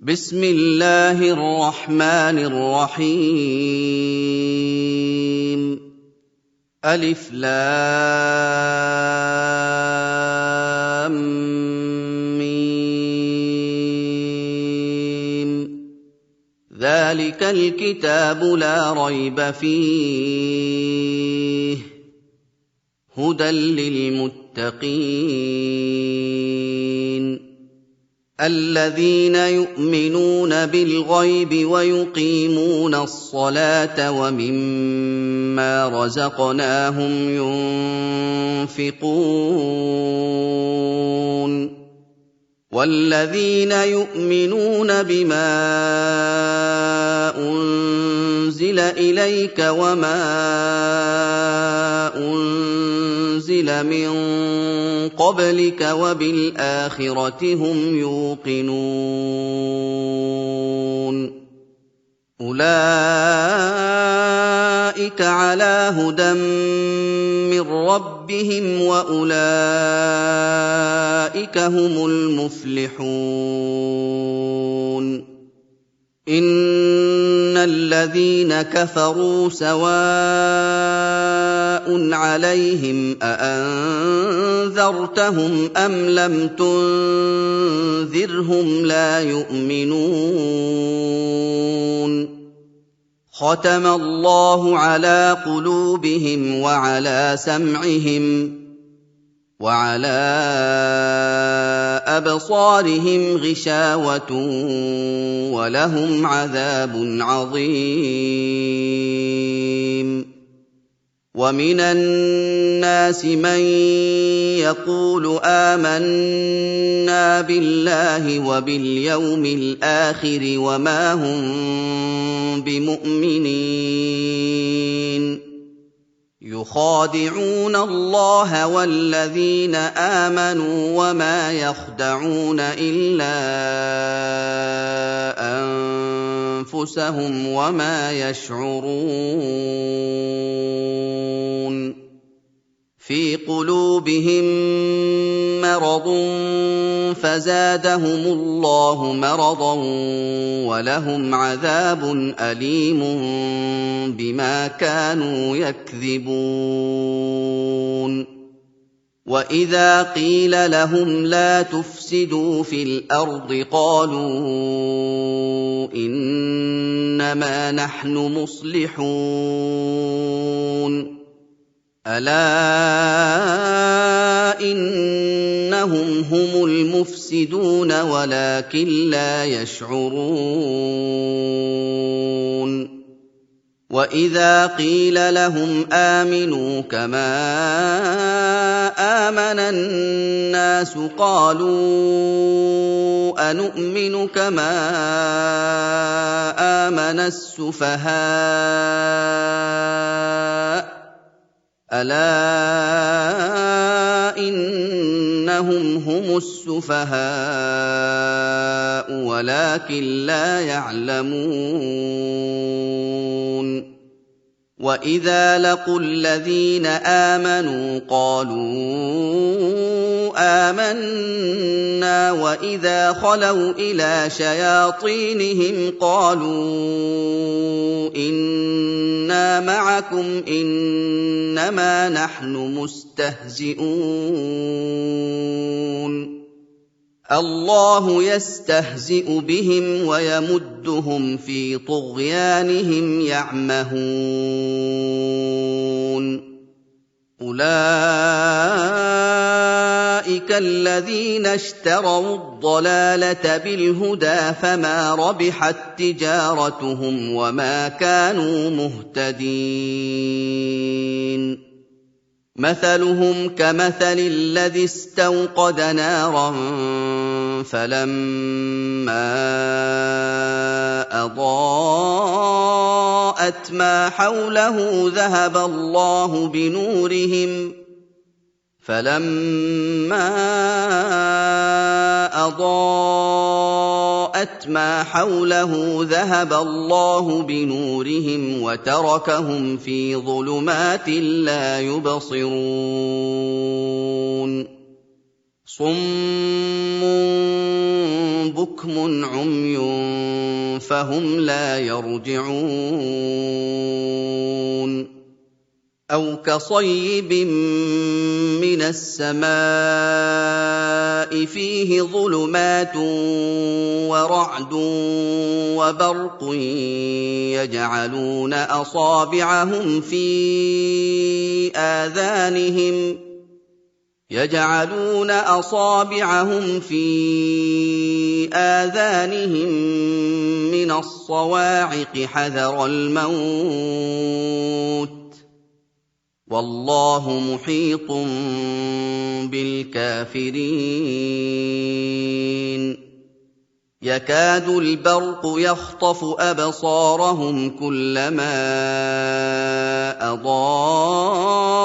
بسم الله الرحمن الرحيم ألف لام ميم ذلك الكتاب لا ريب فيه هدى للمتقين الذين يؤمنون بالغيب ويقيمون الصلاة ومما رزقناهم ينفقون والذين يؤمنون بما أنزل إليك وما أنزل من قبلك وبالآخرة هم يوقنون أولئك على هدى من ربهم وأولئك هم المفلحون إن الذين كفروا سواء عليهم أأنذرتهم أم لم تنذرهم لا يؤمنون ختم الله على قلوبهم وعلى سمعهم وعلى أبصارهم غشاوة ولهم عذاب عظيم ومن الناس من يقول آمنا بالله وباليوم الآخر وما هم بمؤمنين يخادعون الله والذين آمنوا وما يخدعون إلا أنفسهم وما يشعرون في قلوبهم مرض فزادهم الله مرضا ولهم عذاب أليم بما كانوا يكذبون وإذا قيل لهم لا تفسدوا في الأرض قالوا إنما نحن مصلحون ألا إنهم هم المفسدون ولكن لا يشعرون وإذا قيل لهم آمنوا كما آمن الناس قالوا أنؤمن كما آمن السفهاء ألا إنهم هم السفهاء ولكن لا يعلمون وإذا لقوا الذين آمنوا قالوا آمنا وإذا خلوا إلى شياطينهم قالوا إنا معكم إنما نحن مستهزئون الله يستهزئ بهم ويمدهم في طغيانهم يعمهون أولئك الذين اشتروا الضلالة بالهدى فما ربحت تجارتهم وما كانوا مهتدين مثلهم كمثل الذي استوقد نارا فلما أضاءت ما حوله ذهب الله بنورهم وتركهم في ظلمات لا يبصرون صُمٌّ بُكْمٌ عُمْيٌ فَهُمْ لَا يَرْجِعُونَ أَوْ كَصَيِّبٍ مِّنَ السَّمَاءِ فِيهِ ظُلُمَاتٌ وَرَعْدٌ وَبَرْقٌ يَجْعَلُونَ أَصَابِعَهُمْ فِي آذَانِهِم مِّنَ الصَّوَاعِقِ حَذَرَ الْمَوْتِ ۚ وَاللَّهُ مُحِيطٌ بِالْكَافِرِينَ يَكَادُ الْبَرْقُ يَخْطَفُ أَبْصَارَهُمْ كُلَّمَا أَضَاءَ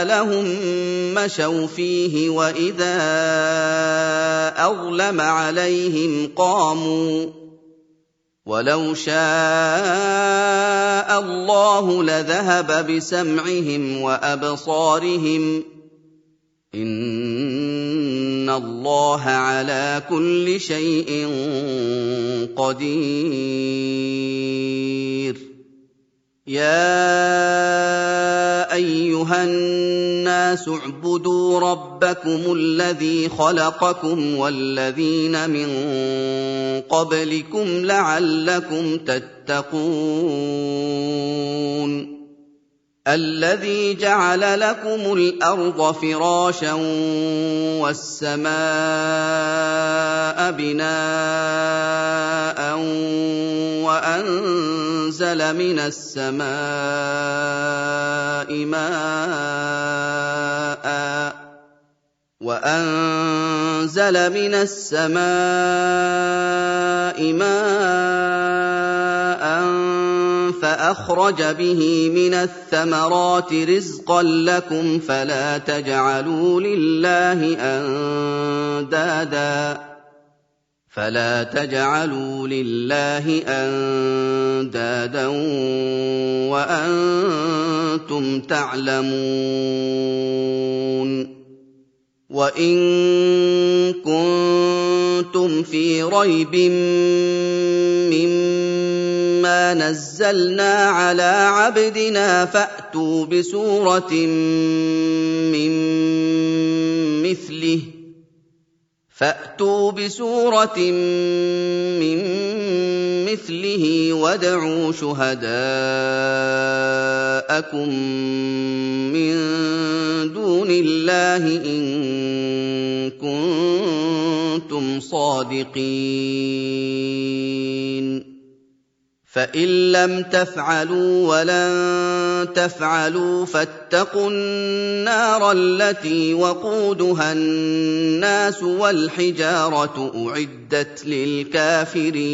لَهُم مَّشَوْا فِيهِ وَإِذَا أَظْلَمَ عَلَيْهِمْ قَامُوا ۚ وَلَوْ شَاءَ اللَّهُ لَذَهَبَ بِسَمْعِهِمْ وَأَبْصَارِهِمْ ۚ إِنَّ اللَّهَ عَلَىٰ كُلِّ شَيْءٍ قَدِيرٌ يَا أَيُّهَا النَّاسُ اعْبُدُوا رَبَّكُمُ الَّذِي خَلَقَكُمْ وَالَّذِينَ مِن قَبْلِكُمْ لَعَلَّكُمْ تَتَّقُونَ الَّذِي جَعَلَ لَكُمُ الْأَرْضَ فِرَاشًا وَالسَّمَاءَ بِنَاءً وَأَنزَلَ مِنَ السَّمَاءِ مَاءً فَأَخْرَجَ بِهِ مِنَ الثَّمَرَاتِ رِزْقًا لَّكُمْ فَلَا تَجْعَلُوا لِلَّهِ أَندَادًا وَأَنتُمْ تَعْلَمُونَ وَإِن كُنتُمْ فِي رَيْبٍ مِّمَّا نَزَّلْنَا عَلَىٰ عَبْدِنَا فَأْتُوا بِسُورَةٍ مِّن مِّثْلِهِ وَادْعُوا شُهَدَاءَكُم مِّن دُونِ اللَّهِ إِن كُنتُمْ صَادِقِينَ فَإِن لَّمْ تَفْعَلُوا وَلَن تَفْعَلُوا فَاتَّقُوا النَّارَ الَّتِي وَقُودُهَا النَّاسُ وَالْحِجَارَةُ ۖ أُعِدَّتْ لِلْكَافِرِينَ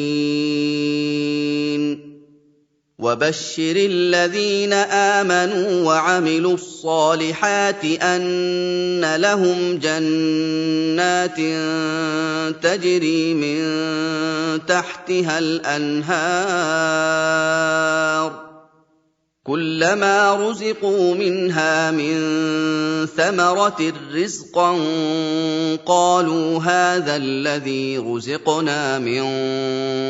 وَبَشِّرِ الَّذِينَ آمَنُوا وَعَمِلُوا الصَّالِحَاتِ أَنَّ لَهُمْ جَنَّاتٍ تَجْرِي مِن تَحْتِهَا الْأَنْهَارُ كُلَّمَا رُزِقُوا مِنْهَا مِن ثَمَرَةٍ رِّزْقًا قَالُوا هَٰذَا الَّذِي رُزِقْنَا مِن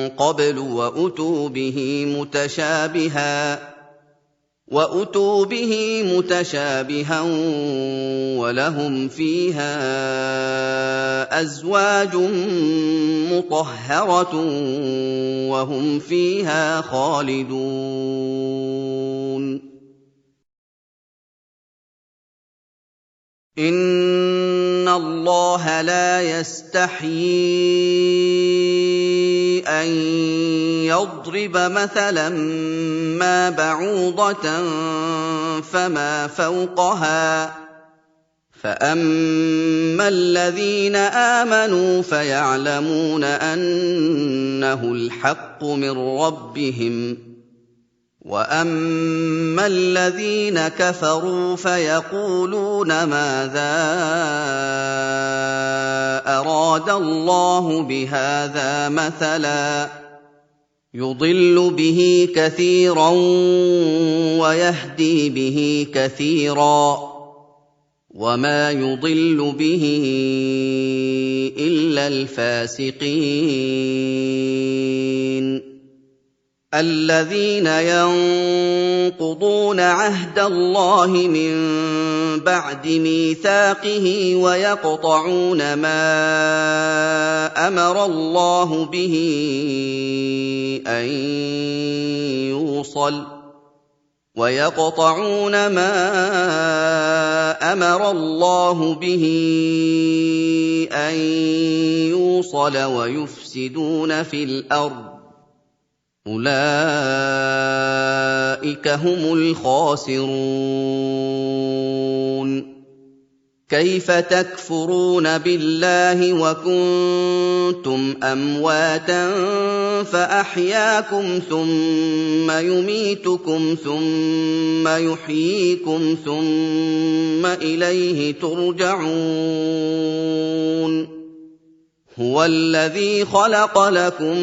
قَبْلُ وَأُتُوا بِهِ مُتَشَابِهًا وَلَهُمْ فِيهَا أَزْوَاجٌ مُّطَهَّرَةٌ وَهُمْ فِيهَا خَالِدُونَ إِنَّ اللَّهَ لَا يَسْتَحْيِي أَن يَضْرِبَ مَثَلًا مَّا بَعُوضَةً فَمَا فَوْقَهَا ۚ فَأَمَّا الَّذِينَ آمَنُوا فَيَعْلَمُونَ أَنَّهُ الْحَقُّ مِن رَّبِّهِمْ ۖ وَأَمَّا الَّذِينَ كَفَرُوا فَيَقُولُونَ مَاذَا أَرَادَ اللَّهُ بِهَٰذَا مَثَلًا ۘ يُضِلُّ بِهِ كَثِيرًا وَيَهْدِي بِهِ كَثِيرًا ۚ وما يضل به إلا الفاسقين الذين ينقضون عهد الله من بعد ميثاقه ويقطعون ما أمر الله به أن يوصل ويفسدون في الأرض أولئك هم الخاسرون كيف تكفرون بالله وكنتم أمواتا فأحياكم ثم يميتكم ثم يحييكم ثم إليه ترجعون هو الذي خلق لكم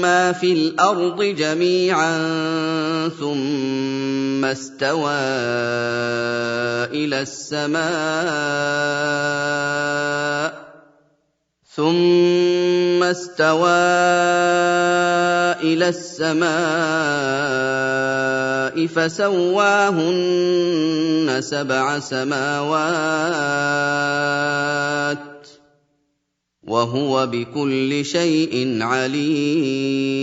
ما في الأرض جميعا ثم استوى إلى السماء فسواهن 7 سماوات وهو بكل شيء عليم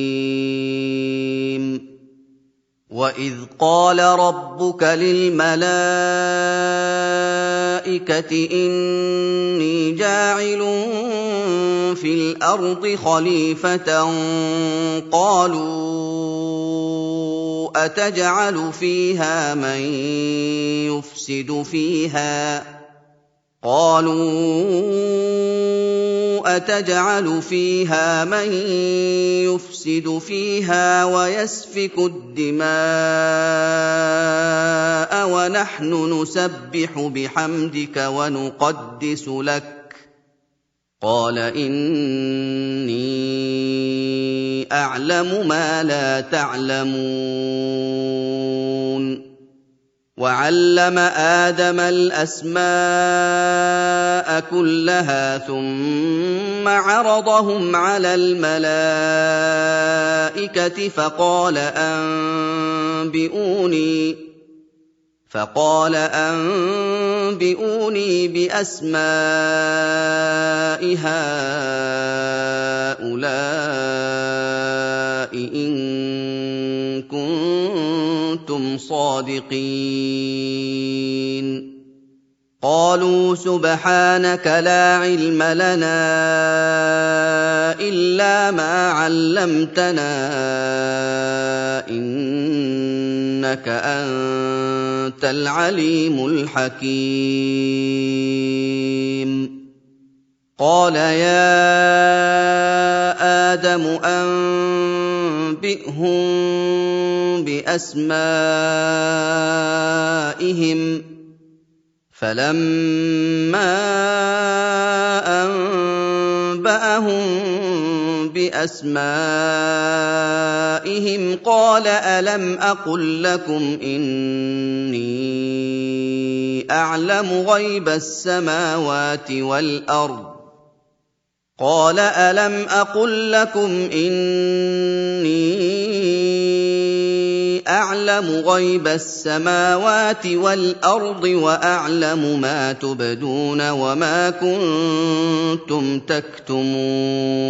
وإذ قال ربك للملائكة إني جاعل في الأرض خليفة قالوا أتجعل فيها من يفسد فيها ويسفك الدماء ونحن نسبح بحمدك ونقدس لك قال إني أعلم ما لا تعلمون وعلم آدم الأسماء كلها ثم عرضهم على الملائكة فقال أنبئوني بأسماء هؤلاء إن كنتم صادقين قالوا سبحانك لا علم لنا إلا ما علمتنا إنك أنت العليم الحكيم قال يا آدم أنبئهم بأسمائهم فلما أنبأهم بأسمائهم قال ألم أقل لكم إني أعلم غيب السماوات والأرض وأعلم ما تبدون وما كنتم تكتمون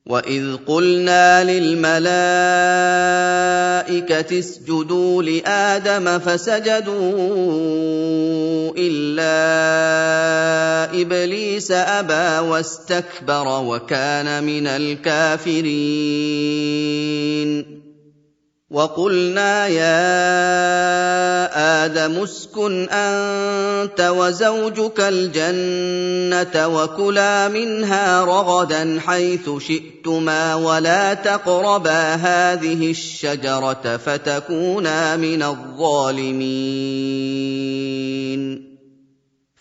وإذ قلنا للملائكة اسجدوا لآدم فسجدوا إلا إبليس أبى واستكبر وكان من الكافرين وقلنا يا آدم اسكن أنت وزوجك الجنة وكلا منها رغدا حيث شئتما ولا تقربا هذه الشجرة فتكونا من الظالمين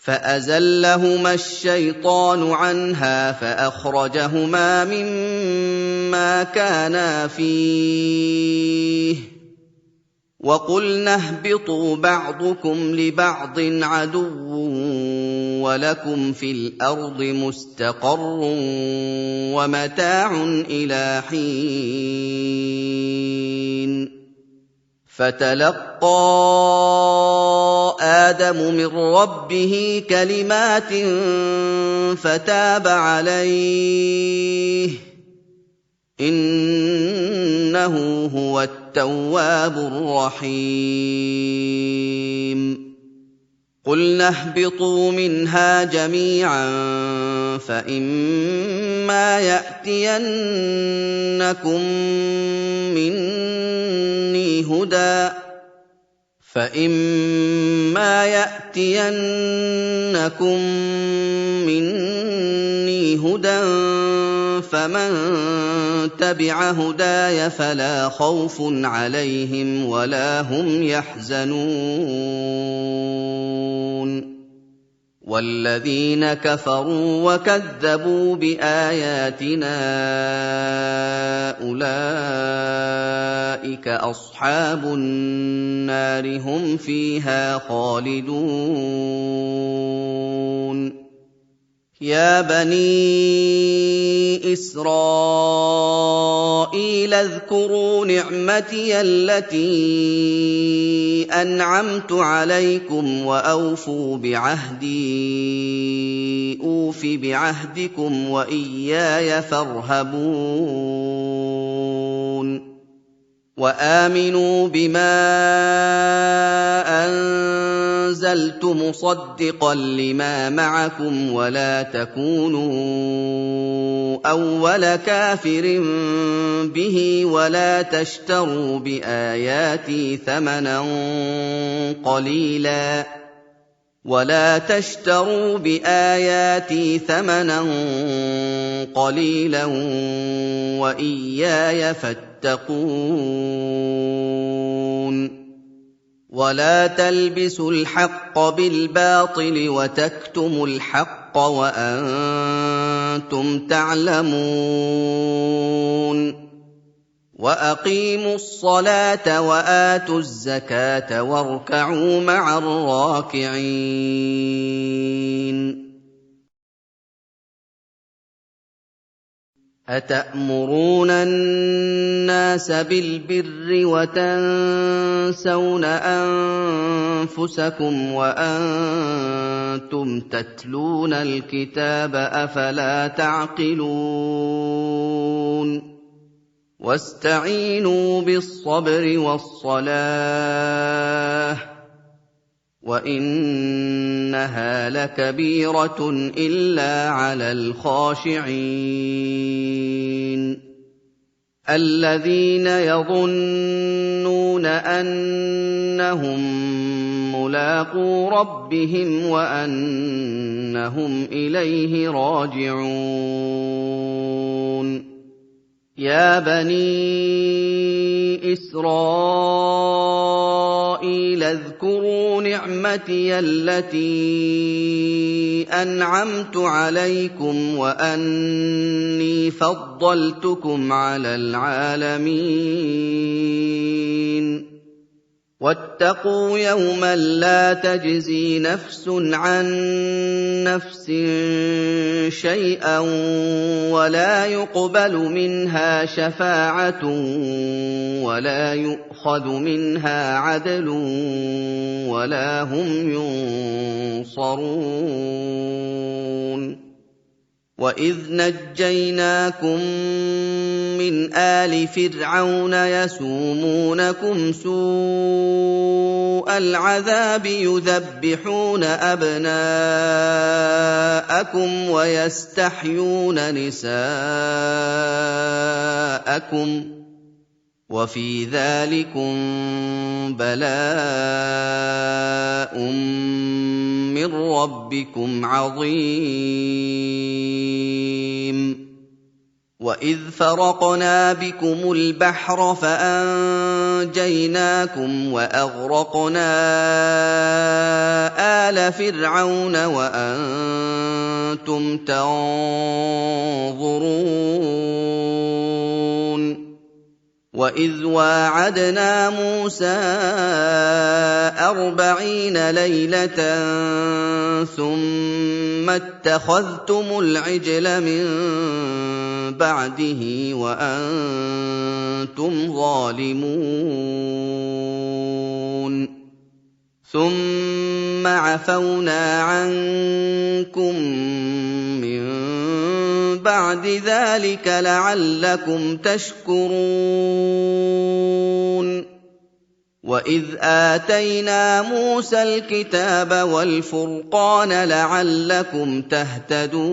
فأزلهما الشيطان عنها فأخرجهما مما كانا فيه وَقُلْنَا اهْبِطُوا بَعْضُكُمْ لِبَعْضٍ عَدُوٌّ وَلَكُمْ فِي الْأَرْضِ مُسْتَقَرٌّ وَمَتَاعٌ إِلَىٰ حِينٍ فَتَلَقَّىٰ آدَمُ مِن رَّبِّهِ كَلِمَاتٍ فَتَابَ عَلَيْهِ ۚ إِنَّهُ هُوَ التَّوَّابُ الرَّحِيمُ قُلْنَا اهْبِطُوا مِنْهَا جَمِيعًا فَإِمَّا يَأْتِيَنَّكُم مِّنِّي هُدًى فَمَن تَبِعَ هُدَايَ فَلَا خَوْفٌ عَلَيْهِمْ وَلَا هُمْ يَحْزَنُونَ وَالَّذِينَ كَفَرُوا وَكَذَّبُوا بِآيَاتِنَا أُولَٰئِكَ أَصْحَابُ النَّارِ ۖ هُمْ فِيهَا خَالِدُونَ يَا بَنِي إِسْرَائِيلَ اذْكُرُوا نِعْمَتِيَ الَّتِي أَنْعَمْتُ عَلَيْكُمْ وَأَوْفُوا بِعَهْدِي أُوفِ بِعَهْدِكُمْ وَإِيَّايَ فَارْهَبُونِ وَآمِنُوا بِمَا أَنزَلْتُ مُصَدِّقًا لِّمَا مَعَكُمْ وَلَا تَكُونُوا أَوَّلَ كَافِرٍ بِهِ وَلَا تَشْتَرُوا بِآيَاتِي ثَمَنًا قَلِيلًا وَإِيَّايَ فَاتَّقُونِ وَلَا تَلْبِسُوا الْحَقَّ بِالْبَاطِلِ وَتَكْتُمُوا الْحَقَّ وَأَنتُمْ تَعْلَمُونَ وَأَقِيمُوا الصَّلَاةَ وَآتُوا الزَّكَاةَ وَارْكَعُوا مَعَ الرَّاكِعِينَ أَتَأْمُرُونَ النَّاسَ بِالْبِرِّ وَتَنسَوْنَ أَنفُسَكُمْ وَأَنتُمْ تَتْلُونَ الْكِتَابَ ۚ أَفَلَا تَعْقِلُونَ وَاسْتَعِينُوا بِالصَّبْرِ وَالصَّلَاةِ ۚ وَإِنَّهَا لَكَبِيرَةٌ إِلَّا عَلَى الْخَاشِعِينَ الَّذِينَ يَظُنُّونَ أَنَّهُم مُّلَاقُو رَبِّهِمْ وَأَنَّهُمْ إِلَيْهِ رَاجِعُونَ يَا بَنِي إِسْرَائِيلَ اذْكُرُوا نِعْمَتِيَ الَّتِي أَنْعَمْتُ عَلَيْكُمْ وَأَنِّي فَضَّلْتُكُمْ عَلَى الْعَالَمِينَ وَاتَّقُوا يَوْمًا لَّا تَجْزِي نَفْسٌ عَن نَّفْسٍ شَيْئًا وَلَا يُقْبَلُ مِنْهَا شَفَاعَةٌ وَلَا يُؤْخَذُ مِنْهَا عَدْلٌ وَلَا هُمْ يُنصَرُونَ وَإِذْ نَجَّيْنَاكُم مِّنْ آلِ فِرْعَوْنَ يَسُومُونَكُمْ سُوءَ الْعَذَابِ يُذَبِّحُونَ أَبْنَاءَكُمْ وَيَسْتَحْيُونَ نِسَاءَكُمْ ۚ وَفِي ذَٰلِكُم بَلَاءٌ مِّن رَّبِّكُمْ عَظِيمٌ وَإِذْ فَرَقْنَا بِكُمُ الْبَحْرَ فَأَنجَيْنَاكُمْ وَأَغْرَقْنَا آلَ فِرْعَوْنَ وَأَنتُمْ تَنظُرُونَ وَإِذْ وَاعَدْنَا مُوسَىٰ 40 لَيْلَةً ثُمَّ اتَّخَذْتُمُ الْعِجْلَ مِن بَعْدِهِ وَأَنتُمْ ظَالِمُونَ ثُمَّ عَفَوْنَا عَنكُم مِّن بَعْدِ ذَٰلِكَ لَعَلَّكُمْ تَشْكُرُونَ وَإِذْ آتَيْنَا مُوسَى الْكِتَابَ وَالْفُرْقَانَ لَعَلَّكُمْ تَهْتَدُونَ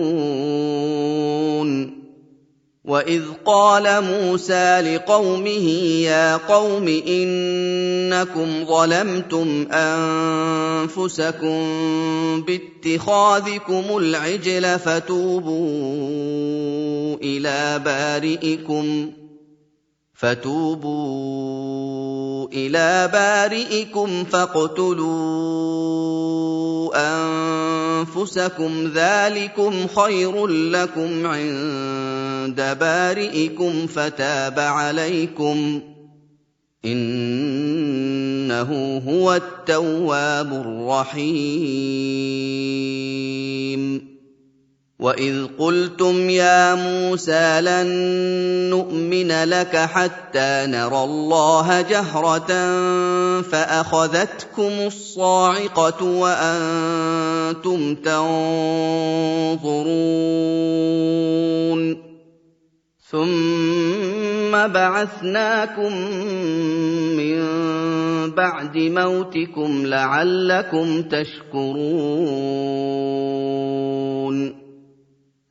وَإِذْ قَالَ مُوسَىٰ لِقَوْمِهِ يَا قَوْمِ إِنَّكُمْ ظَلَمْتُمْ أَنفُسَكُم بِاتِّخَاذِكُمُ الْعِجْلَ فتوبوا إلى بارئكم فاقتلوا أنفسكم ذلكم خير لكم عند بارئكم فتاب عليكم إنه هو التواب الرحيم وَإِذْ قُلْتُمْ يَا مُوسَىٰ لَن نُّؤْمِنَ لَكَ حَتَّىٰ نَرَى اللَّهَ جَهْرَةً فَأَخَذَتْكُمُ الصَّاعِقَةُ وَأَنتُمْ تَنظُرُونَ ثُمَّ بَعَثْنَاكُم مِّن بَعْدِ مَوْتِكُمْ لَعَلَّكُمْ تَشْكُرُونَ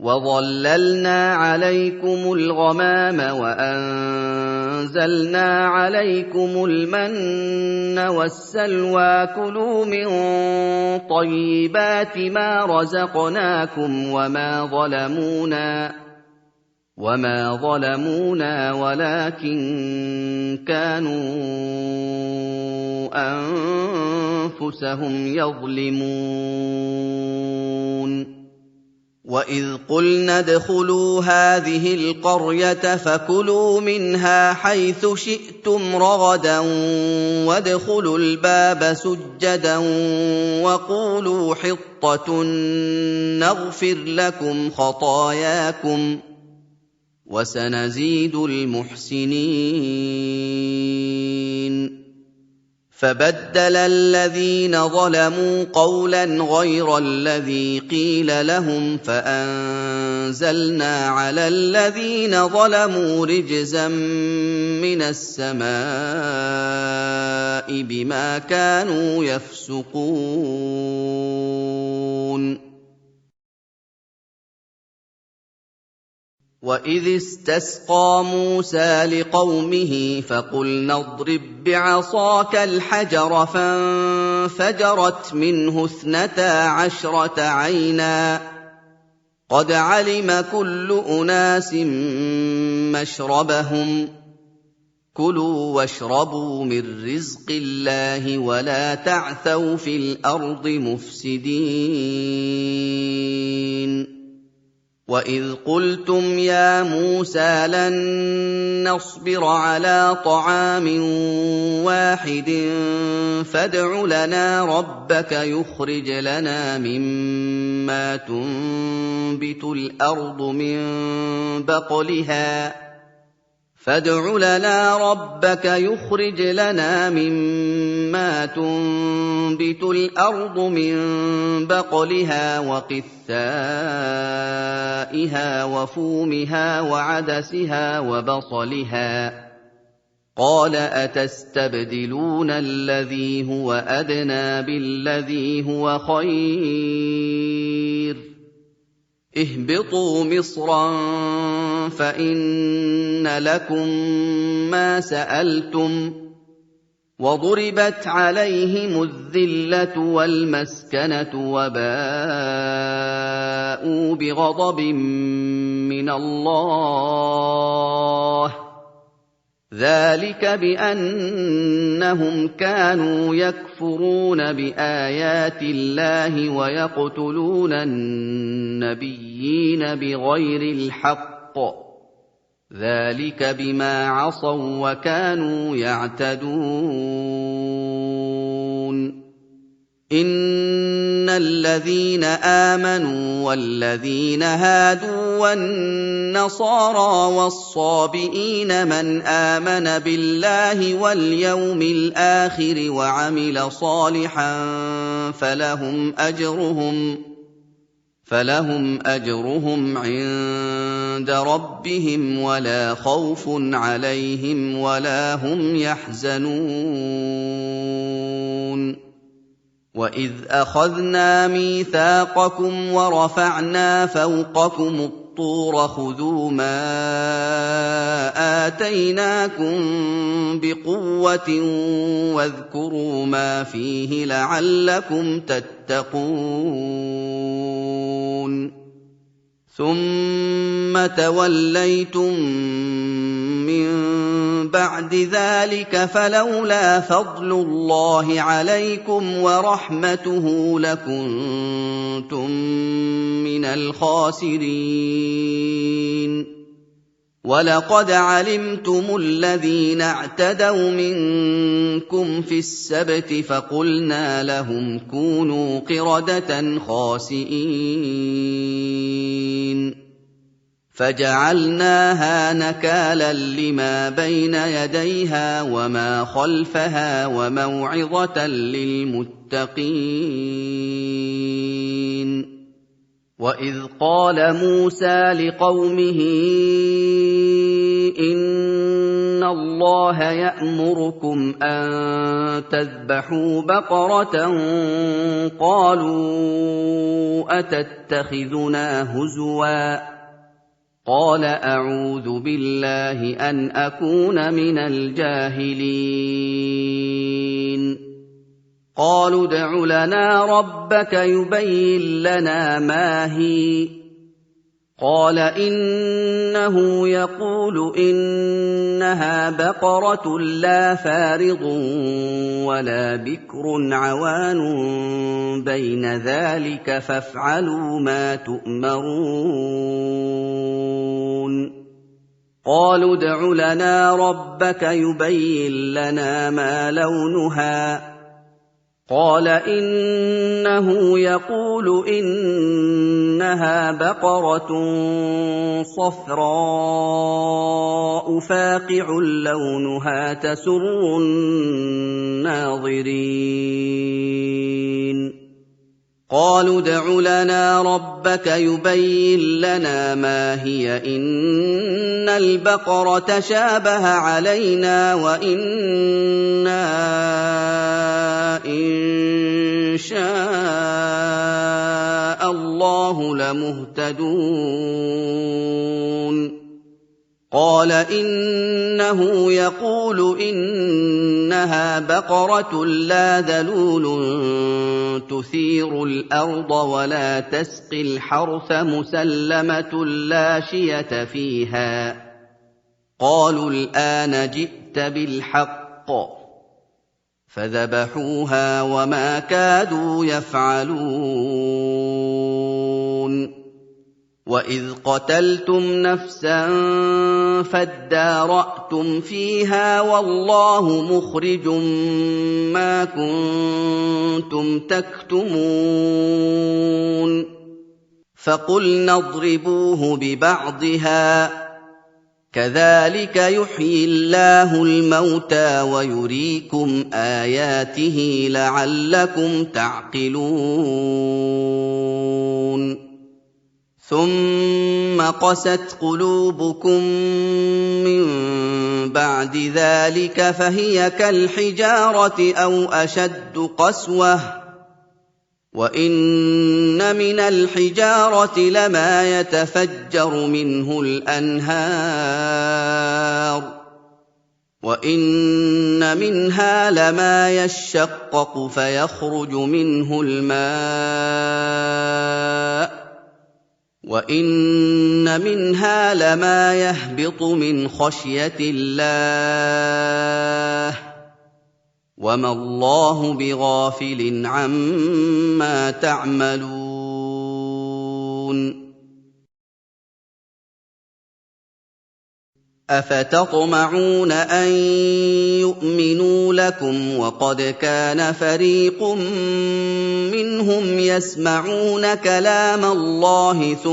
وَظَلَّلْنَا عَلَيْكُمُ الْغَمَامَ وَأَنزَلْنَا عَلَيْكُمُ الْمَنَّ وَالسَّلْوَىٰ كُلُوا مِن طَيِّبَاتِ مَا رَزَقْنَاكُمْ وَمَا ظَلَمُونَا وَلَٰكِن كَانُوا أَنفُسَهُمْ يَظْلِمُونَ وَإِذْ قُلْنَا ادْخُلُوا هَٰذِهِ الْقَرْيَةَ فَكُلُوا مِنْهَا حَيْثُ شِئْتُمْ رَغَدًا وَادْخُلُوا الْبَابَ سُجَّدًا وَقُولُوا حِطَّةٌ نَّغْفِرْ لَكُمْ خَطَايَاكُمْ وَسَنَزِيدُ الْمُحْسِنِينَ فَبَدَّلَ الَّذِينَ ظَلَمُوا قَوْلًا غَيْرَ الَّذِي قِيلَ لَهُمْ فَأَنزَلْنَا عَلَى الَّذِينَ ظَلَمُوا رِجْزًا مِّنَ السَّمَاءِ بِمَا كَانُوا يَفْسُقُونَ وَإِذِ اسْتَسْقَىٰ مُوسَىٰ لِقَوْمِهِ فَقُلْنَا اضْرِب بِّعَصَاكَ الْحَجَرَ فَانفَجَرَتْ مِنْهُ 12 عَيْنًا ۖ قَدْ عَلِمَ كُلُّ أُنَاسٍ مَّشْرَبَهُمْ ۖ كُلُوا وَاشْرَبُوا مِن رِّزْقِ اللَّهِ وَلَا تَعْثَوْا فِي الْأَرْضِ مُفْسِدِينَ وَإِذْ قُلْتُمْ يَا مُوسَىٰ لَن نَّصْبِرَ عَلَىٰ طَعَامٍ وَاحِدٍ فَادْعُ لَنَا رَبَّكَ يُخْرِجْ لَنَا مِمَّا تُنبِتُ الْأَرْضُ مِن بَقْلِهَا وَقِثَّائِهَا وَفُومِهَا وَعَدَسِهَا وَبَصَلِهَا ۖ قَالَ أَتَسْتَبْدِلُونَ الَّذِي هُوَ أَدْنَىٰ بِالَّذِي هُوَ خَيْرٌ ۚ اهْبِطُوا مِصْرًا فَإِنَّ لَكُم مَّا سَأَلْتُمْ ۗ وَضُرِبَتْ عَلَيْهِمُ الذِّلَّةُ وَالْمَسْكَنَةُ وَبَاءُوا بِغَضَبٍ مِّنَ اللَّهِ ۗ ذَٰلِكَ بِأَنَّهُمْ كَانُوا يَكْفُرُونَ بِآيَاتِ اللَّهِ وَيَقْتُلُونَ النَّبِيِّينَ بِغَيْرِ الْحَقِّ ۗ ذلك بما عصوا وكانوا يعتدون إن الذين آمنوا والذين هادوا والنصارى والصابئين من آمن بالله واليوم الآخر وعمل صالحا فلهم أجرهم عند ربهم ولا خوف عليهم ولا هم يحزنون وإذ أخذنا ميثاقكم ورفعنا فوقكم الطور خذوا ما آتيناكم بقوة واذكروا ما فيه لعلكم تتقون ثم توليتم من بعد ذلك فلولا فضل الله عليكم ورحمته لكنتم من الخاسرين ولقد علمتم الذين اعتدوا منكم في السبت فقلنا لهم كونوا قردة خاسئين فجعلناها نكالا لما بين يديها وما خلفها وموعظة للمتقين وإذ قال موسى لقومه إن الله يأمركم أن تذبحوا بقرة قالوا أتتخذنا هزوا قال أعوذ بالله أن أكون من الجاهلين قالوا ادع لنا ربك يبين لنا ما هي قال إنه يقول إنها بقرة لا فارض ولا بكر عوان بين ذلك فافعلوا ما تؤمرون قالوا ادع لنا ربك يبين لنا ما لونها قال إنه يقول إنها بقرة صفراء فاقع لونها تسر الناظرين قالوا ادع لنا ربك يبين لنا ما هي إن البقرة شابه علينا وإنا إن شاء الله لمهتدون قال إنه يقول إنها بقرة لا ذلول تثير الأرض ولا تسقي الحرث مسلمة لا شية فيها قالوا الآن جئت بالحق فذبحوها وما كادوا يفعلون وإذ قتلتم نفسا فادارأتم فيها والله مخرج ما كنتم تكتمون فقلنا اضربوه ببعضها كذلك يحيي الله الموتى ويريكم آياته لعلكم تعقلون ثم قست قلوبكم من بعد ذلك فهي كالحجارة أو أشد قسوة وإن من الحجارة لما يتفجر منه الأنهار وإن منها لما يشقق فيخرج منه الماء وإن منها لما يهبط من خشية الله وما الله بغافل عما تعملون أَفَتَطْمَعُونَ أَن يُؤْمِنُوا لَكُمْ وَقَدْ كَانَ فَرِيقٌ مِّنْهُمْ يَسْمَعُونَ كَلَامَ اللَّهِ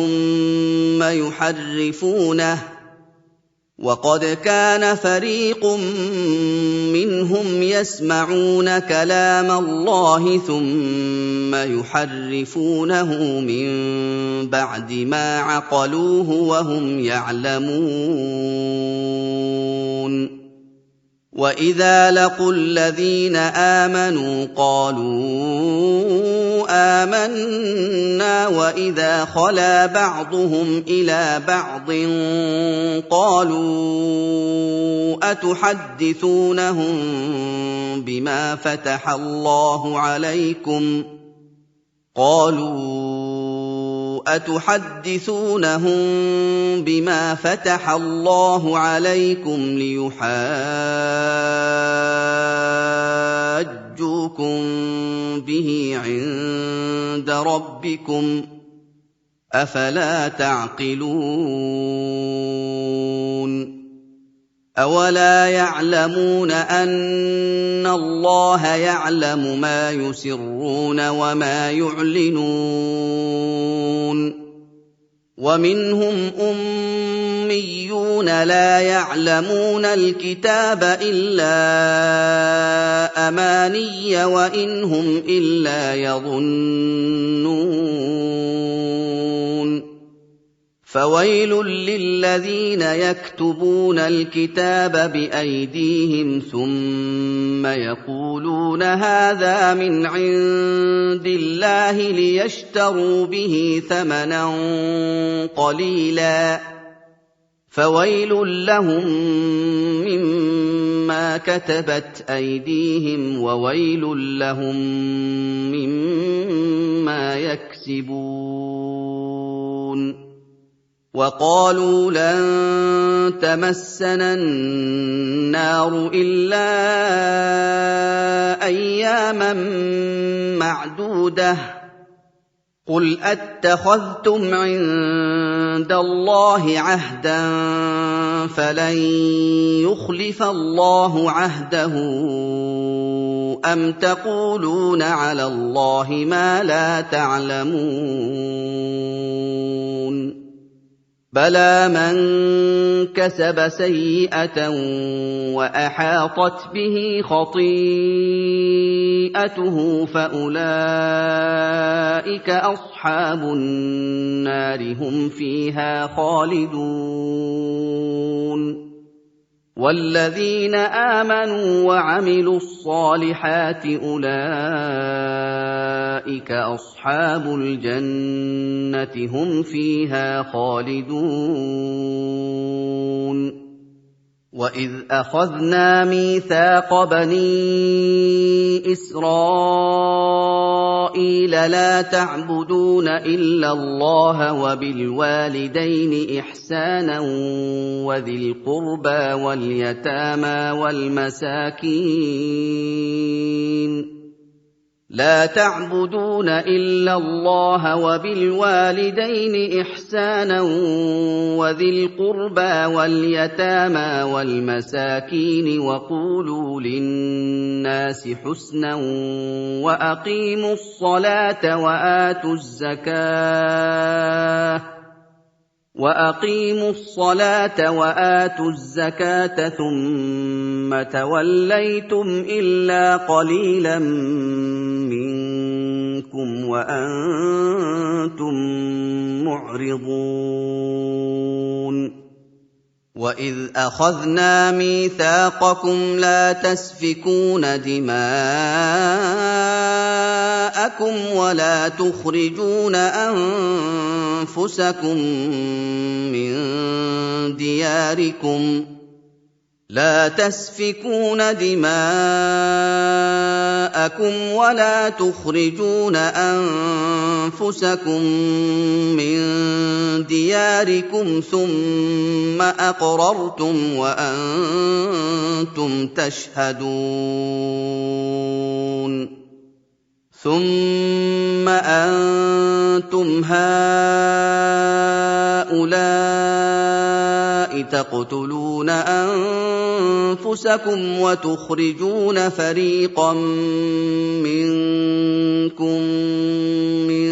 ثُمَّ يُحَرِّفُونَهُ مِن بَعْدِ مَا عَقَلُوهُ وَهُمْ يَعْلَمُونَ وَإِذَا لَقُوا الَّذِينَ آمَنُوا قَالُوا آمَنَّا وَإِذَا خَلَا بَعْضُهُمْ إِلَىٰ بَعْضٍ قَالُوا أَتُحَدِّثُونَهُم بِمَا فَتَحَ اللَّهُ عَلَيْكُمْ لِيُحَاجُّوكُم بِهِ عِندَ رَبِّكُمْ ۚ أَفَلَا تَعْقِلُونَ أَوَلَا يَعْلَمُونَ أَنَّ اللَّهَ يَعْلَمُ مَا يُسِرُّونَ وَمَا يُعْلِنُونَ وَمِنْهُمْ أُمِّيُّونَ لَا يَعْلَمُونَ الْكِتَابَ إِلَّا أَمَانِيَّ وَإِنْ هُمْ إِلَّا يَظُنُّونَ فَوَيْلٌ لِّلَّذِينَ يَكْتُبُونَ الْكِتَابَ بِأَيْدِيهِمْ ثُمَّ يَقُولُونَ هَٰذَا مِنْ عِندِ اللَّهِ لِيَشْتَرُوا بِهِ ثَمَنًا قَلِيلًا ۖ فَوَيْلٌ لَّهُم مِّمَّا كَتَبَتْ أَيْدِيهِمْ وَوَيْلٌ لَّهُم مِّمَّا يَكْسِبُونَ وَقَالُوا لَن تَمَسَّنَا النَّارُ إِلَّا أَيَّامًا مَّعْدُودَةً ۚ قُلْ أَاتَّخَذْتُمْ عِندَ اللَّهِ عَهْدًا فَلَن يُخْلِفَ اللَّهُ عَهْدَهُ أَمْ تَقُولُونَ عَلَى اللَّهِ مَا لَا تَعْلَمُونَ بَلَىٰ مَن كَسَبَ سَيِّئَةً وَأَحَاطَتْ بِهِ خَطِيئَتُهُ فَأُولَٰئِكَ أَصْحَابُ النَّارِ هُمْ فِيهَا خَالِدُونَ وَالَّذِينَ آمَنُوا وَعَمِلُوا الصَّالِحَاتِ أُولَٰئِكَ أَصْحَابُ الْجَنَّةِ هُمْ فِيهَا خَالِدُونَ وَإِذْ أَخَذْنَا مِيثَاقَ بَنِي إِسْرَائِيلَ لَا تَعْبُدُونَ إِلَّا اللَّهَ وَبِالْوَالِدَيْنِ إِحْسَانًا وَذِي الْقُرْبَىٰ وَالْيَتَامَىٰ وَالْمَسَاكِينِ لا تعبدون إلا الله وبالوالدين إحسانا وذي القربى واليتامى والمساكين وقولوا للناس حسنا وأقيموا الصلاة وآتوا الزكاة ثم توليتم إلا قليلا منكم وأنتم معرضون وإذ أخذنا ميثاقكم لا تسفكون دماءكم ولا تخرجون أنفسكم من دياركم ثم أقررتم وأنتم تشهدون ثُمَّ أَنتُمْ هَٰؤُلَاءِ تَقْتُلُونَ أَنفُسَكُمْ وَتُخْرِجُونَ فَرِيقًا مِّنكُم مِّن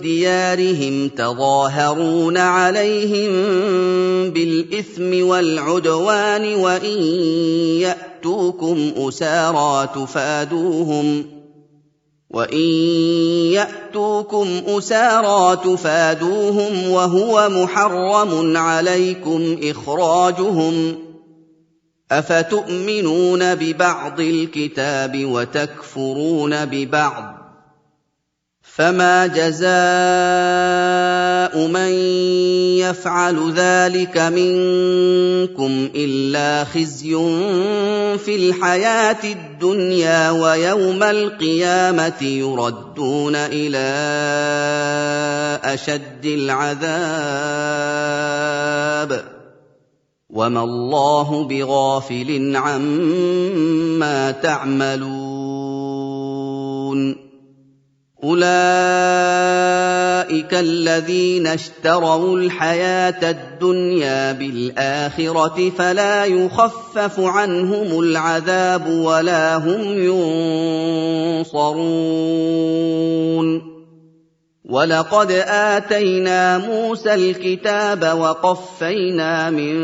دِيَارِهِمْ تَظَاهَرُونَ عَلَيْهِم بِالْإِثْمِ وَالْعُدْوَانِ وَإِن يَأْتُوكُمْ أُسَارَىٰ تُفَادُوهُمْ وَهُوَ مُحَرَّمٌ عَلَيْكُمْ إِخْرَاجُهُمْ ۚ أَفَتُؤْمِنُونَ بِبَعْضِ الْكِتَابِ وَتَكْفُرُونَ بِبَعْضٍ ۚ فَمَا جَزَاءُ مَن يَفْعَلُ ذَٰلِكَ مِنكُمْ إِلَّا خِزْيٌ فِي الْحَيَاةِ الدُّنْيَا ۖ وَيَوْمَ الْقِيَامَةِ يُرَدُّونَ إِلَىٰ أَشَدِّ الْعَذَابِ ۗ وَمَا اللَّهُ بِغَافِلٍ عَمَّا تَعْمَلُونَ أُولَٰئِكَ الَّذِينَ اشْتَرَوُا الْحَيَاةَ الدُّنْيَا بِالْآخِرَةِ فَلَا يُخَفَّفُ عَنْهُمُ الْعَذَابُ وَلَا هُمْ يُنصَرُونَ وَلَقَدْ آتَيْنَا مُوسَى الْكِتَابَ وَقَفَّيْنَا مِن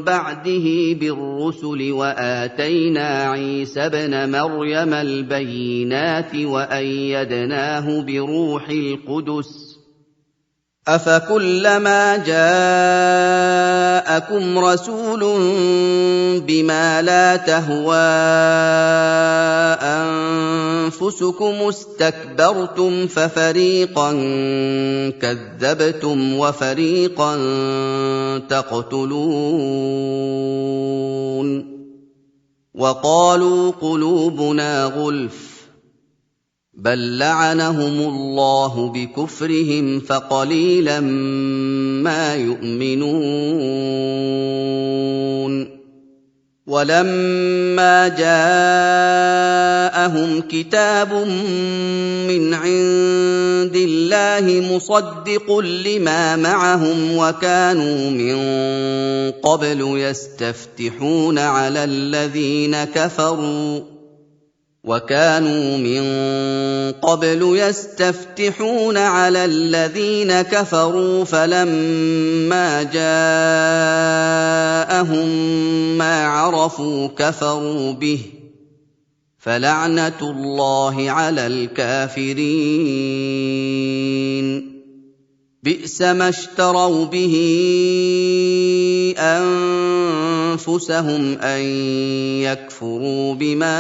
بَعْدِهِ بِالرُّسُلِ وَآتَيْنَا عِيسَى ابْنَ مَرْيَمَ الْبَيِّنَاتِ وَأَيَّدْنَاهُ بِرُوحِ الْقُدُسِ ۗ أَفَكُلَّمَا جَاءَكُمْ رَسُولٌ بِمَا لَا تَهْوَىٰ أَنفُسُكُمُ اسْتَكْبَرْتُمْ فَفَرِيقًا كَذَّبْتُمْ وَفَرِيقًا تَقْتُلُونَ وَقَالُوا قُلُوبُنَا غُلْفٌ بَل لَّعَنَهُمُ اللَّهُ بِكُفْرِهِمْ فَقَلِيلًا مَّا يُؤْمِنُونَ وَلَمَّا جَاءَهُمْ كِتَابٌ مِّنْ عِندِ اللَّهِ مُصَدِّقٌ لِّمَا مَعَهُمْ وَكَانُوا مِن قَبْلُ يَسْتَفْتِحُونَ عَلَى الَّذِينَ كَفَرُوا فَلَمَّا جَاءَهُم مَّا عَرَفُوا كَفَرُوا بِهِ ۚ فَلَعْنَةُ اللَّهِ عَلَى الْكَافِرِينَ بِئْسَ مَا اشْتَرَوْا بِهِ أَنفُسَهُمْ أَن يَكْفُرُوا بِمَا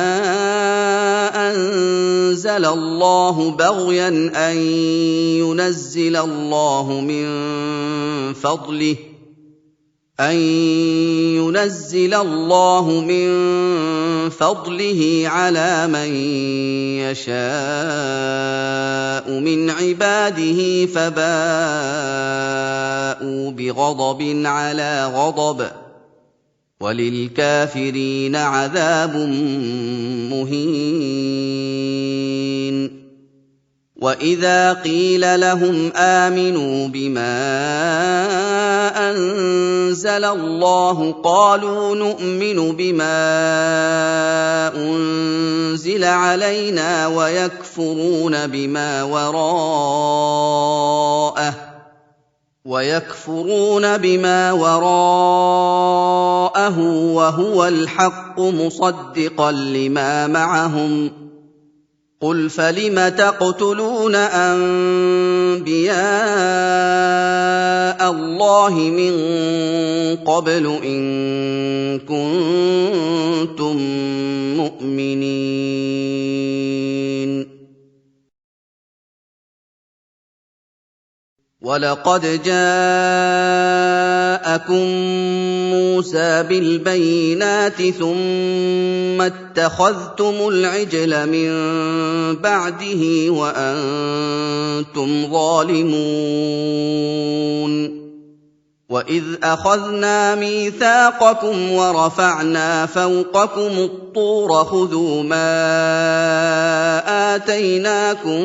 أَنزَلَ اللَّهُ بَغْيًا أَن يُنَزِّلَ اللَّهُ مِن فَضْلِهِ عَلَىٰ مَن يَشَاءُ مِنْ عِبَادِهِ فَبَاءُوا بِغَضَبٍ عَلَىٰ غَضَبٍ ۚ وَلِلْكَافِرِينَ عَذَابٌ مُّهِينٌ وَإِذَا قِيلَ لَهُمْ آمِنُوا بِمَا أَنزَلَ اللَّهُ قَالُوا نُؤْمِنُ بِمَا أُنزِلَ عَلَيْنَا وَيَكْفُرُونَ بِمَا وَرَاءَهُ وَهُوَ الْحَقُّ مُصَدِّقًا لِّمَا مَعَهُمْ ۗ قُلْ فَلِمَ تَقْتُلُونَ أَنبِيَاءَ اللَّهِ مِن قَبْلُ إِن كُنتُم مُّؤْمِنِينَ وَلَقَدْ جَاءَكُم مُّوسَىٰ بِالْبَيِّنَاتِ ثُمَّ اتَّخَذْتُمُ الْعِجْلَ مِن بَعْدِهِ وَأَنتُمْ ظَالِمُونَ وَإِذْ أَخَذْنَا مِيثَاقَكُمْ وَرَفَعْنَا فَوْقَكُمُ الطُّورَ خُذُوا مَا آتَيْنَاكُم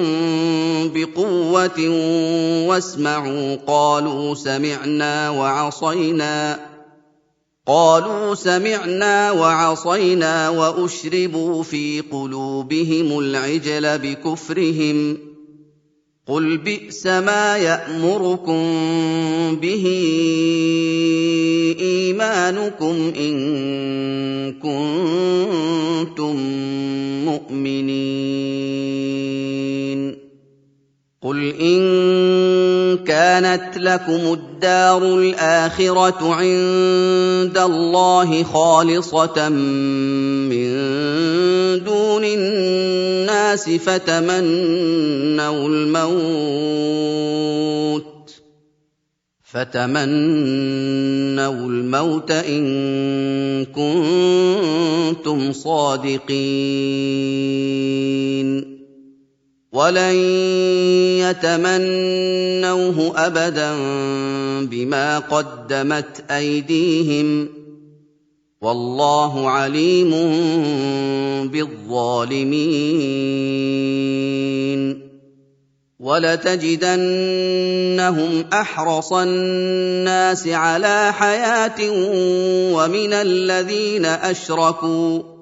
بِقُوَّةٍ وَاسْمَعُوا قَالُوا سَمِعْنَا وَعَصَيْنَا وَأُشْرِبُوا فِي قُلُوبِهِمُ الْعِجْلَ بِكُفْرِهِمْ ۚ قُلْ بِئْسَ مَا يَأْمُرُكُم بِهِ إِيمَانُكُمْ إِن كُنتُم مُّؤْمِنِينَ قُلْ إِن كَانَتْ لَكُمُ الدَّارُ الْآخِرَةُ عِندَ اللَّهِ خَالِصَةً مِّن دُونِ النَّاسِ فَتَمَنَّوُا الْمَوْتَ إِن كُنتُمْ صَادِقِينَ وَلَن يَتَمَنَّوْهُ أَبَدًا بِمَا قَدَّمَتْ أَيْدِيهِمْ ۗ وَاللَّهُ عَلِيمٌ بِالظَّالِمِينَ وَلَتَجِدَنَّهُمْ أَحْرَصَ النَّاسِ عَلَىٰ حَيَاةٍ وَمِنَ الَّذِينَ أَشْرَكُوا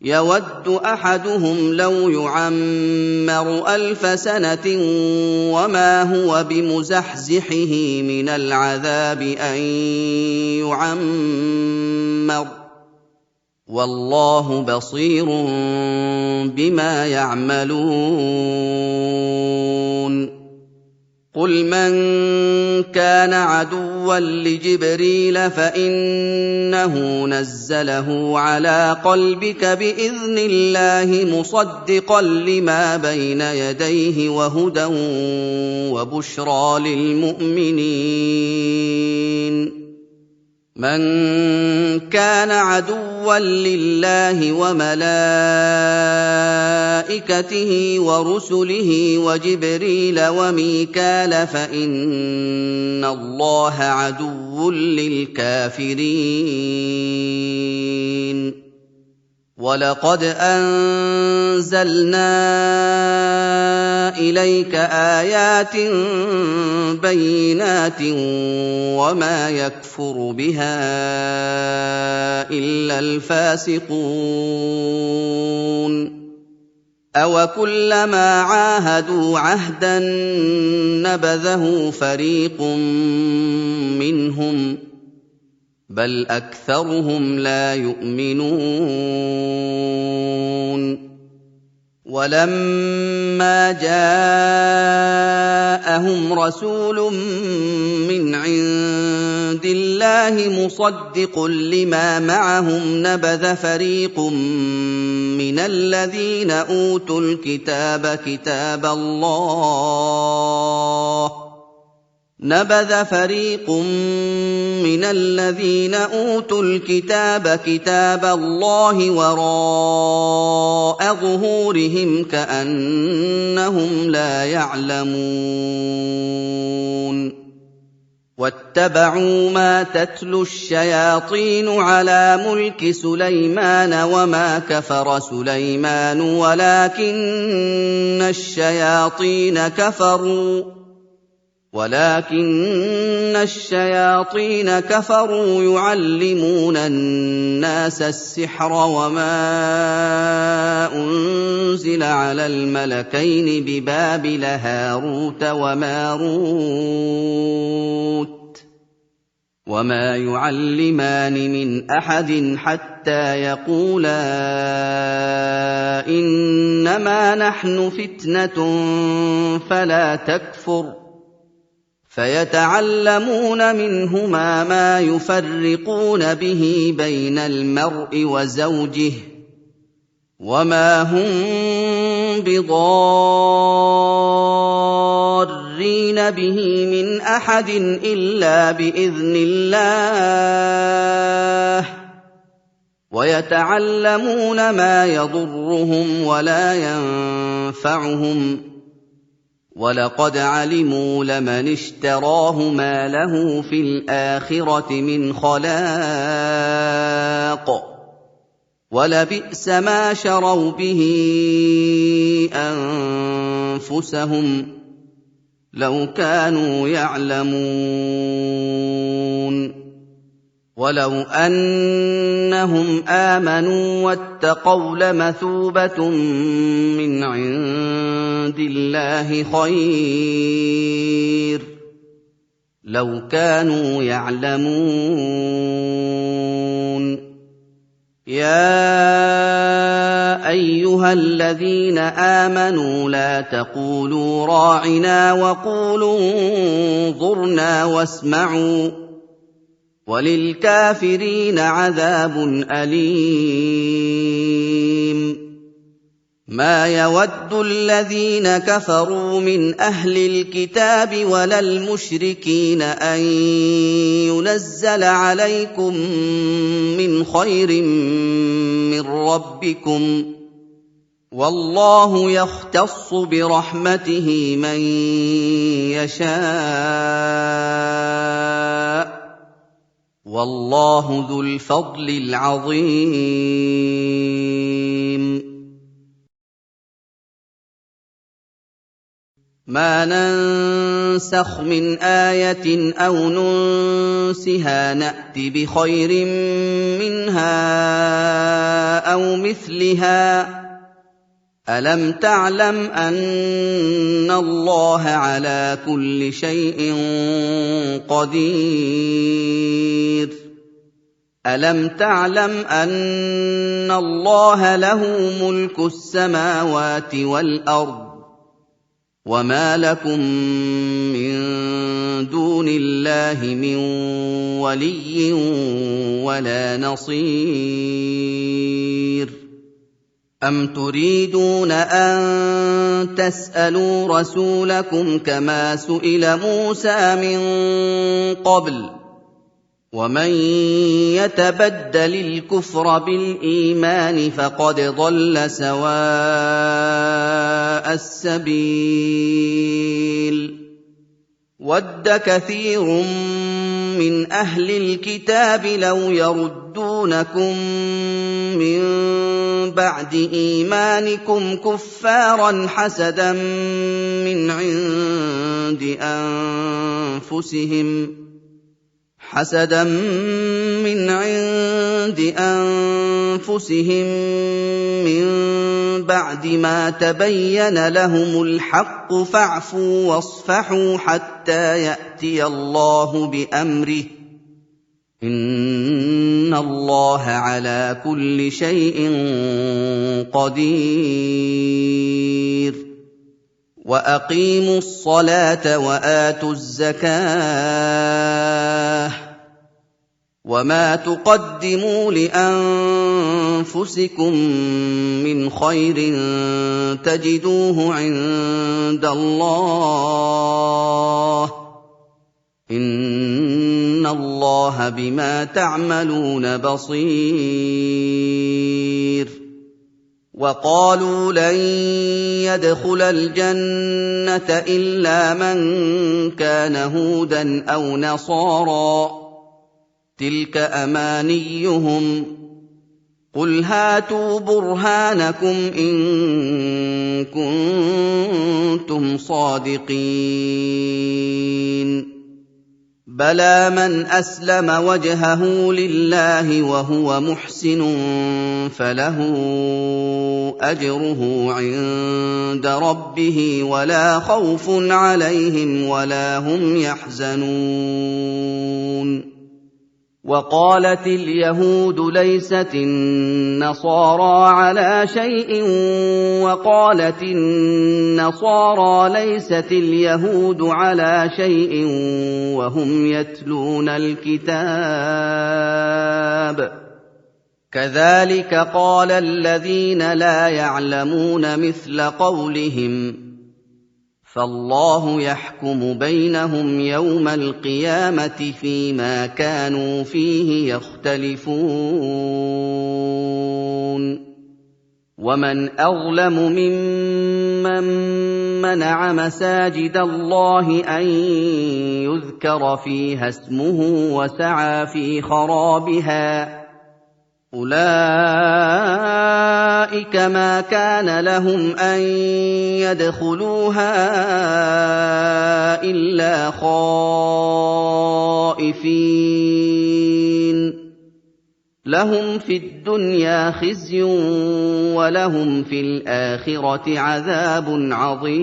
يَوَدُّ أَحَدُهُمْ لَوْ يُعَمَّرُ أَلْفَ سَنَةٍ وَمَا هُوَ بِمُزَحْزِحِهِ مِنَ الْعَذَابِ أَن يُعَمَّرَ ۗ وَاللَّهُ بَصِيرٌ بِمَا يَعْمَلُونَ قُلْ مَن كَانَ عَدُوًّا لِّجِبْرِيلَ فَإِنَّهُ نَزَّلَهُ عَلَىٰ قَلْبِكَ بِإِذْنِ اللَّهِ مُصَدِّقًا لِّمَا بَيْنَ يَدَيْهِ وَهُدًى وَبُشْرَىٰ لِلْمُؤْمِنِينَ مَن كَانَ عَدُوًّا لِّلَّهِ وَمَلَائِكَتِهِ وَرُسُلِهِ وَجِبْرِيلَ وَمِيكَالَ فَإِنَّ اللَّهَ عَدُوٌّ لِّلْكَافِرِينَ وَلَقَدْ أَنزَلْنَا إِلَيْكَ آيَاتٍ بَيِّنَاتٍ وَمَا يَكْفُرُ بِهَا إِلَّا الْفَاسِقُونَ أَوَكُلَّمَا عَاهَدُوا عَهْدًا نَّبَذَهُ فَرِيقٌ مِّنْهُم ۚ بَلْ أَكْثَرُهُمْ لَا يُؤْمِنُونَ وَلَمَّا جَاءَهُمْ رَسُولٌ مِّنْ عِندِ اللَّهِ مُصَدِّقٌ لِّمَا مَعَهُمْ نَبَذَ فَرِيقٌ مِّنَ الَّذِينَ أُوتُوا الْكِتَابَ كِتَابَ اللَّهِ وَرَاءَ ظُهُورِهِمْ كَأَنَّهُمْ لَا يَعْلَمُونَ وَاتَّبَعُوا مَا تَتْلُو الشَّيَاطِينُ عَلَىٰ مُلْكِ سُلَيْمَانَ وَمَا كَفَرَ سُلَيْمَانُ وَلَٰكِنَّ الشَّيَاطِينَ كَفَرُوا يُعَلِّمُونَ النَّاسَ السِّحْرَ وَمَا أُنزِلَ عَلَى الْمَلَكَيْنِ بِبَابِلَ هَارُوتَ وَمَارُوتَ وَمَا يُعَلِّمَانِ مِنْ أَحَدٍ حَتَّىٰ يَقُولَا إِنَّمَا نَحْنُ فِتْنَةٌ فَلَا تَكْفُرْ فَيَتَعَلَّمُونَ مِنْهُمَا مَا يُفَرِّقُونَ بِهِ بَيْنَ الْمَرْءِ وَزَوْجِهِ ۚ وَمَا هُم بِضَارِّينَ بِهِ مِنْ أَحَدٍ إِلَّا بِإِذْنِ اللَّهِ ۚ وَيَتَعَلَّمُونَ مَا يَضُرُّهُمْ وَلَا يَنفَعُهُمْ ۚ وَلَقَدْ عَلِمُوا لَمَنِ اشْتَرَاهُ مَا لَهُ فِي الْآخِرَةِ مِنْ خَلَاقٍ وَلَبِئْسَ مَا شَرَوْا بِهِ أَنفُسَهُمْ لَوْ كَانُوا يَعْلَمُونَ وَلَوْ أَنَّهُمْ آمَنُوا وَاتَّقَوْا لَمَثُوبَةٌ مِّنْ عِندِ اللَّهِ خَيْرٌ لَوْ كَانُوا يَعْلَمُونَ يَا أَيُّهَا الَّذِينَ آمَنُوا لَا تَقُولُوا رَاعِنَا وَقُولُوا انظُرْنَا وَاسْمَعُوا وَلِلْكَافِرِينَ عَذَابٌ أَلِيمٌ مَا يَوَدُّ الَّذِينَ كَفَرُوا مِنْ أَهْلِ الْكِتَابِ وَلَا الْمُشْرِكِينَ أَن يُنَزَّلَ عَلَيْكُم مِّنْ خَيْرٍ مِّن رَّبِّكُمْ ۗ وَاللَّهُ يَخْتَصُّ بِرَحْمَتِهِ مَن يَشَاءُ ۗ وَاللَّهُ ذُو الْفَضْلِ الْعَظِيمِ مَا نَنسَخْ مِنْ آيَةٍ أَوْ نُنسِهَا نَأْتِ بِخَيْرٍ مِّنْهَا أَوْ مِثْلِهَا ۗ أَلَمْ تَعْلَمْ أَنَّ اللَّهَ عَلَىٰ كُلِّ شَيْءٍ قَدِيرٌ أَلَمْ تَعْلَمْ أَنَّ اللَّهَ لَهُ مُلْكُ السَّمَاوَاتِ وَالْأَرْضِ وَمَا لَكُم مِّن دُونِ اللَّهِ مِن وَلِيٍّ وَلَا نَصِيرٍ أَمْ تُرِيدُونَ أَن تَسْأَلُوا رَسُولَكُمْ كَمَا سُئِلَ مُوسَىٰ مِن قَبْلُ ۗ وَمَن يَتَبَدَّلِ الْكُفْرَ بِالْإِيمَانِ فَقَدْ ضَلَّ سَوَاءَ السَّبِيلِ وَدَّ كَثِيرٌ مِّنْ أَهْلِ الْكِتَابِ لَوْ يَرُدُّونَكُم مِّن بَعْدِ إِيمَانِكُمْ كُفَّارًا حَسَدًا مِّنْ عِندِ أَنفُسِهِم مِّن بَعْدِ مَا تَبَيَّنَ لَهُمُ الْحَقُّ فَاعْفُوا وَاصْفَحُوا حَتَّىٰ يَأْتِيَ اللَّهُ بِأَمْرِهِ ۗ إِنَّ اللَّهَ عَلَىٰ كُلِّ شَيْءٍ قَدِيرٌ وَأَقِيمُوا الصَّلَاةَ وَآتُوا الزَّكَاةَ ۗ وَمَا تُقَدِّمُوا لِأَنفُسِكُم مِّنْ خَيْرٍ تَجِدُوهُ عِندَ اللَّهِ ۗ إِنَّ اللَّهَ بِمَا تَعْمَلُونَ بَصِيرٌ وَقَالُوا لَن يَدْخُلَ الْجَنَّةَ إِلَّا مَن كَانَ هُودًا أَوْ نَصَارَىٰ ۗ تِلْكَ أَمَانِيُّهُمْ ۗ قُلْ هَاتُوا بُرْهَانَكُمْ إِن كُنتُمْ صَادِقِينَ بَلَىٰ مَنْ أَسْلَمَ وَجْهَهُ لِلَّهِ وَهُوَ مُحْسِنٌ فَلَهُ أَجْرُهُ عِندَ رَبِّهِ وَلَا خَوْفٌ عَلَيْهِمْ وَلَا هُمْ يَحْزَنُونَ وَقَالَتِ الْيَهُودُ لَيْسَتِ النَّصَارَىٰ عَلَىٰ شَيْءٍ وَقَالَتِ النَّصَارَىٰ لَيْسَتِ الْيَهُودُ عَلَىٰ شَيْءٍ وَهُمْ يَتْلُونَ الْكِتَابَ ۗ كَذَٰلِكَ قَالَ الَّذِينَ لَا يَعْلَمُونَ مِثْلَ قَوْلِهِمْ ۚ فَاللَّهُ يَحْكُمُ بَيْنَهُمْ يَوْمَ الْقِيَامَةِ فِيمَا كَانُوا فِيهِ يَخْتَلِفُونَ وَمَنْ أَظْلَمُ مِمَّن مَّن مَّنَعَ مَسَاجِدَ اللَّهِ أَن يُذْكَرَ فِيهَا اسْمُهُ وَسَعَىٰ فِي خَرَابِهَا ۚ أُولَٰئِكَ مَا كَانَ لَهُمْ أَن يَدْخُلُوهَا إِلَّا خَائِفِينَ ۚ لَهُمْ فِي الدُّنْيَا خِزْيٌ وَلَهُمْ فِي الْآخِرَةِ عَذَابٌ عَظِيمٌ.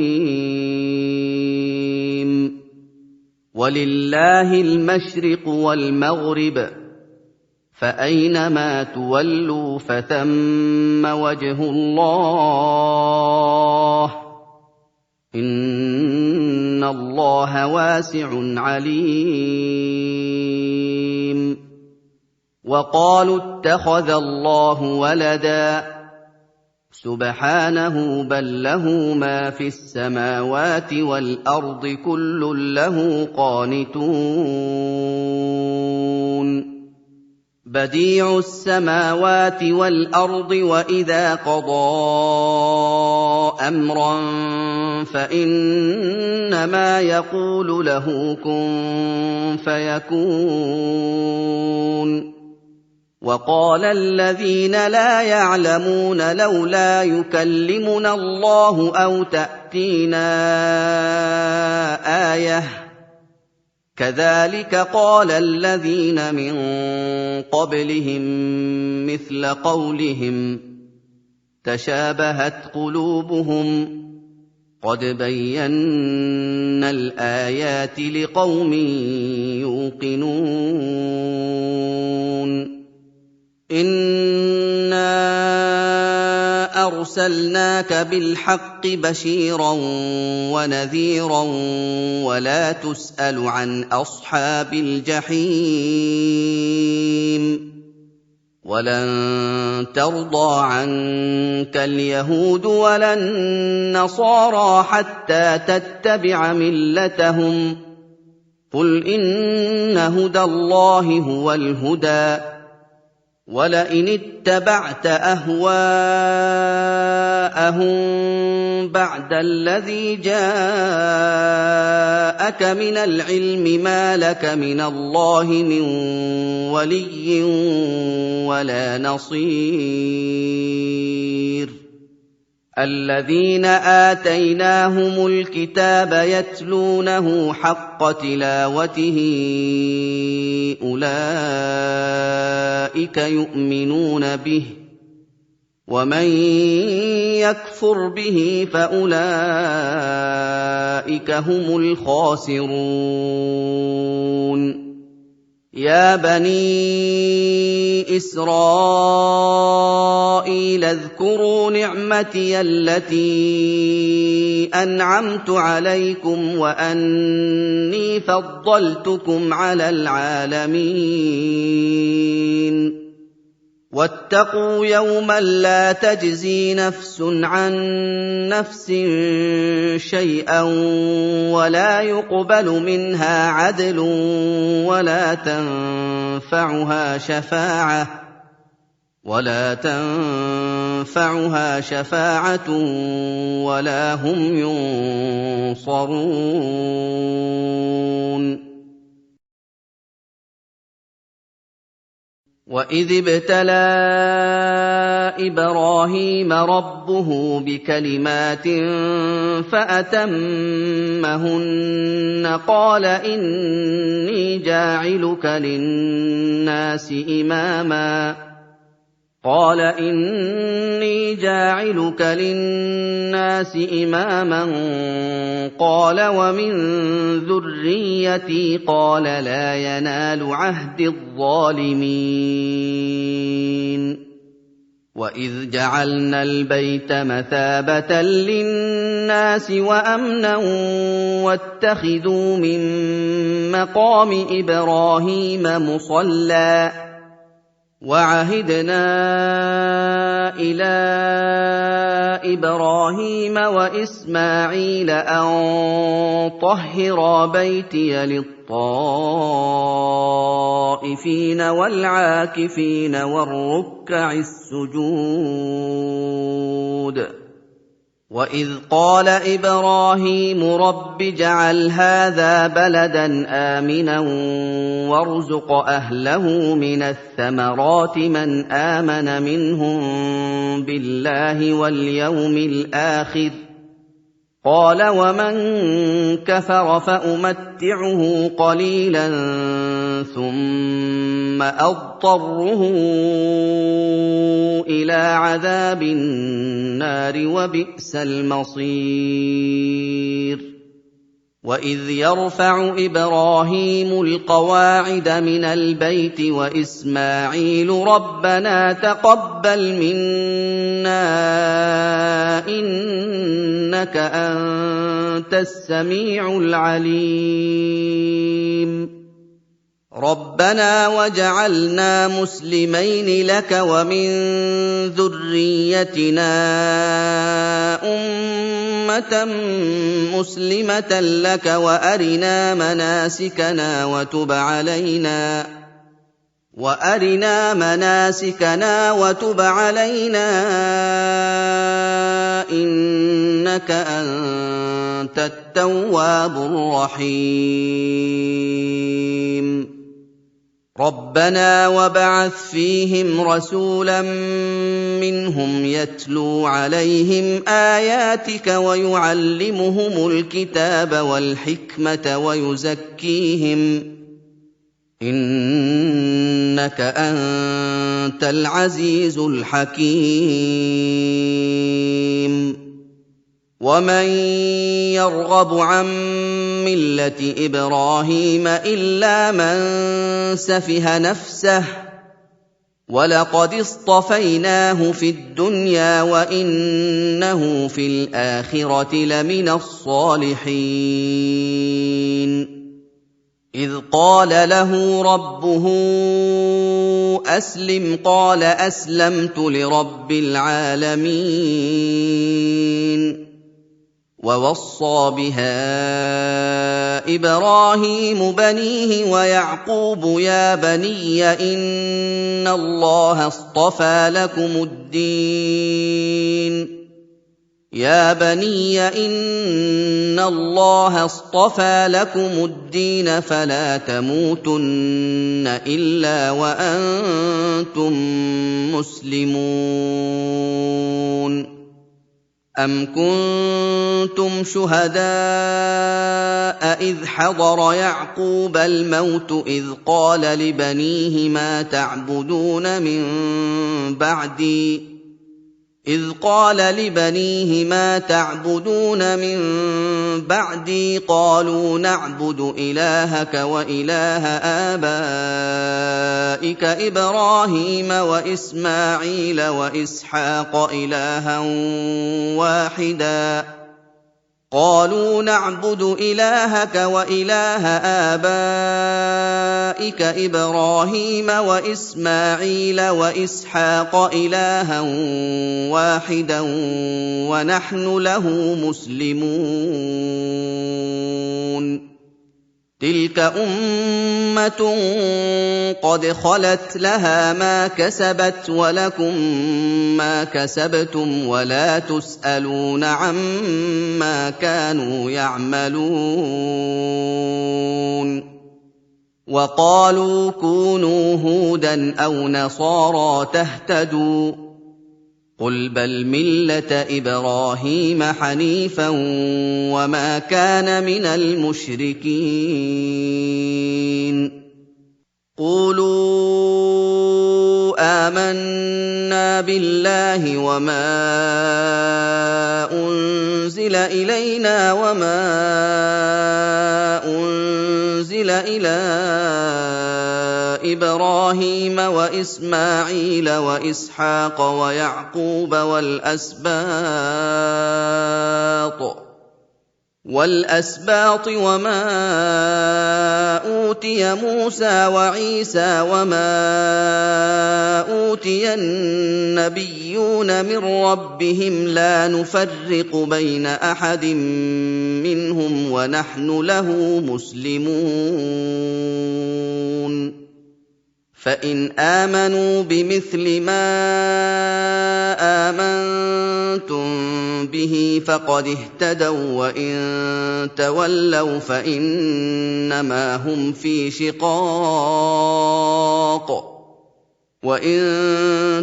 وَلِلَّهِ الْمَشْرِقُ وَالْمَغْرِبُ ۚ فَأَيْنَمَا تُوَلُّوا فَثَمَّ وَجْهُ اللَّهِ ۚ إِنَّ اللَّهَ وَاسِعٌ عَلِيمٌ. وَقَالُوا اتَّخَذَ اللَّهُ وَلَدًا ۗ سُبْحَانَهُ بَل لَّهُ مَا فِي السَّمَاوَاتِ وَالْأَرْضِ كُلٌّ لَّهُ قَانِتُونَ بَدِيعُ السَّمَاوَاتِ وَالْأَرْضِ وَإِذَا قَضَىٰ أَمْرًا فَإِنَّمَا يَقُولُ لَهُ كُن فَيَكُونُ. وَقَالَ الَّذِينَ لَا يَعْلَمُونَ لَوْلَا يُكَلِّمُنَا اللَّهُ أَوْ تَأْتِينَا آيَةٌ ۗ كَذَٰلِكَ قَالَ الَّذِينَ مِن قَبْلِهِم مِّثْلَ قَوْلِهِمْ ۘ تَشَابَهَتْ قُلُوبُهُمْ ۗ قَدْ بَيَّنَّا الْآيَاتِ لِقَوْمٍ يُوقِنُونَ. إِنَّا أَرْسَلْنَاكَ بِالْحَقِّ بَشِيرًا وَنَذِيرًا وَلَا تُسْأَلُ عَنْ أَصْحَابِ الْجَحِيمِ. وَلَن تَرْضَىٰ عَنكَ الْيَهُودُ وَلَا النَّصَارَىٰ حَتَّىٰ تَتَّبِعَ مِلَّتَهُمْ ۗ قُلْ إِنَّ هُدَى اللَّهِ هُوَ الْهُدَىٰ ۗ وَلَئِنِ اتَّبَعْتَ أَهْوَاءَهُم بَعْدَ الَّذِي جَاءَكَ مِنَ الْعِلْمِ مَا لَكَ مِنَ اللَّهِ مِن وَلِيٍّ وَلَا نَصِيرٍ. الَّذِينَ آتَيْنَاهُمُ الْكِتَابَ يَتْلُونَهُ حَقَّ تِلَاوَتِهِ أُولَٰئِكَ يُؤْمِنُونَ بِهِ ۗ وَمَن يَكْفُرْ بِهِ فَأُولَٰئِكَ هُمُ الْخَاسِرُونَ. يَا بَنِي إِسْرَائِيلَ اذْكُرُوا نِعْمَتِيَ الَّتِي أَنْعَمْتُ عَلَيْكُمْ وَأَنِّي فَضَّلْتُكُمْ عَلَى الْعَالَمِينَ. وَاتَّقُوا يَوْمًا لَّا تَجْزِي نَفْسٌ عَن نَّفْسٍ شَيْئًا وَلَا يُقْبَلُ مِنْهَا عَدْلٌ وَلَا تَنفَعُهَا شَفَاعَةٌ وَلَا هُمْ يُنصَرُونَ. وَإِذِ ابْتَلَىٰ إِبْرَاهِيمَ رَبُّهُ بِكَلِمَاتٍ فَأَتَمَّهُنَّ قَالَ إِنِّي جَاعِلُكَ لِلنَّاسِ إِمَامًا قَالَ وَمِن ذُرِّيَّتِي قَالَ لَا يَنَالُ عَهْدِي الظَّالِمِينَ. وَإِذْ جَعَلْنَا الْبَيْتَ مَثَابَةً لِّلنَّاسِ وَأَمْنًا وَاتَّخِذُوا مِن مَّقَامِ إِبْرَاهِيمَ مُصَلًّى ۖ وَعَهِدْنَا إِلَىٰ إِبْرَاهِيمَ وَإِسْمَاعِيلَ أَن طَهِّرَا بَيْتِيَ لِلطَّائِفِينَ وَالْعَاكِفِينَ وَالرُّكَّعِ السُّجُودِ. وَإِذْ قَالَ إِبْرَاهِيمُ رَبِّ اجْعَلْ هَٰذَا بَلَدًا آمِنًا وَارْزُقْ أَهْلَهُ مِنَ الثَّمَرَاتِ مَنْ آمَنَ مِنْهُم بِاللَّهِ وَالْيَوْمِ الْآخِرِ ۖ قَالَ وَمَن كَفَرَ فَأُمَتِّعُهُ قَلِيلًا ثُمَّ أَضْطَرُّهُ إِلَىٰ عَذَابِ النَّارِ ۖ وَبِئْسَ الْمَصِيرُ وَإِذْ يَرْفَعُ إِبْرَاهِيمُ الْقَوَاعِدَ مِنَ الْبَيْتِ وَإِسْمَاعِيلُ رَبَّنَا تَقَبَّلْ مِنَّا إِنَّكَ أَنتَ السَّمِيعُ الْعَلِيمُ رَبَّنَا وَاجْعَلْنَا مُسْلِمَيْنِ لَكَ وَمِن ذُرِّيَّتِنَا أُمَّةً مُّسْلِمَةً لَّكَ وَأَرِنَا مَنَاسِكَنَا وَتُبْ عَلَيْنَا إِنَّكَ أَنتَ التَّوَّابُ الرَّحِيمُ رَبَّنَا وَابْعَثْ فِيهِمْ رَسُولًا مِّنْهُمْ يَتْلُو عَلَيْهِمْ آيَاتِكَ وَيُعَلِّمُهُمُ الْكِتَابَ وَالْحِكْمَةَ وَيُزَكِّيهِمْ ۚ إِنَّكَ أَنتَ الْعَزِيزُ الْحَكِيمُ وَمَن يَرْغَبُ عَن مِّلَّةِ إِبْرَاهِيمَ إِلَّا مَن سَفِهَ نَفْسَهُ ۚ وَلَقَدِ اصْطَفَيْنَاهُ فِي الدُّنْيَا وَإِنَّهُ فِي الْآخِرَةِ لَمِنَ الصَّالِحِينَ إِذْ قَالَ لَهُ رَبُّهُ أَسْلِمْ قَالَ أَسْلَمْتُ لِرَبِّ الْعَالَمِينَ وَوَصَّىٰ بِهَا إِبْرَاهِيمُ بَنِيهِ وَيَعْقُوبُ يَا بَنِيَّ إِنَّ اللَّهَ اصْطَفَىٰ لَكُمُ الدِّينَ فَلَا تَمُوتُنَّ إِلَّا وَأَنتُم مُّسْلِمُونَ أَمْ كُنتُمْ شُهَدَاءَ إِذْ حَضَرَ يَعْقُوبَ الْمَوْتُ إِذْ قَالَ لِبَنِيهِ مَا تَعْبُدُونَ مِن بَعْدِي قَالُوا نَعْبُدُ إِلَٰهَكَ وَإِلَٰهَ آبَائِكَ إِبْرَاهِيمَ وَإِسْمَاعِيلَ وَإِسْحَاقَ إِلَٰهًا وَاحِدًا وَنَحْنُ لَهُ مُسْلِمُونَ تِلْكَ أُمَّةٌ قَدْ خَلَتْ لَهَا مَا كَسَبَتْ وَلَكُم مَّا كَسَبْتُمْ وَلَا تُسْأَلُونَ عَمَّا كَانُوا يَعْمَلُونَ وَقَالُوا كُونُوا هُودًا أَوْ نَصَارَىٰ تَهْتَدُوا ۗ قُلْ بَلْ مِلَّةَ إِبْرَاهِيمَ حَنِيفًا وَمَا كَانَ مِنَ الْمُشْرِكِينَ قُولُوا آمَنَّا بِاللَّهِ وَمَا أُنزِلَ إِلَيْنَا وَمَا أُنزِلَ إِلَىٰ إِبْرَاهِيمَ وَإِسْمَاعِيلَ وَإِسْحَاقَ وَيَعْقُوبَ وَالْأَسْبَاطِ وَمَا أُوتِيَ مُوسَىٰ وَعِيسَىٰ وَمَا أُوتِيَ النَّبِيُّونَ مِن رَّبِّهِمْ لَا نُفَرِّقُ بَيْنَ أَحَدٍ مِّنْهُمْ وَنَحْنُ لَهُ مُسْلِمُونَ فإن آمنوا بمثل ما آمنتم به فقد اهتدوا وإن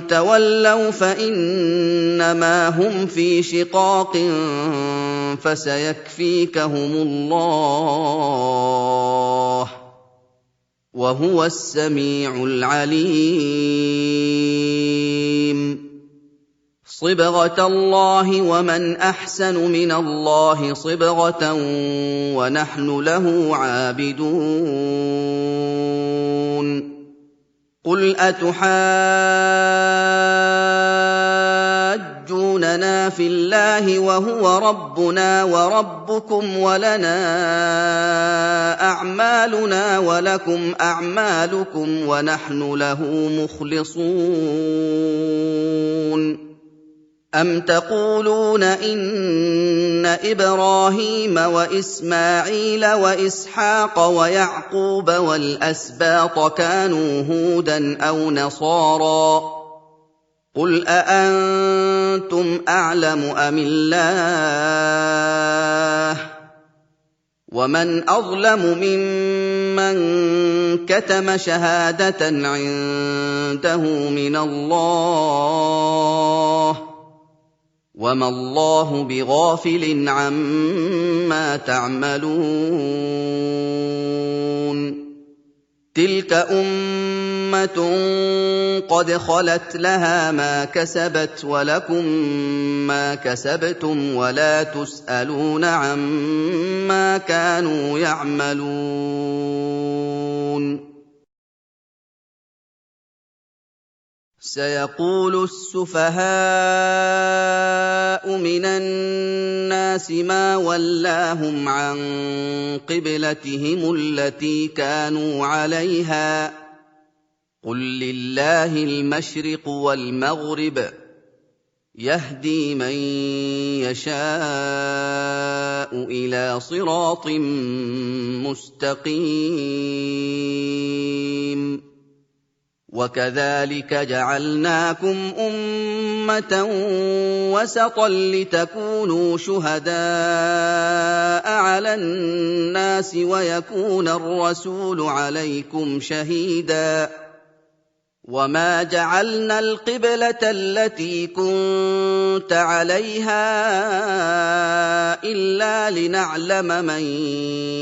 تولوا فإنما هم في شقاق فسيكفيكهم الله وهو السميع العليم صبغة الله ومن أحسن من الله صبغة ونحن له عابدون قل أتحاجوننا في الله وهو ربنا وربكم ولنا أعمالنا ولكم أعمالكم ونحن له مخلصون أم تقولون إن إبراهيم وإسماعيل وإسحاق ويعقوب والأسباط كانوا هودا أو نصارى قل أأنتم أعلم أم الله ومن أظلم ممن كتم شهادة عنده من الله وما الله بغافل عما تعملون تلك أمة قد خلت لها ما كسبت ولكم ما كسبتم ولا تسألون عما كانوا يعملون سيقول السفهاء من الناس ما ولاهم عن قبلتهم التي كانوا عليها قل لله المشرق والمغرب يهدي من يشاء إلى صراط مستقيم وكذلك جعلناكم أمة وسطا لتكونوا شهداء على الناس ويكون الرسول عليكم شهيدا وما جعلنا القبلة التي كنت عليها إلا لنعلم من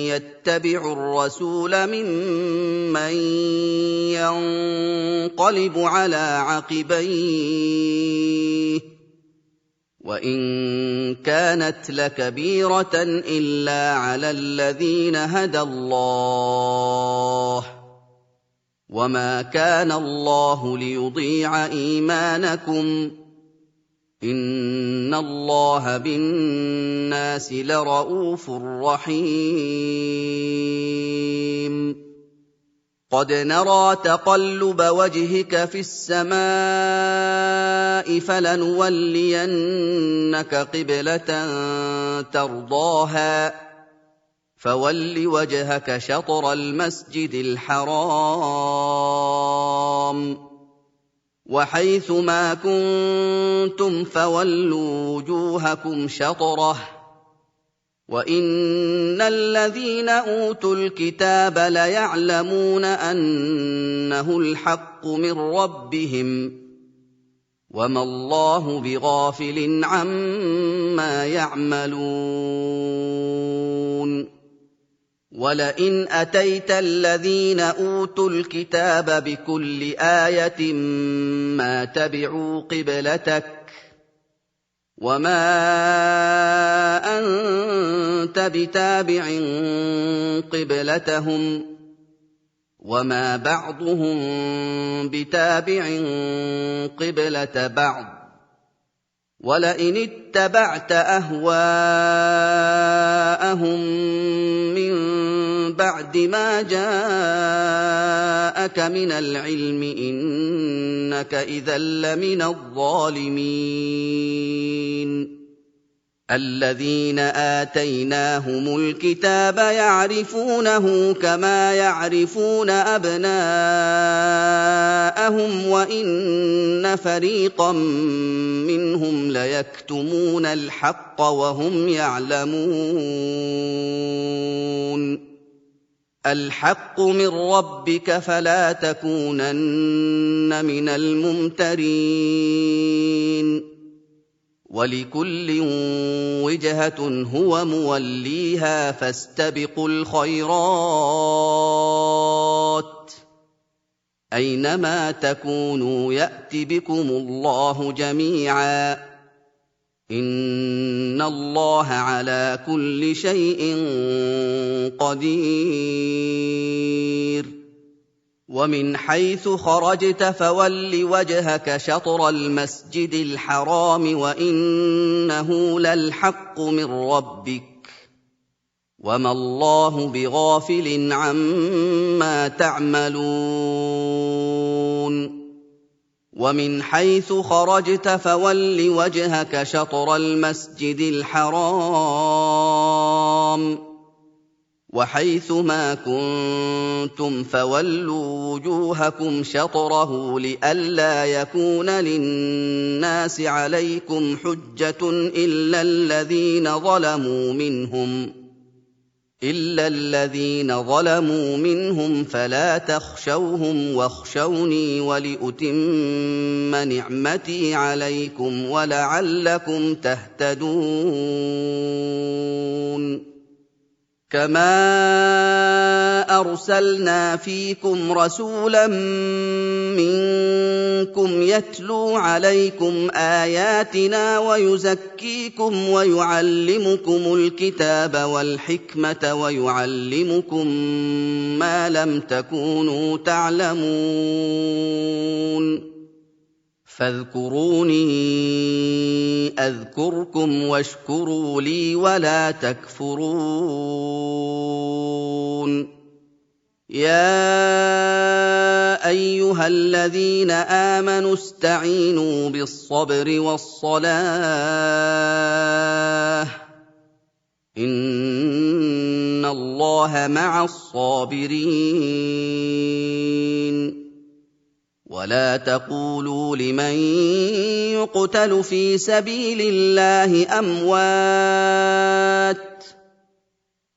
يتبع الرسول ممن ينقلب على عقبيه وإن كانت لكبيرة إلا على الذين هدى الله وما كان الله ليضيع إيمانكم إن الله بالناس لرءوف رحيم قد نرى تقلب وجهك في السماء فلنولينك قبلة ترضاها فول وجهك شطر المسجد الحرام وحيث ما كنتم فولوا وجوهكم شطره وإن الذين أوتوا الكتاب ليعلمون أنه الحق من ربهم وما الله بغافل عما يعملون ولئن أتيت الذين أوتوا الكتاب بكل آية ما تبعوا قبلتك وما أنت بتابع قبلتهم وما بعضهم بتابع قبلة بعض ولئن اتبعت أهواءهم من بعد ما جاءك من العلم إنك إذا لمن الظالمين الذين آتيناهم الكتاب يعرفونه كما يعرفون أبناءهم وإن فريقا منهم ليكتمون الحق وهم يعلمون الحق من ربك فلا تكونن من الممترين ولكل وجهة هو موليها فاستبقوا الخيرات أينما تكونوا يأت بكم الله جميعا إن الله على كل شيء قدير ومن حيث خرجت فول وجهك شطر المسجد الحرام وإنه للحق من ربك وما الله بغافل عما تعملون ومن حيث خرجت فول وجهك شطر المسجد الحرام وحيث ما كنتم فولوا وجوهكم شطره لئلا يكون للناس عليكم حجة إلا الذين ظلموا منهم فلا تخشوهم واخشوني ولأتم نعمتي عليكم ولعلكم تهتدون كما أرسلنا فيكم رسولا منكم يتلو عليكم آياتنا ويزكيكم ويعلمكم الكتاب والحكمة ويعلمكم ما لم تكونوا تعلمون فاذكروني أذكركم واشكروا لي ولا تكفرون يا أيها الذين آمنوا استعينوا بالصبر والصلاة إن الله مع الصابرين ولا تقولوا لمن يقتل في سبيل الله أموات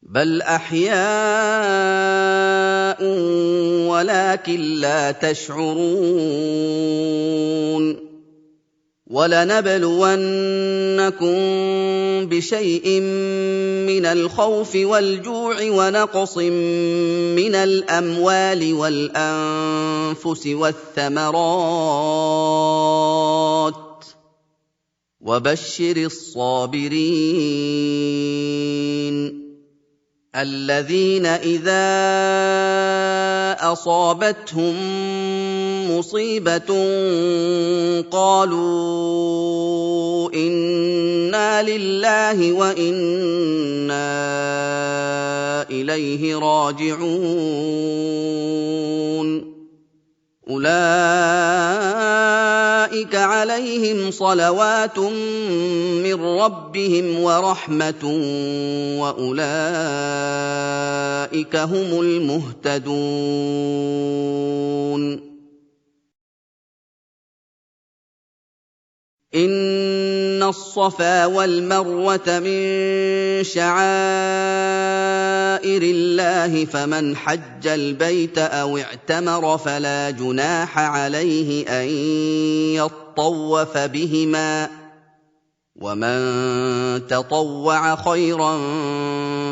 بل أحياء ولكن لا تشعرون ولنبلونكم بشيء من الخوف والجوع ونقص من الأموال والأنفس والثمرات وبشر الصابرين الذين إذا أصابتهم مصيبة قالوا إنا لله وإنا إليه راجعون أولئك عليهم صلوات من ربهم ورحمة وأولئك هم المهتدون إن الصفا والمروة من شعائر الله فمن حج البيت أو اعتمر فلا جناح عليه أن يطوف بهما ومن تطوع خيرا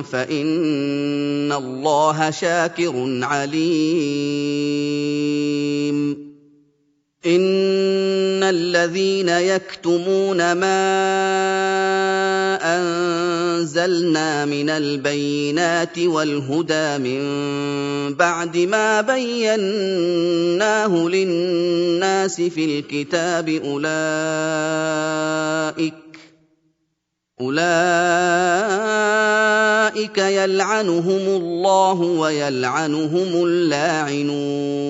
فإن الله شاكر عليم إن الذين يكتمون ما أنزلنا من البينات والهدى من بعد ما بيناه للناس في الكتاب أولئك يلعنهم الله ويلعنهم اللاعنون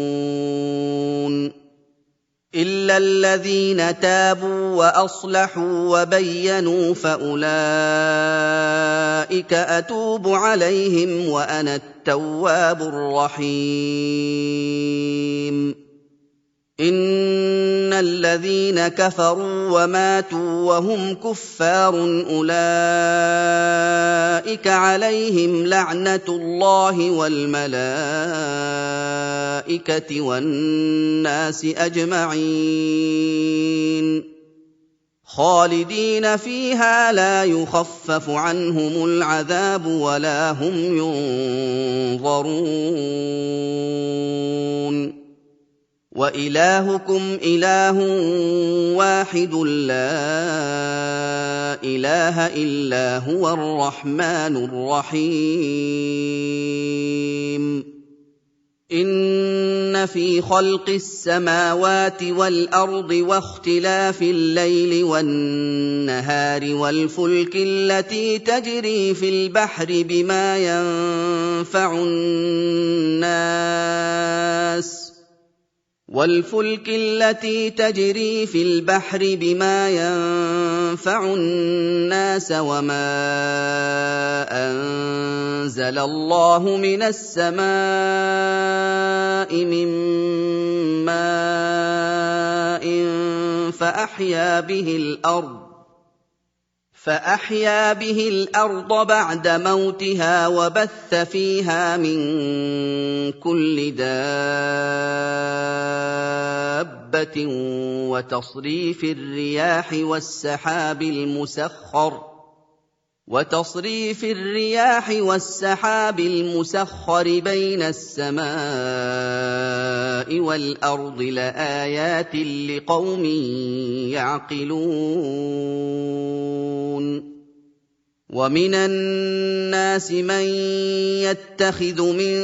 إِلَّا الَّذِينَ تَابُوا وَأَصْلَحُوا وَبَيَّنُوا فَأُولَٰئِكَ أَتُوبُ عَلَيْهِمْ وَأَنَا التَّوَّابُ الرَّحِيمُ إِنَّ الَّذِينَ كَفَرُوا وَمَاتُوا وَهُمْ كُفَّارٌ أُولَٰئِكَ عَلَيْهِمْ لَعْنَةُ اللَّهِ وَالْمَلَائِكَةِ وَالنَّاسِ أَجْمَعِينَ خَالِدِينَ فِيهَا لَا يُخَفَّفُ عَنْهُمُ الْعَذَابُ وَلَا هُمْ يُنظَرُونَ وَإِلَٰهُكُمْ إِلَٰهٌ وَاحِدٌ لَّا إِلَٰهَ إِلَّا هُوَ الرَّحْمَٰنُ الرَّحِيمُ إِنَّ فِي خَلْقِ السَّمَاوَاتِ وَالْأَرْضِ وَاخْتِلَافِ اللَّيْلِ وَالنَّهَارِ وَالْفُلْكِ الَّتِي تَجْرِي فِي الْبَحْرِ بِمَا يَنفَعُ النَّاسَ وَمَا أَنزَلَ اللَّهُ مِنَ السَّمَاءِ مِن مَّاءٍ فَأَحْيَا بِهِ الْأَرْضَ بَعْدَ مَوْتِهَا وَبَثَّ فِيهَا مِن كُلِّ دَابَّةٍ وَتَصْرِيفِ الرِّيَاحِ وَالسَّحَابِ الْمُسَخَّرِ بَيْنَ السَّمَاءِ وَالْأَرْضِ لَآيَاتٍ لِّقَوْمٍ يَعْقِلُونَ وَمِنَ النَّاسِ مَن يَتَّخِذُ مِن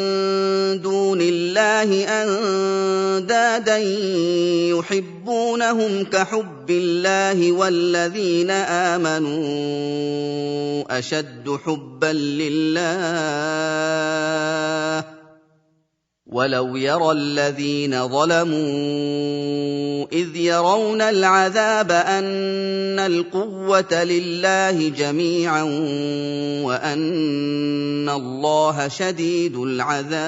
دُونِ اللَّهِ أَندَادًا يُحِبُّونَهُمْ كَحُبِّ اللَّهِ وَالَّذِينَ آمَنُوا أَشَدُّ حُبًّا لِّلَّهِ وَلَوْ يَرَى الَّذِينَ ظَلَمُوا إِذْ يَرَوْنَ الْعَذَابَ أَنَّ الْقُوَّةَ لِلَّهِ جَمِيعًا وَأَنَّ اللَّهَ شَدِيدُ الْعَذَابِ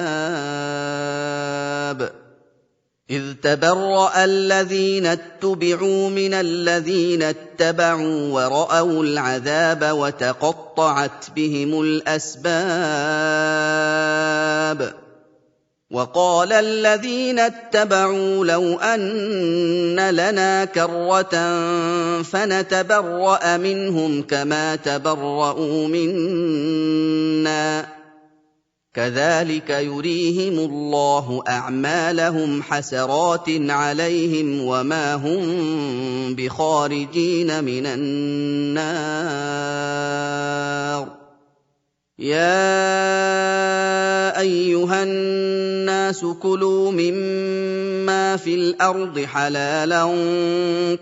إِذْ تَبَرَّأَ الَّذِينَ اتُّبِعُوا مِنَ الَّذِينَ اتَّبَعُوا وَرَأَوُا الْعَذَابَ وَتَقَطَّعَتْ بِهِمُ الْأَسْبَابُ وَقَالَ الَّذِينَ اتَّبَعُوا لَوْ أَنَّ لَنَا كَرَّةً فَنَتَبَرَّأَ مِنْهُمْ كَمَا تَبَرَّءُوا مِنَّا ۗ كَذَٰلِكَ يُرِيهِمُ اللَّهُ أَعْمَالَهُمْ حَسَرَاتٍ عَلَيْهِمْ وَمَا هُم بِخَارِجِينَ مِنَ النَّارِ يَا أَيُّهَا النَّاسُ كُلُوا مِمَّا فِي الْأَرْضِ حَلَالًا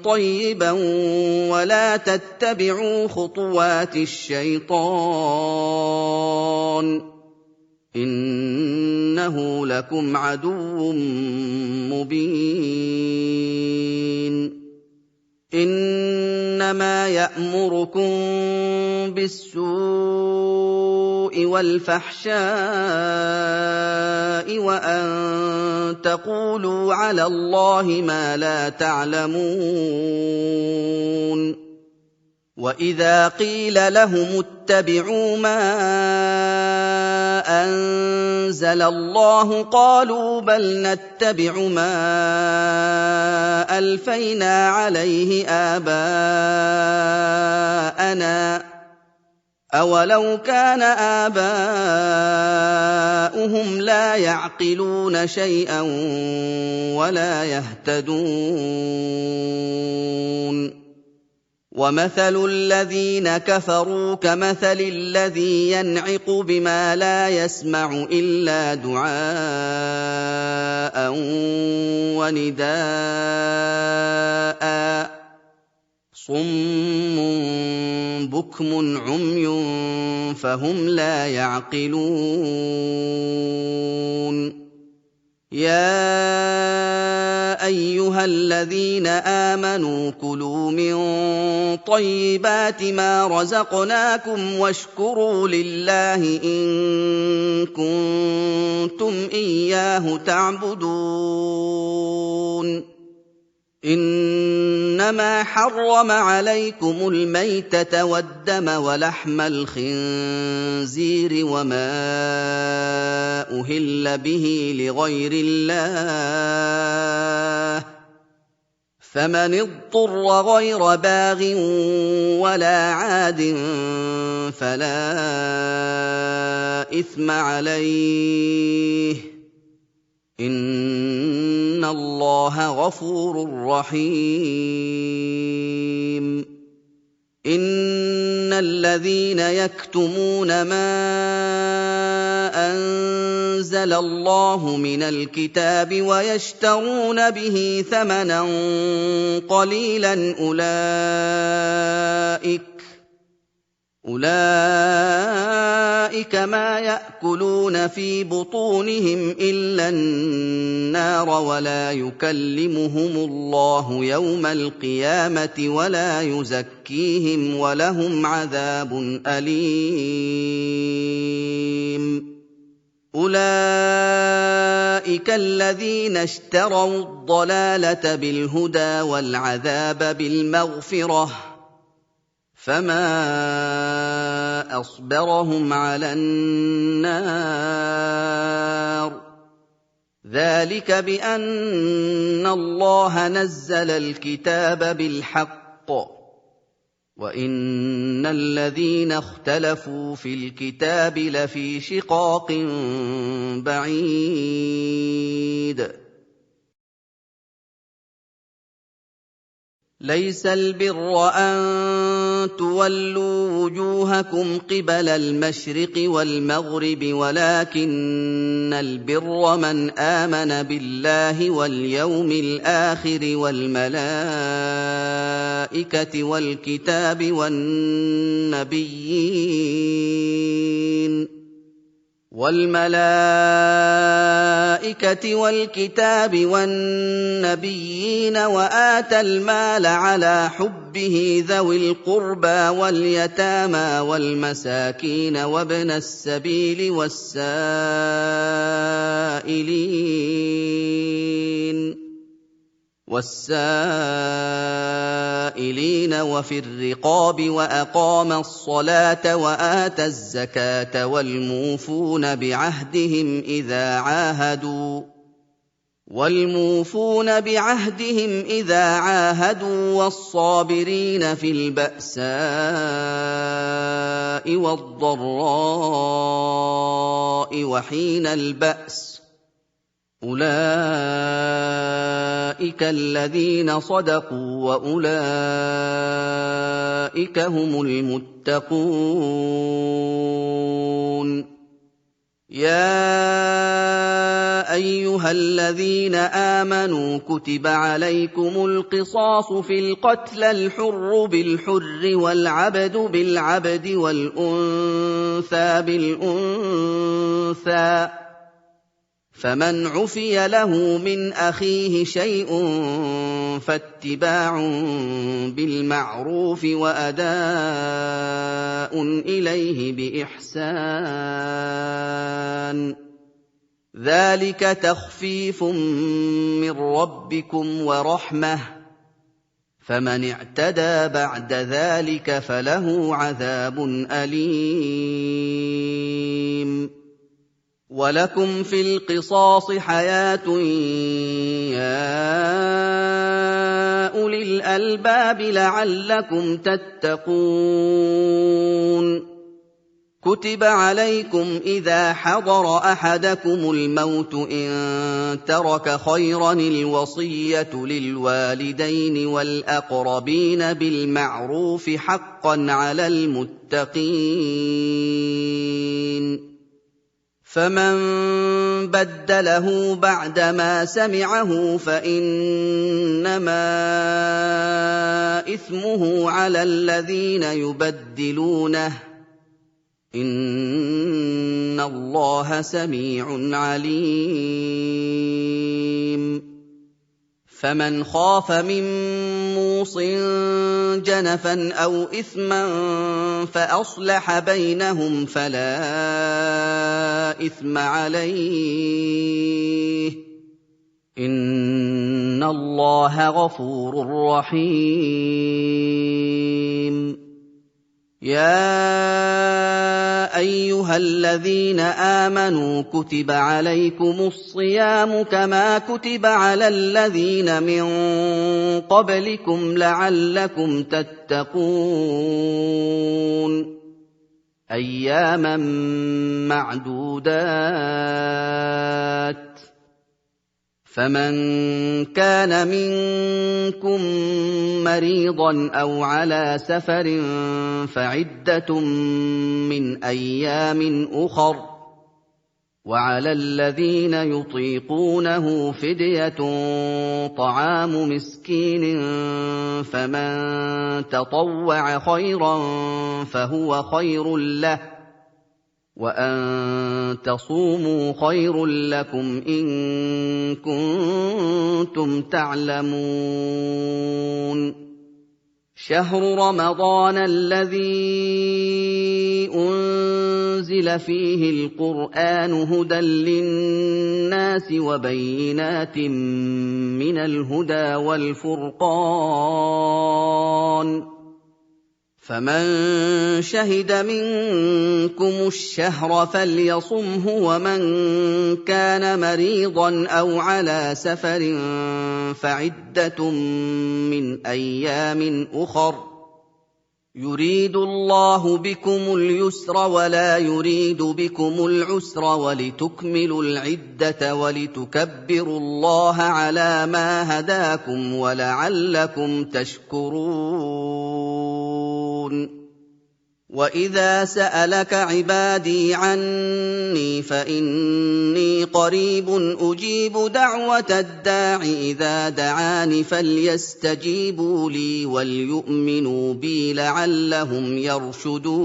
طَيِّبًا وَلَا تَتَّبِعُوا خُطُوَاتِ الشَّيْطَانِ ۚ إِنَّهُ لَكُمْ عَدُوٌّ مُّبِينٌ إِنَّمَا يَأْمُرُكُم بِالسُّوءِ وَالْفَحْشَاءِ وَأَن تَقُولُوا عَلَى اللَّهِ مَا لَا تَعْلَمُونَ وَإِذَا قِيلَ لَهُمُ اتَّبِعُوا مَا أَنزَلَ اللَّهُ قَالُوا بَلْ نَتَّبِعُ مَا أَلْفَيْنَا عَلَيْهِ آبَاءَنَا ۚ أَوَلَوْ كَانَ آبَاؤُهُمْ لَا يَعْقِلُونَ شَيْئًا وَلَا يَهْتَدُونَ وَمَثَلُ الَّذِينَ كَفَرُوا كَمَثَلِ الَّذِي يَنْعِقُ بِمَا لَا يَسْمَعُ إِلَّا دُعَاءً وَنِدَاءً ۚ صُمٌّ بُكْمٌ عُمْيٌ فَهُمْ لَا يَعْقِلُونَ يَا أَيُّهَا الَّذِينَ آمَنُوا كُلُوا مِن طَيِّبَاتِ مَا رَزَقْنَاكُمْ وَاشْكُرُوا لِلَّهِ إِن كُنتُمْ إِيَّاهُ تَعْبُدُونَ إِنَّمَا حَرَّمَ عَلَيْكُمُ الْمَيْتَةَ وَالدَّمَ وَلَحْمَ الْخِنزِيرِ وَمَا أُهِلَّ بِهِ لِغَيْرِ اللَّهِ ۖ فَمَنِ اضْطُرَّ غَيْرَ بَاغٍ وَلَا عَادٍ فَلَا إِثْمَ عَلَيْهِ ۚ إِنَّ اللَّهَ غَفُورٌ رَّحِيمٌ إِنَّ الَّذِينَ يَكْتُمُونَ مَا أَنزَلَ اللَّهُ مِنَ الْكِتَابِ وَيَشْتَرُونَ بِهِ ثَمَنًا قَلِيلًا أُولَٰئِكَ مَا يَأْكُلُونَ فِي بُطُونِهِمْ إِلَّا النَّارَ وَلَا يُكَلِّمُهُمُ اللَّهُ يَوْمَ الْقِيَامَةِ وَلَا يُزَكِّيهِمْ وَلَهُمْ عَذَابٌ أَلِيمٌ أُولَٰئِكَ الَّذِينَ اشْتَرَوُا الضَّلَالَةَ بِالْهُدَىٰ وَالْعَذَابَ بِالْمَغْفِرَةِ ۚ فَمَا أَصْبَرَهُمْ عَلَى النَّارِ ۚ ذَٰلِكَ بِأَنَّ اللَّهَ نَزَّلَ الْكِتَابَ بِالْحَقِّ ۗ وَإِنَّ الَّذِينَ اخْتَلَفُوا فِي الْكِتَابِ لَفِي شِقَاقٍ بَعِيدٍ لَيْسَ الْبِرَّ أَن تُوَلُّوا وُجُوهَكُمْ قِبَلَ الْمَشْرِقِ وَالْمَغْرِبِ وَلَٰكِنَّ الْبِرَّ مَنْ آمَنَ بِاللَّهِ وَالْيَوْمِ الْآخِرِ وَالْمَلَائِكَةِ وَالْكِتَابِ وَالنَّبِيِّينَ وَآتَى المال على حبه ذوي القربى واليتامى والمساكين وابن السبيل والسائلين وفي الرقاب وأقام الصلاة وآتى الزكاة والموفون بعهدهم إذا عاهدوا والصابرين في البأساء والضراء وحين البأس ۗ أُولَٰئِكَ الَّذِينَ صَدَقُوا وَأُولَٰئِكَ هُمُ الْمُتَّقُونَ يَا أَيُّهَا الَّذِينَ آمَنُوا كُتِبَ عَلَيْكُمُ الْقِصَاصُ فِي الْقَتْلَى الْحُرُّ بِالْحُرِّ وَالْعَبْدُ بِالْعَبْدِ وَالْأُنثَىٰ بِالْأُنثَىٰ ۚ فَمَنْ عُفِيَ لَهُ مِنْ أَخِيهِ شَيْءٌ فَاتِّبَاعٌ بِالْمَعْرُوفِ وَأَدَاءٌ إِلَيْهِ بِإِحْسَانٍ ۗ ذَٰلِكَ تَخْفِيفٌ مِّن رَّبِّكُمْ وَرَحْمَةٌ ۚ فَمَنِ اعْتَدَىٰ بَعْدَ ذَٰلِكَ فَلَهُ عَذَابٌ أَلِيمٌ وَلَكُمْ فِي الْقِصَاصِ حَيَاةٌ يَا أُولِي الْأَلْبَابِ لَعَلَّكُمْ تَتَّقُونَ كُتِبَ عَلَيْكُمْ إِذَا حَضَرَ أَحَدَكُمُ الْمَوْتُ إِن تَرَكَ خَيْرًا الْوَصِيَّةُ لِلْوَالِدَيْنِ وَالْأَقْرَبِينَ بِالْمَعْرُوفِ ۖ حَقًّا عَلَى الْمُتَّقِينَ فَمَن بَدَّلَهُ بَعْدَمَا سَمِعَهُ فَإِنَّمَا إِثْمُهُ عَلَى الَّذِينَ يُبَدِّلُونَهُ ۚ إِنَّ إِنَّ اللَّهَ سَمِيعٌ عَلِيمٌ فَمَنْ خَافَ مِن مُّوصٍ جَنَفًا أَوْ إِثْمًا فَأَصْلَحَ بَيْنَهُمْ فَلَا إِثْمَ عَلَيْهِ ۚ إِنَّ اللَّهَ غَفُورٌ رَّحِيمٌ يَا أَيُّهَا الَّذِينَ آمَنُوا كُتِبَ عَلَيْكُمُ الصِّيَامُ كَمَا كُتِبَ عَلَى الَّذِينَ مِن قَبْلِكُمْ لَعَلَّكُمْ تَتَّقُونَ أَيَّامًا مَّعْدُودَاتٍ ۚ فَمَن كَانَ مِنكُم مَّرِيضًا أَوْ عَلَىٰ سَفَرٍ فَعِدَّةٌ مِّنْ أَيَّامٍ أُخَرَ ۚ وَعَلَى الَّذِينَ يُطِيقُونَهُ فِدْيَةٌ طَعَامُ مِسْكِينٍ ۖ فَمَن تَطَوَّعَ خَيْرًا فَهُوَ خَيْرٌ لَّهُ ۚ وَأَن تَصُومُوا خَيْرٌ لَّكُمْ إِن كُنتُمْ تَعْلَمُونَ شَهْرُ رَمَضَانَ الَّذِي أُنزِلَ فِيهِ الْقُرْآنُ هُدًى لِّلنَّاسِ وَبَيِّنَاتٍ مِّنَ الْهُدَىٰ وَالْفُرْقَانِ ۚ فَمَن شَهِدَ مِنكُمُ الشَّهْرَ فَلْيَصُمْهُ ۖ وَمَن كَانَ مَرِيضًا أَوْ عَلَىٰ سَفَرٍ فَعِدَّةٌ مِّنْ أَيَّامٍ أُخَرَ ۚ يُرِيدُ اللَّهُ بِكُمُ الْيُسْرَ وَلَا يُرِيدُ بِكُمُ الْعُسْرَ وَلِتُكْمِلُوا الْعِدَّةَ وَلِتُكَبِّرُوا اللَّهَ عَلَىٰ مَا هَدَاكُمْ وَلَعَلَّكُمْ تَشْكُرُونَ وَإِذَا سَأَلَكَ عِبَادِي عَنِّي فَإِنِّي قَرِيبٌ أُجِيبُ دَعْوَةَ الدَّاعِ إِذَا دَعَانِ فَلْيَسْتَجِيبُوا لِي وَلْيُؤْمِنُوا بِي لَعَلَّهُمْ يَرْشُدُونَ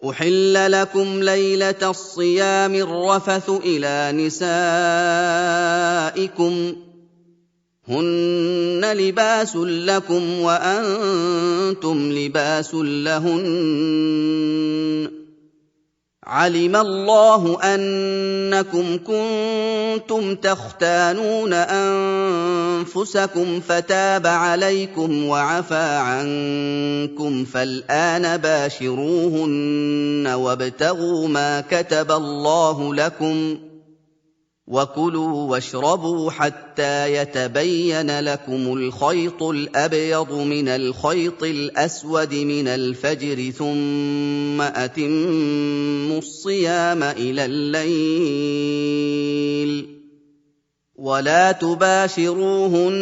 أُحِلَّ لَكُمْ لَيْلَةَ الصِّيَامِ الرَّفَثُ إِلَىٰ نِسَائِكُمْ ۚ هُنَّ لِبَاسٌ لَّكُمْ وَأَنتُمْ لِبَاسٌ لَّهُنَّ ۗ عَلِمَ اللَّهُ أَنَّكُمْ كُنتُمْ تَخْتَانُونَ أَنفُسَكُمْ فَتَابَ عَلَيْكُمْ وَعَفَا عَنكُمْ ۖ فَالْآنَ بَاشِرُوهُنَّ وَابْتَغُوا مَا كَتَبَ اللَّهُ لَكُمْ ۚ وَكُلُوا وَاشْرَبُوا حَتَّىٰ يَتَبَيَّنَ لَكُمُ الْخَيْطُ الْأَبْيَضُ مِنَ الْخَيْطِ الْأَسْوَدِ مِنَ الْفَجْرِ ۖ ثُمَّ أَتِمُّوا الصِّيَامَ إِلَى اللَّيْلِ ۚ وَلَا تُبَاشِرُوهُنَّ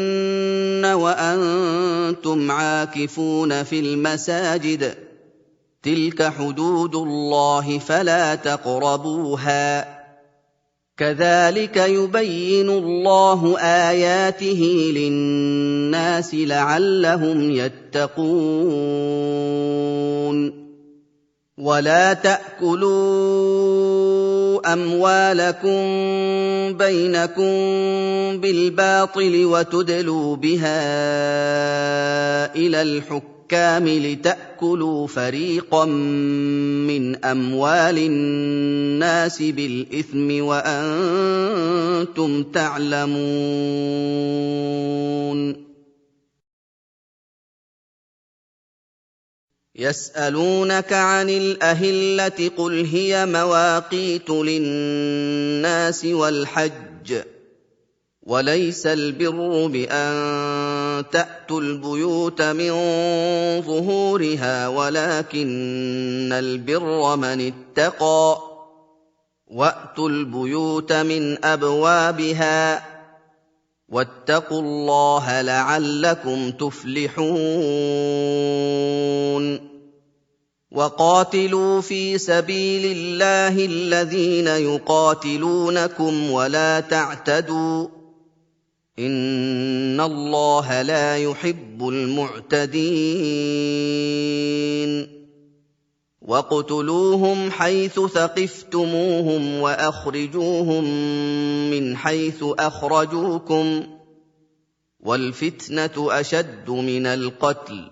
وَأَنتُمْ عَاكِفُونَ فِي الْمَسَاجِدِ ۗ تِلْكَ حُدُودُ اللَّهِ فَلَا تَقْرَبُوهَا ۗ كَذَٰلِكَ يُبَيِّنُ اللَّهُ آيَاتِهِ لِلنَّاسِ لَعَلَّهُمْ يَتَّقُونَ وَلَا تَأْكُلُوا أَمْوَالَكُم بَيْنَكُم بِالْبَاطِلِ وَتُدْلُوا بِهَا إِلَى الْحُكَّامِ لِتَأْكُلُوا فَرِيقًا مِّنْ أَمْوَالِ النَّاسِ بِالْإِثْمِ وَأَنتُمْ تَعْلَمُونَ يَسْأَلُونَكَ عَنِ الْأَهِلَّةِ ۖ قُلْ هِيَ مَوَاقِيتُ لِلنَّاسِ وَالْحَجِّ ۗ وَلَيْسَ الْبِرُّ بِأَن تَأْتُوا الْبُيُوتَ مِن ظُهُورِهَا وَلَٰكِنَّ الْبِرَّ مَنِ اتَّقَىٰ ۗ وَأْتُوا الْبُيُوتَ مِنْ أَبْوَابِهَا ۚ وَاتَّقُوا اللَّهَ لَعَلَّكُمْ تُفْلِحُونَ وَقَاتِلُوا فِي سَبِيلِ اللَّهِ الَّذِينَ يُقَاتِلُونَكُمْ وَلَا تَعْتَدُوا ۚ إِنَّ اللَّهَ لَا يُحِبُّ الْمُعْتَدِينَ وَاقْتُلُوهُمْ حَيْثُ ثَقِفْتُمُوهُمْ وَأَخْرِجُوهُم مِّنْ حَيْثُ أَخْرَجُوكُمْ ۚ وَالْفِتْنَةُ أَشَدُّ مِنَ الْقَتْلِ ۚ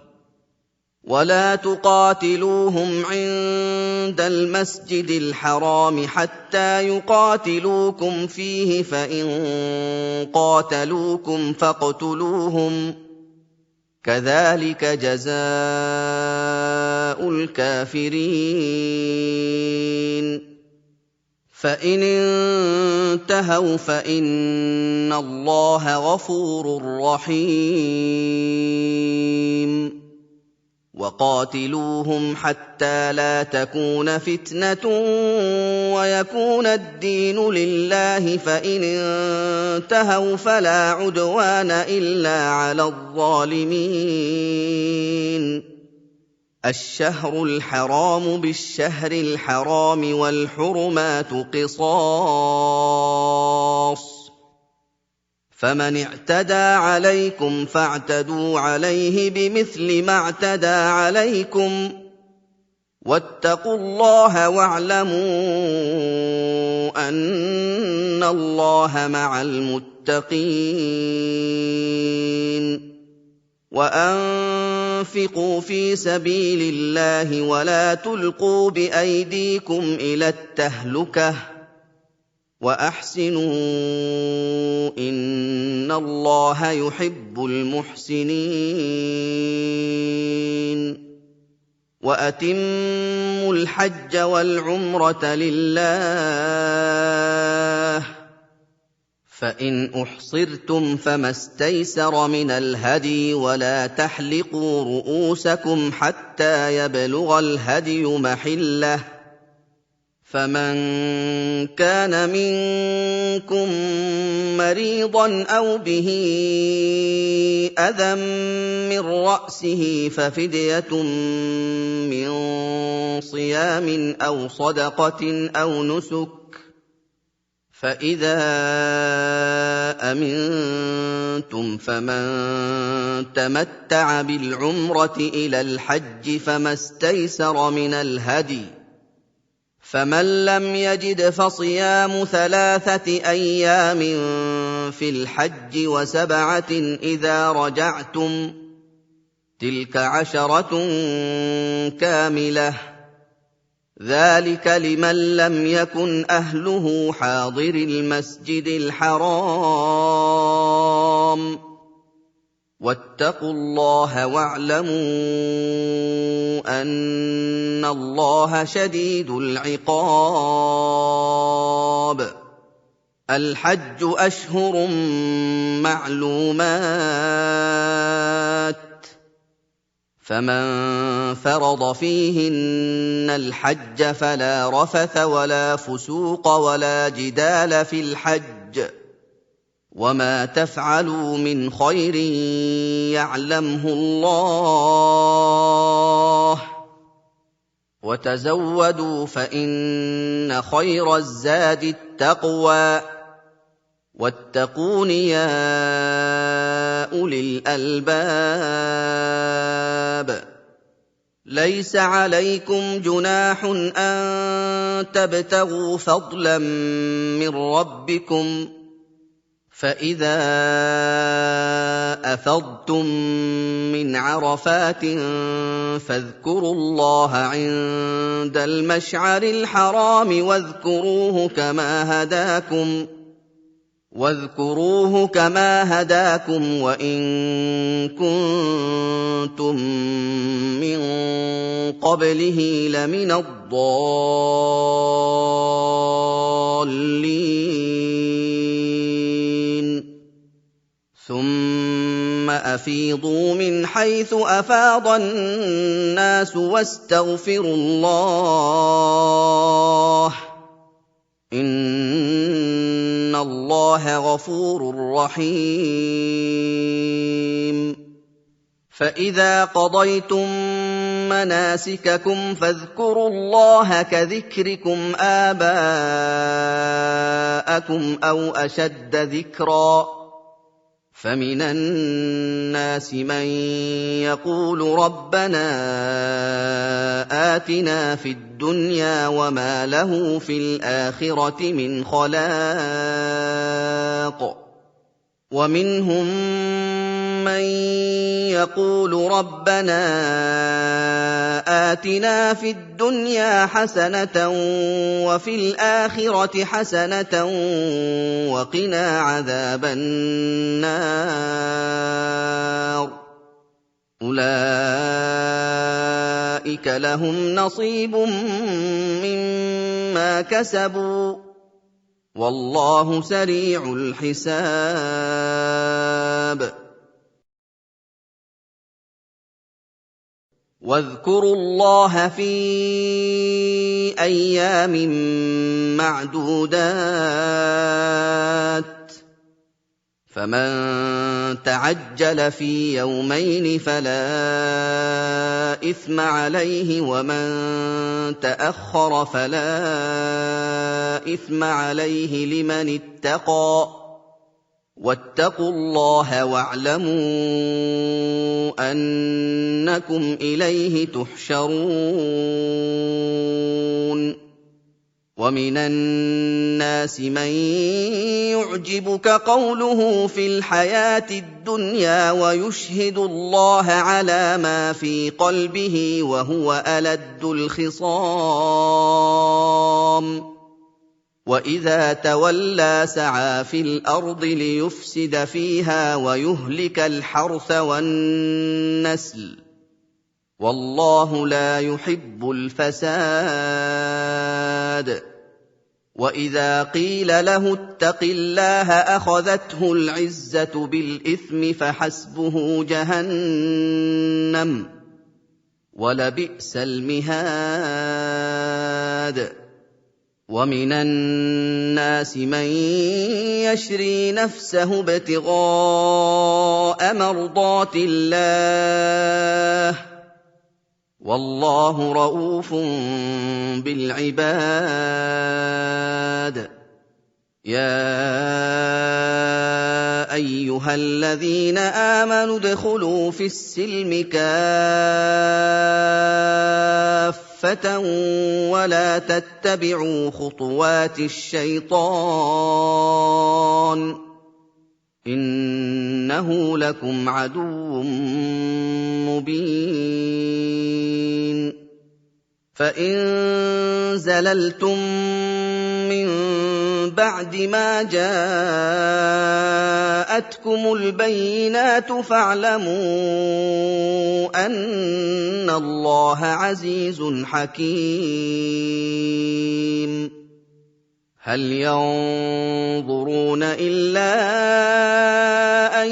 وَلَا تُقَاتِلُوهُمْ عِندَ الْمَسْجِدِ الْحَرَامِ حَتَّىٰ يُقَاتِلُوكُمْ فِيهِ ۖ فَإِن قَاتَلُوكُمْ فَاقْتُلُوهُمْ ۗ كَذَٰلِكَ جَزَاءُ الْكَافِرِينَ. فَإِنِ انتَهَوْا فَإِنَّ اللَّهَ غَفُورٌ رَّحِيمٌ. وَقَاتِلُوهُمْ حَتَّىٰ لَا تَكُونَ فِتْنَةٌ وَيَكُونَ الدِّينُ لِلَّهِ ۖ فَإِنِ انتَهَوْا فَلَا عُدْوَانَ إِلَّا عَلَى الظَّالِمِينَ. الشَّهْرُ الْحَرَامُ بِالشَّهْرِ الْحَرَامِ وَالْحُرُمَاتُ قِصَاصٌ، فَمَنِ اعْتَدَىٰ عَلَيْكُمْ فَاعْتَدُوا عَلَيْهِ بِمِثْلِ مَا اعْتَدَىٰ عَلَيْكُمْ ۚ وَاتَّقُوا اللَّهَ وَاعْلَمُوا أَنَّ اللَّهَ مَعَ الْمُتَّقِينَ. وَأَنفِقُوا فِي سَبِيلِ اللَّهِ وَلَا تُلْقُوا بِأَيْدِيكُمْ إِلَى التَّهْلُكَةِ، وَأَحْسِنُوا إِنَّ اللَّهَ يُحِبُّ الْمُحْسِنِينَ. وَأَتِمُّوا الْحَجَّ وَالْعُمْرَةَ لِلَّهِ ۚ فَإِنْ أُحْصِرْتُمْ فَمَا اسْتَيْسَرَ مِنَ الْهَدْيِ ۖ وَلَا تَحْلِقُوا رُءُوسَكُمْ حَتَّىٰ يَبْلُغَ الْهَدْيُ مَحِلَّهُ ۚ فَمَن كَانَ مِنكُم مَّرِيضًا أَوْ بِهِ أَذًى مِّن رَّأْسِهِ فَفِدْيَةٌ مِّن صِيَامٍ أَوْ صَدَقَةٍ أَوْ نُسُكٍ ۚ فَإِذَا أَمِنتُمْ فَمَن تَمَتَّعَ بِالْعُمْرَةِ إِلَى الْحَجِّ فَمَا اسْتَيْسَرَ مِنَ الْهَدْيِ ۚ فَمَن لَّمْ يَجِدْ فَصِيَامُ 3 أيام في الْحَجِّ و7 إِذَا رَجَعْتُمْ ۗ تِلْكَ 10 كَامِلَةٌ ۗ ذَٰلِكَ لِمَن لَّمْ يَكُنْ أَهْلُهُ حَاضِرِي الْمَسْجِدِ الْحَرَامِ ۚ وَاتَّقُوا اللَّهَ وَاعْلَمُوا أَنَّ اللَّهَ شَدِيدُ الْعِقَابِ. الْحَجُّ أَشْهُرٌ مَّعْلُومَاتٌ، فَمَن فَرَضَ فِيهِنَّ الْحَجَّ فَلَا رَفَثَ وَلَا فُسُوقَ وَلَا جِدَالَ فِي الْحَجِّ ۗ وَمَا تَفْعَلُوا مِنْ خَيْرٍ يَعْلَمْهُ اللَّهُ ۗ وَتَزَوَّدُوا فَإِنَّ خَيْرَ الزَّادِ التَّقْوَىٰ ۚ وَاتَّقُونِ يَا أُولِي الْأَلْبَابِ. لَيْسَ عَلَيْكُمْ جُنَاحٌ أَن تَبْتَغُوا فَضْلًا مِّن رَّبِّكُمْ ۚ فَإِذَا أَفَضْتُم مِّنْ عَرَفَاتٍ فَاذْكُرُوا اللَّهَ عِندَ الْمَشْعَرِ الْحَرَامِ واذْكُروهُ كَمَا هَدَاكُمْ وَإِن كُنتُم مِّن قَبْلِهِ لَمِنَ الضَّالِّينَ. ثُمَّ أَفِيضُوا مِنْ حَيْثُ أَفَاضَ النَّاسُ وَاسْتَغْفِرُوا اللَّهَ ۚ إِنَّ اللَّهَ غَفُورٌ رَّحِيمٌ. فَإِذَا قَضَيْتُم مَّنَاسِكَكُمْ فَاذْكُرُوا اللَّهَ كَذِكْرِكُمْ آبَاءَكُمْ أَوْ أَشَدَّ ذِكْرًا، فمن الناس من يقول ربنا آتنا في الدنيا وما له في الآخرة من خلاق ومنهم من يقول ربنا آتنا في الدنيا حسنة وفي الآخرة حسنة وقنا عذاب النار أولئك لهم نصيب مما كسبوا والله سريع الحساب واذكروا الله في أيام معدودات فمن تعجل في يومين فلا إثم عليه ومن تأخر فلا إثم عليه لمن اتقى واتقوا الله واعلموا أنكم إليه تحشرون ومن الناس من يعجبك قوله في الحياة الدنيا ويشهد الله على ما في قلبه وهو ألد الخصام وإذا تولى سعى في الأرض ليفسد فيها ويهلك الحرث والنسل والله لا يحب الفساد وإذا قيل له اتق الله أخذته العزة بالإثم فحسبه جهنم ولبئس المهاد ومن الناس من يشري نفسه ابتغاء مرضات الله والله رءوف بالعباد يا أيها الذين آمنوا ادخلوا في السلم كافة ولا تتبعوا خطوات الشيطان إنه لكم عدو مبين فإن زللتم من بعد ما جاءتكم البينات فاعلموا أن الله عزيز حكيم هل ينظرون إلا أن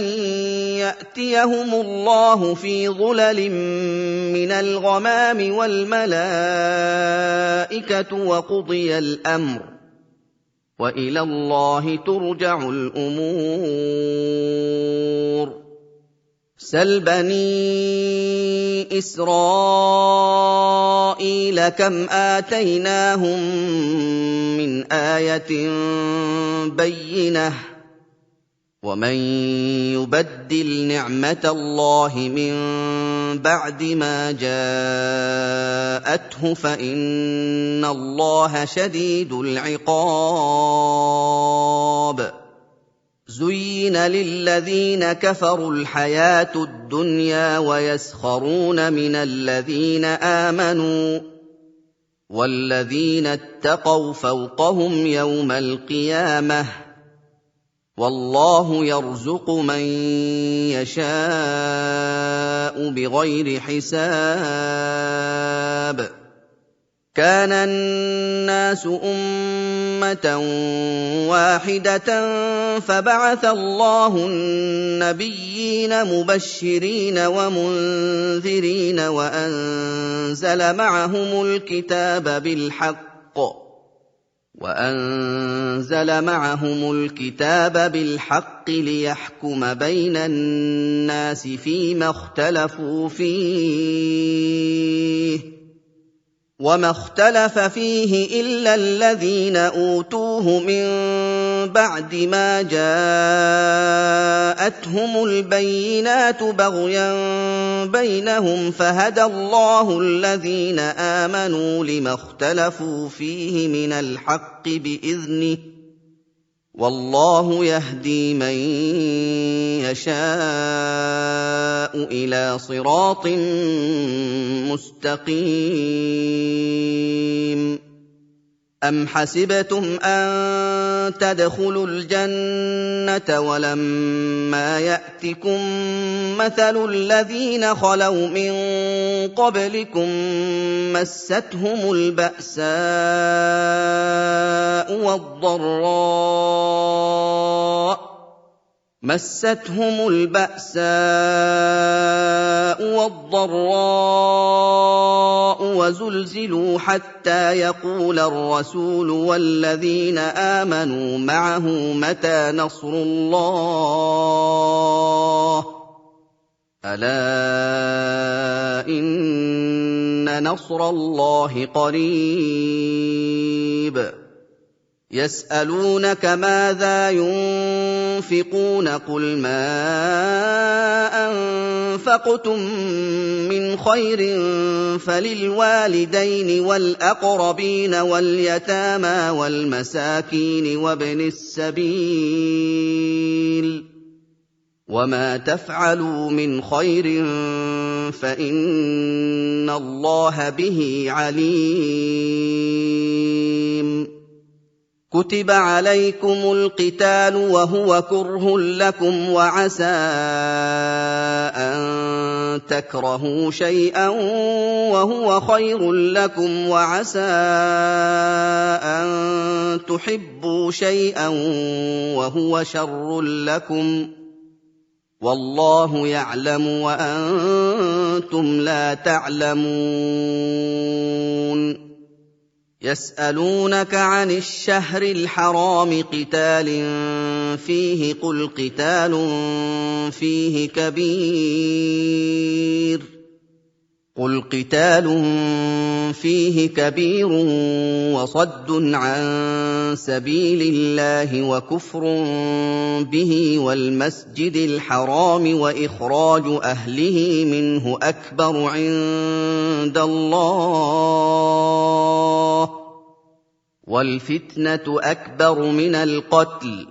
يأتيهم الله في ظلل من الغمام والملائكة وقضي الأمر وإلى الله ترجع الأمور سل بني إسرائيل كم آتيناهم من آية بينة ومن يبدل نعمة الله من بعد ما جاءته فإن الله شديد العقاب زين للذين كفروا الحياة الدنيا ويسخرون من الذين آمنوا والذين اتقوا فوقهم يوم القيامة والله يرزق من يشاء بغير حساب كان الناس أمة واحدة فبعث الله النبيين مبشرين ومنذرين وأنزل معهم الكتاب بالحق ليحكم بين الناس فيما اختلفوا فيه وما اختلف فيه إلا الذين أوتوه من بعد ما جاءتهم البينات بغيا بينهم فهدى الله الذين آمنوا لما اختلفوا فيه من الحق بإذنه والله يهدي من يشاء إلى صراط مستقيم أم حسبتم أن تدخلوا الجنة ولما يأتكم مثل الذين خلوا من قبلكم مستهم البأساء والضراء وزلزلوا حتى يقول الرسول والذين آمنوا معه متى نصر الله ألا إن نصر الله قريب يسألونك ماذا ينفقون قل ما أنفقتم من خير فللوالدين والأقربين واليتامى والمساكين وابن السبيل وما تفعلوا من خير فإن الله به عليم كتب عليكم القتال وهو كره لكم وعسى أن تكرهوا شيئا وهو خير لكم وعسى أن تحبوا شيئا وهو شر لكم والله يعلم وأنتم لا تعلمون يسألونك عن الشهر الحرام قتال فيه قل قتال فيه كبير وصد عن سبيل الله وكفر به والمسجد الحرام وإخراج أهله منه أكبر عند الله والفتنة أكبر من القتل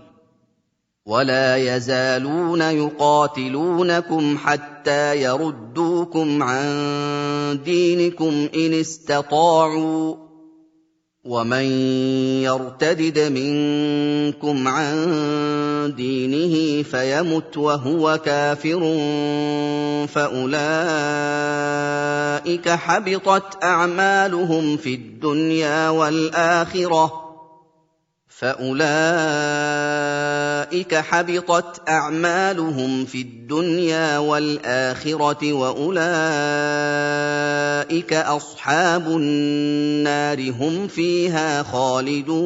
ولا يزالون يقاتلونكم حتى يردوكم عن دينكم إن استطاعوا ومن يرتدد منكم عن دينه فيمت وهو كافر فأولئك حبطت أعمالهم في الدنيا والآخرة وأولئك أصحاب النار هم فيها خالدون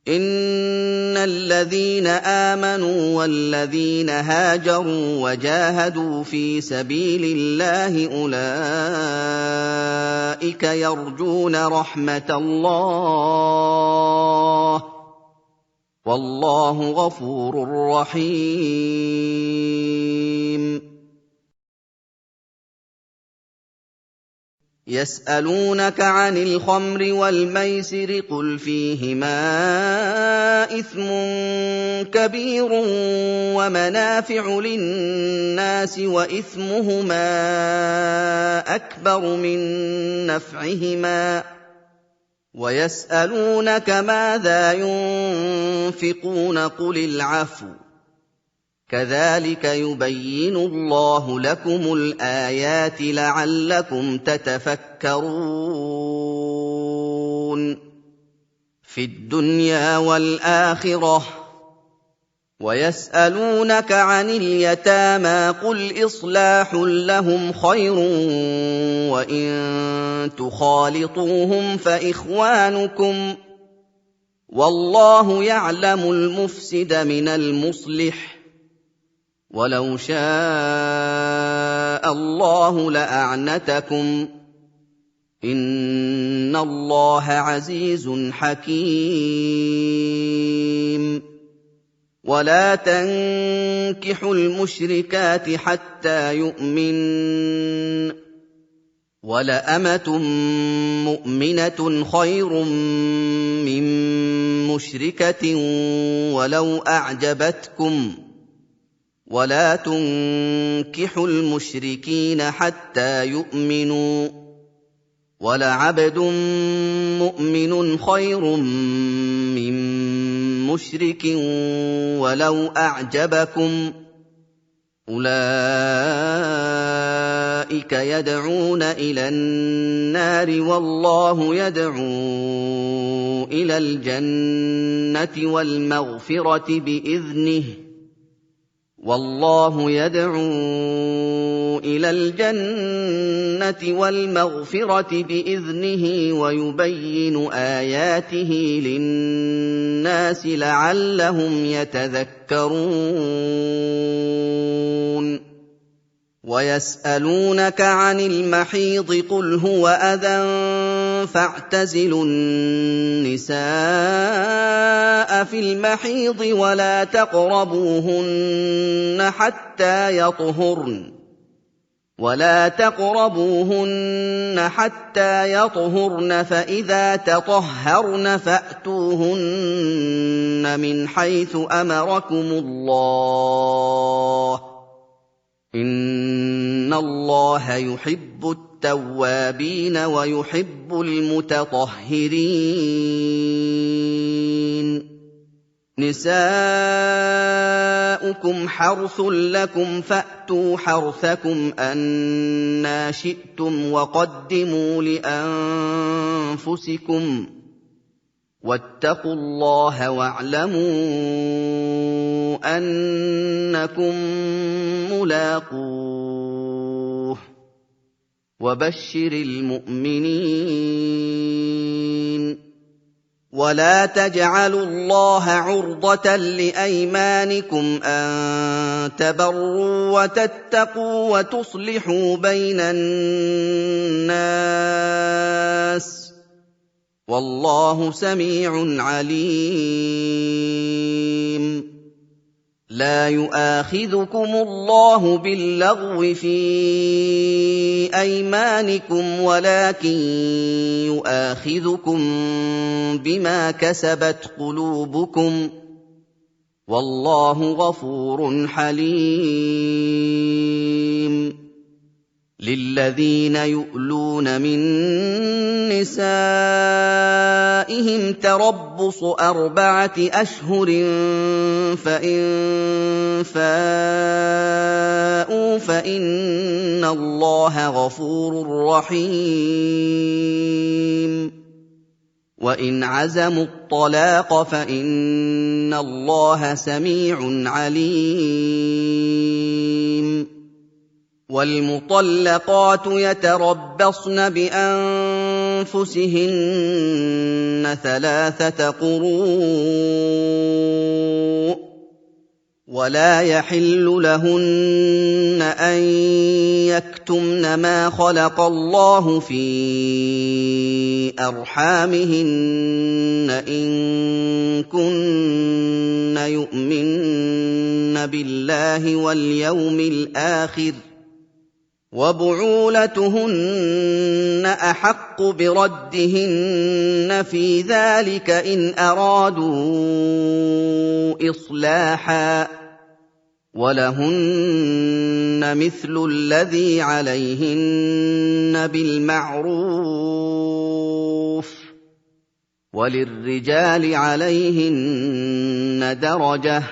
إن الذين آمنوا والذين هاجروا وجاهدوا في سبيل الله أولئك يرجون رحمة الله والله غفور رحيم يسألونك عن الخمر والميسر قل فيهما إثم كبير ومنافع للناس وإثمهما أكبر من نفعهما ويسألونك ماذا ينفقون قل العفو كذلك يبين الله لكم الآيات لعلكم تتفكرون في الدنيا والآخرة ويسألونك عن اليتامى قل إصلاح لهم خير وإن تخالطوهم فإخوانكم والله يعلم المفسد من المصلح ولو شاء شاء الله لأعنتكم إن الله عزيز حكيم ولا تنكحوا المشركات حتى يؤمن ولأمة مؤمنة خير من مشركة ولو أعجبتكم ولا تنكحوا المشركين حتى يؤمنوا ولعبد مؤمن خير من مشرك ولو أعجبكم أولئك يدعون إلى النار والله يدعو إلى الجنة والمغفرة بإذنه والله يدعو إلى الجنة والمغفرة بإذنه ويبين آياته للناس لعلهم يتذكرون ويسألونك عن المحيض قل هو أذى فاعتزلوا النساء في المحيض ولا تقربوهن حتى يطهرن فإذا تطهرن فأتوهن من حيث أمركم الله إن الله يحب التوابين ويحب المتطهرين نساؤكم حرث لكم فأتوا حرثكم أنى شئتم وقدموا لأنفسكم واتقوا الله واعلموا أنكم ملاقوه وبشر المؤمنين ولا تجعلوا الله عرضة لأيمانكم أن تبروا وتتقوا وتصلحوا بين الناس والله سميع عليم لا يؤاخذكم الله باللغو في أيمانكم ولكن يؤاخذكم بما كسبت قلوبكم والله غفور حليم للذين يؤلون من نسائهم تربص 4 أشهر فإن فاءوا فإن الله غفور رحيم وإن عزموا الطلاق فإن الله سميع عليم والمطلقات يتربصن بأنفسهن 3 قروء ولا يحل لهن أن يكتمن ما خلق الله في أرحامهن إن كن يؤمن بالله واليوم الآخر وبعولتهن أحق بردهن في ذلك إن أرادوا إصلاحا ولهن مثل الذي عليهن بالمعروف وللرجال عليهن درجة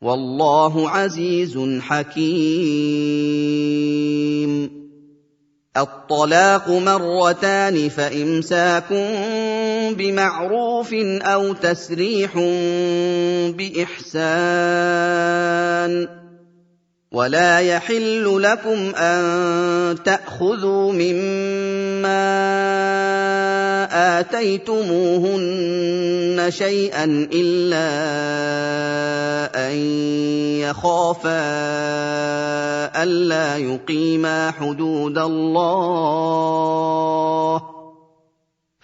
والله عزيز حكيم الطلاق 2 فإمساك بمعروف أو تسريح بإحسان ولا يحل لكم أن تأخذوا مما آتيتموهن شيئا إلا أن يخافا ألا يقيما حدود الله،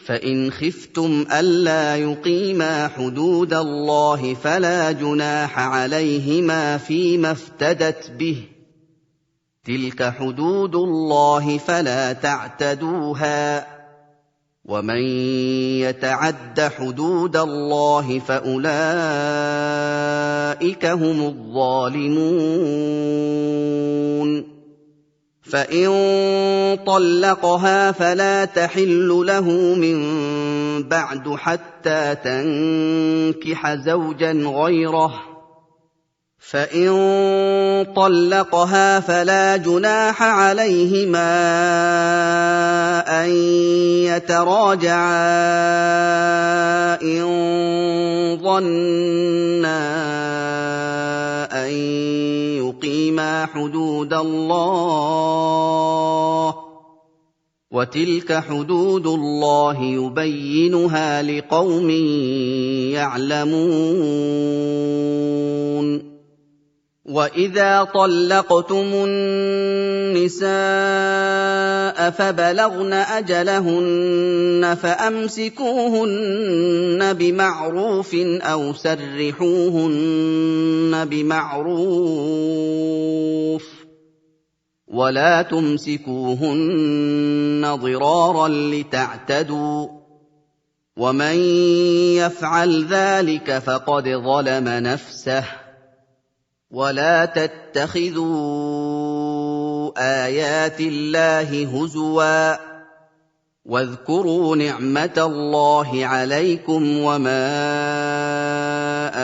فإن خفتم ألا يقيما حدود الله فلا جناح عليهما فيما افتدت به، تلك حدود الله فلا تعتدوها، ومن يتعد حدود الله فأولئك هم الظالمون. فإن طلقها فلا تحل له من بعد حتى تنكح زوجا غيره، فإن طلقها فلا جناح عليهما أن يتراجعا إن ظنا أن يقيما حدود الله، وتلك حدود الله يبينها لقوم يعلمون. وإذا طلقتم النساء فبلغن أجلهن فأمسكوهن بمعروف أو سرحوهن بمعروف، ولا تمسكوهن ضرارا لتعتدوا، ومن يفعل ذلك فقد ظلم نفسه. ولا تتخذوا آيات الله هزوا، واذكروا نعمة الله عليكم وما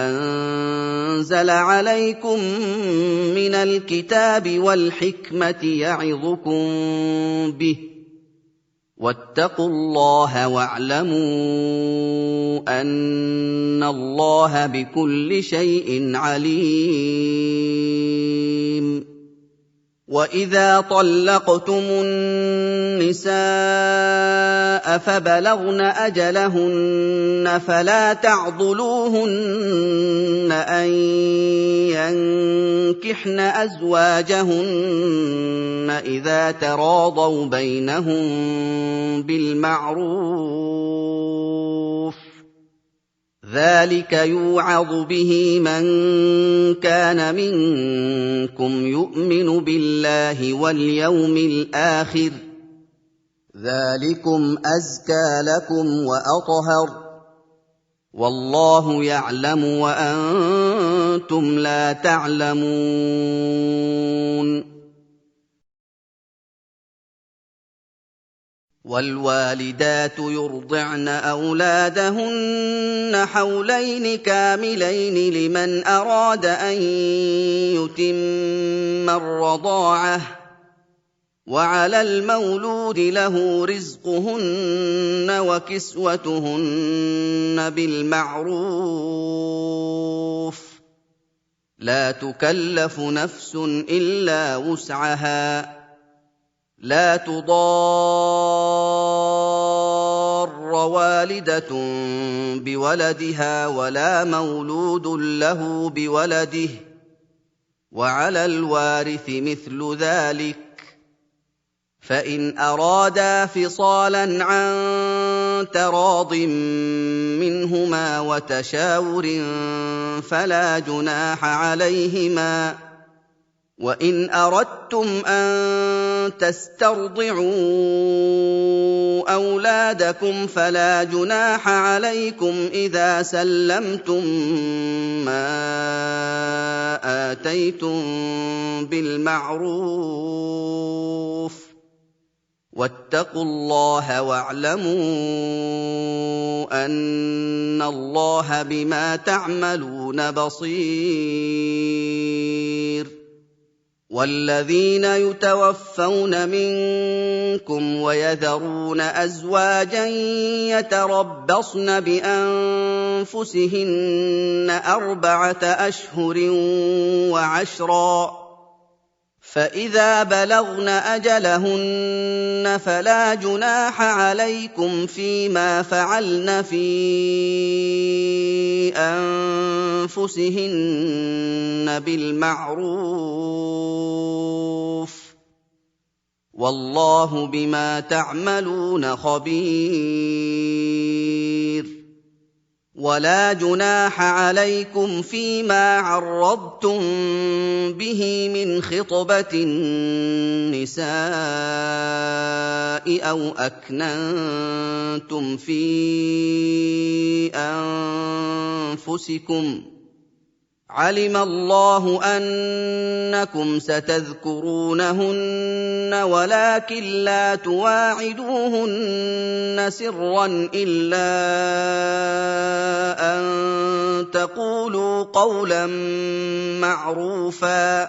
أنزل عليكم من الكتاب والحكمة يعظكم به، واتقوا الله واعلموا أن الله بكل شيء عليم. وإذا طلقتم النساء فبلغن أجلهن فلا تعضلوهن أن ينكحن أزواجهن إذا تراضوا بينهم بالمعروف، ذلك يوعظ به من كان منكم يؤمن بالله واليوم الآخر، ذلكم أزكى لكم وأطهر، والله يعلم وأنتم لا تعلمون. والوالدات يرضعن أولادهن حولين كاملين لمن أراد أن يتم الرضاعة، وعلى المولود له رزقهن وكسوتهن بالمعروف، لا تكلف نفس إلا وسعها، لا تضار والدة بولدها ولا مولود له بولده، وعلى الوارث مثل ذلك، فإن أرادا فصالا عن تراض منهما وتشاور فلا جناح عليهما، وإن أردتم أن تسترضعوا أولادكم فلا جناح عليكم إذا سلمتم ما آتيتم بالمعروف، واتقوا الله واعلموا أن الله بما تعملون بصير. والذين يتوفون منكم ويذرون أزواجا يتربصن بأنفسهن 4 أشهر وعشرا، فإذا بلغن أجلهن فلا جناح عليكم فيما فعلن في أنفسهن بالمعروف ۗ والله بما تعملون خبير. ولا جناح عليكم فيما عرضتم به من خطبة النساء أو أكننتم في أنفسكم، علم الله أنكم ستذكرونهن ولكن لا تواعدوهن سرا إلا أن تقولوا قولا معروفا،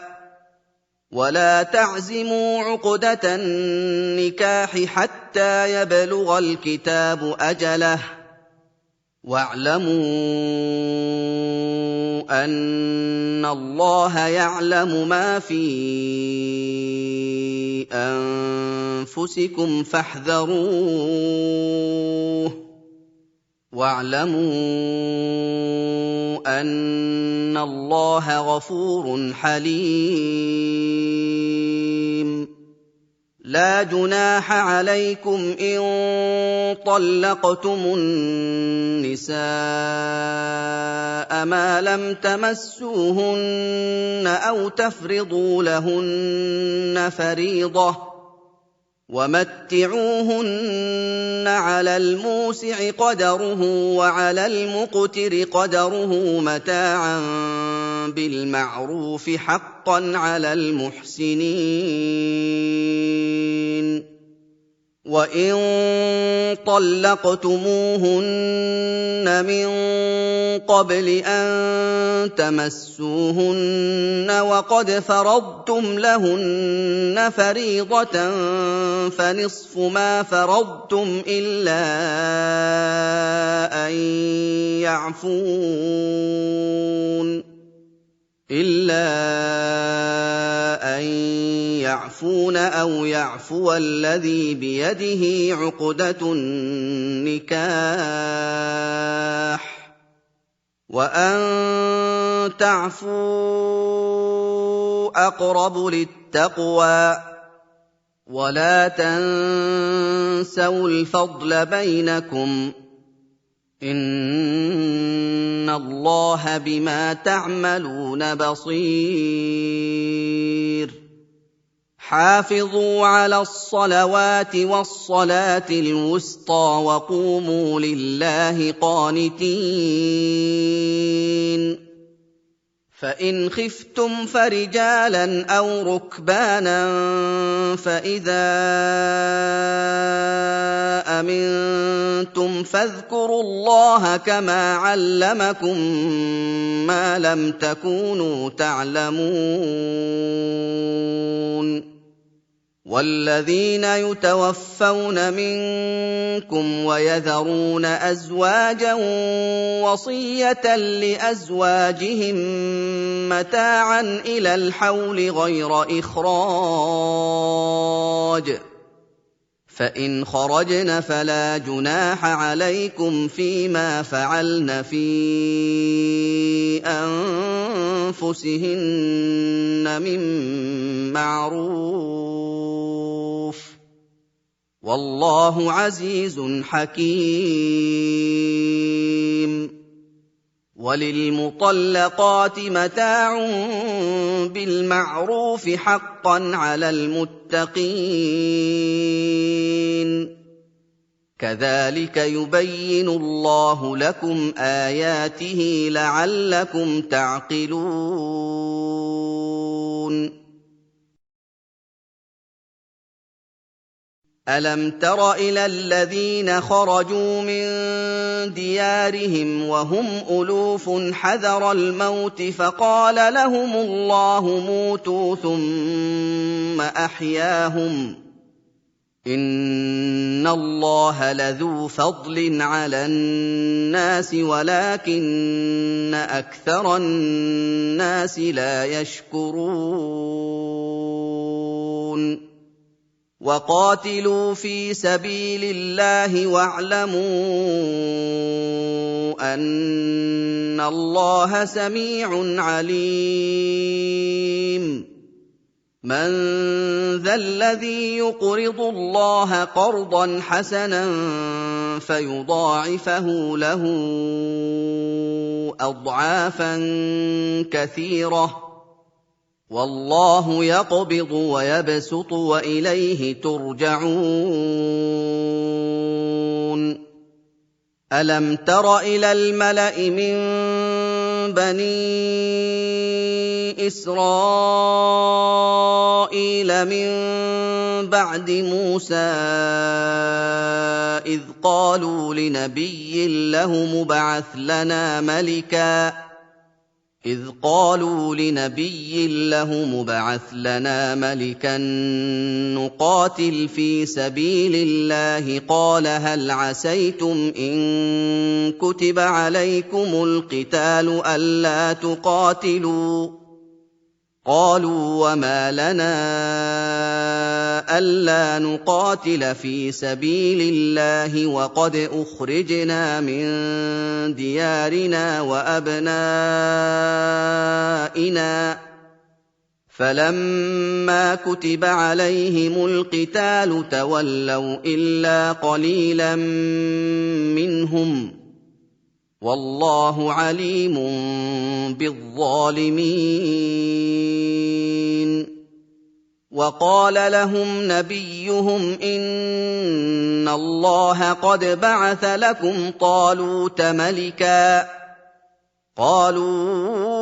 ولا تعزموا عقدة النكاح حتى يبلغ الكتاب أجله، واعلموا أن الله يعلم ما في أنفسكم فاحذروه، واعلموا أن الله غفور حليم. لا جناح عليكم إن طلقتم النساء ما لم تمسوهن أو تفرضوا لهن فريضة، ومتعوهن على الموسع قدره وعلى المقتر قدره متاعا بالمعروف حقا على المحسنين. وإن طلقتموهن من قبل أن تمسوهن وقد فرضتم لهن فريضة فنصف ما فرضتم إلا أن يعفون أو يعفو الذي بيده عقدة النكاح، وأن تعفوا أقرب للتقوى، ولا تنسوا الفضل بينكم، إن الله بما تعملون بصير. حافظوا على الصلوات والصلاة الوسطى وقوموا لله قانتين. فإن خفتم فرجالا أو ركبانا فإذا أمنتم فاذكروا الله كما علمكم ما لم تكونوا تعلمون. والذين يتوفون منكم ويذرون أزواجا وصية لأزواجهم متاعا إلى الحول غير إخراج، فإن خرجن فلا جناح عليكم فيما فعلن في أنفسهن من معروف، والله عزيز حكيم. وللمطلقات متاع بالمعروف حقا على المتقين، كذلك يبين الله لكم آياته لعلكم تعقلون. ألم تر إلى الذين خرجوا من ديارهم وهم ألوف حذر الموت فقال لهم الله موتوا ثم أحياهم، إن الله لذو فضل على الناس ولكن أكثر الناس لا يشكرون. وقاتلوا في سبيل الله واعلموا أن الله سميع عليم من ذا الذي يقرض الله قرضا حسنا فيضاعفه له أضعافا كثيرة والله يقبض ويبسط وإليه ترجعون ألم تر إلى الملأ من بني إسرائيل من بعد موسى إذ قالوا لنبي له مبعث لنا ملكا نقاتل في سبيل الله قال هل عسيتم إن كتب عليكم القتال ألا تقاتلوا قالوا وما لنا ألا نقاتل في سبيل الله وقد أخرجنا من ديارنا وأبنائنا فلما كتب عليهم القتال تولوا إلا قليلا منهم والله عليم بالظالمين وقال لهم نبيهم إن الله قد بعث لكم طالوت ملكا قالوا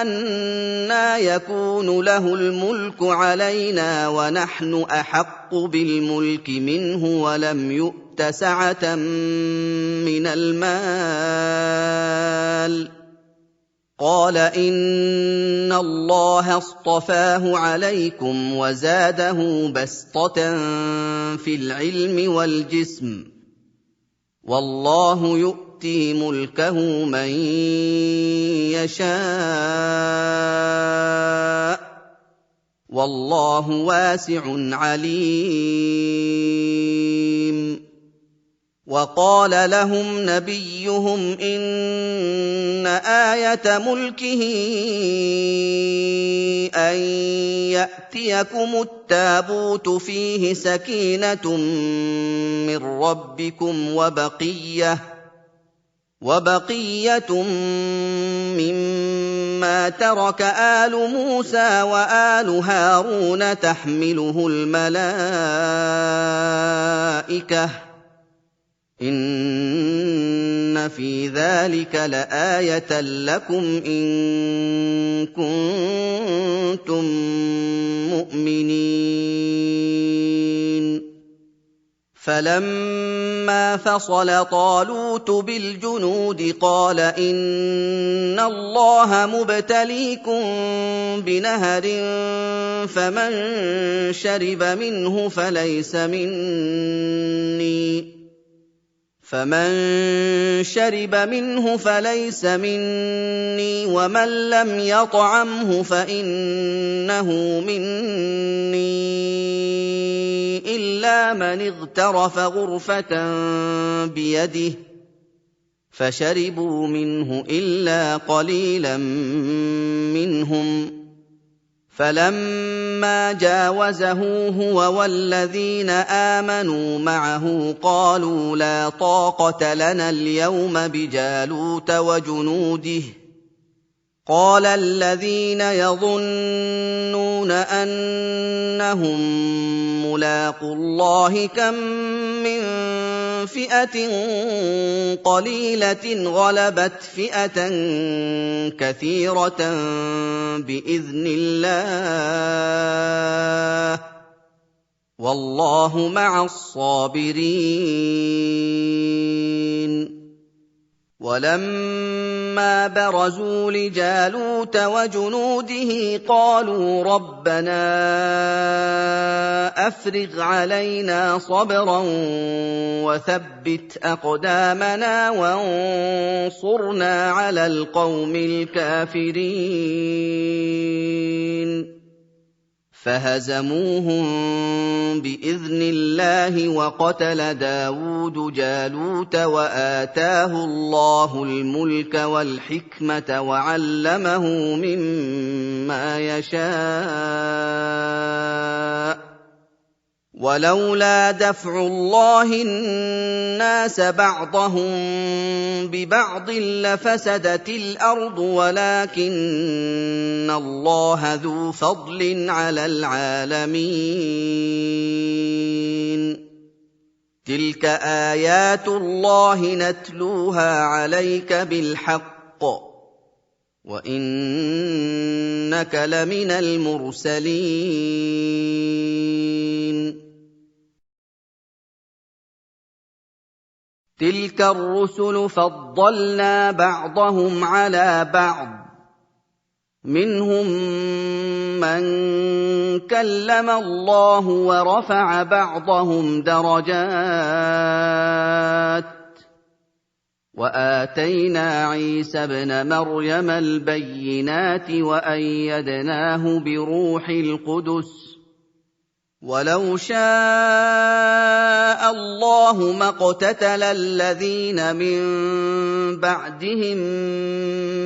أنى يكون له الملك علينا ونحن أحق بالملك منه ولم يؤت سعة من المال قال إن الله اصطفاه عليكم وزاده بسطة في العلم والجسم والله يؤتي ملكه من يشاء والله واسع عليم وقال لهم نبيهم إن آية ملكه أن يأتيكم التابوت فيه سكينة من ربكم وبقية مما ترك آل موسى وآل هارون تحمله الملائكة إن في ذلك لآية لكم إن كنتم مؤمنين فلما فصل طالوت بالجنود قال إن الله مبتليكم بنهر فمن شرب منه فليس مني ومن لم يطعمه فإنه مني إلا من اغترف غرفة بيده فشربوا منه إلا قليلا منهم فلما جاوزه هو والذين آمنوا معه قالوا لا طاقة لنا اليوم بجالوت وجنوده قال الذين يظنون أنهم ملاقو الله كم من فئة قليلة غلبت فئة كثيرة بإذن الله والله مع الصابرين ولما برزوا لجالوت وجنوده قالوا ربنا أفرغ علينا صبرا وثبت أقدامنا وانصرنا على القوم الكافرين فهزموهم بإذن الله وقتل داود جالوت وآتاه الله الملك والحكمة وعلمه مما يشاء ولولا دفع الله الناس بعضهم ببعض لفسدت الأرض ولكن الله ذو فضل على العالمين تلك آيات الله نتلوها عليك بالحق وإنك لمن المرسلين تلك الرسل فضلنا بعضهم على بعض منهم من كلم الله ورفع بعضهم درجات وآتينا عيسى ابن مريم البينات وأيدناه بروح القدس ولو شاء الله ما اقتتل الذين من بعدهم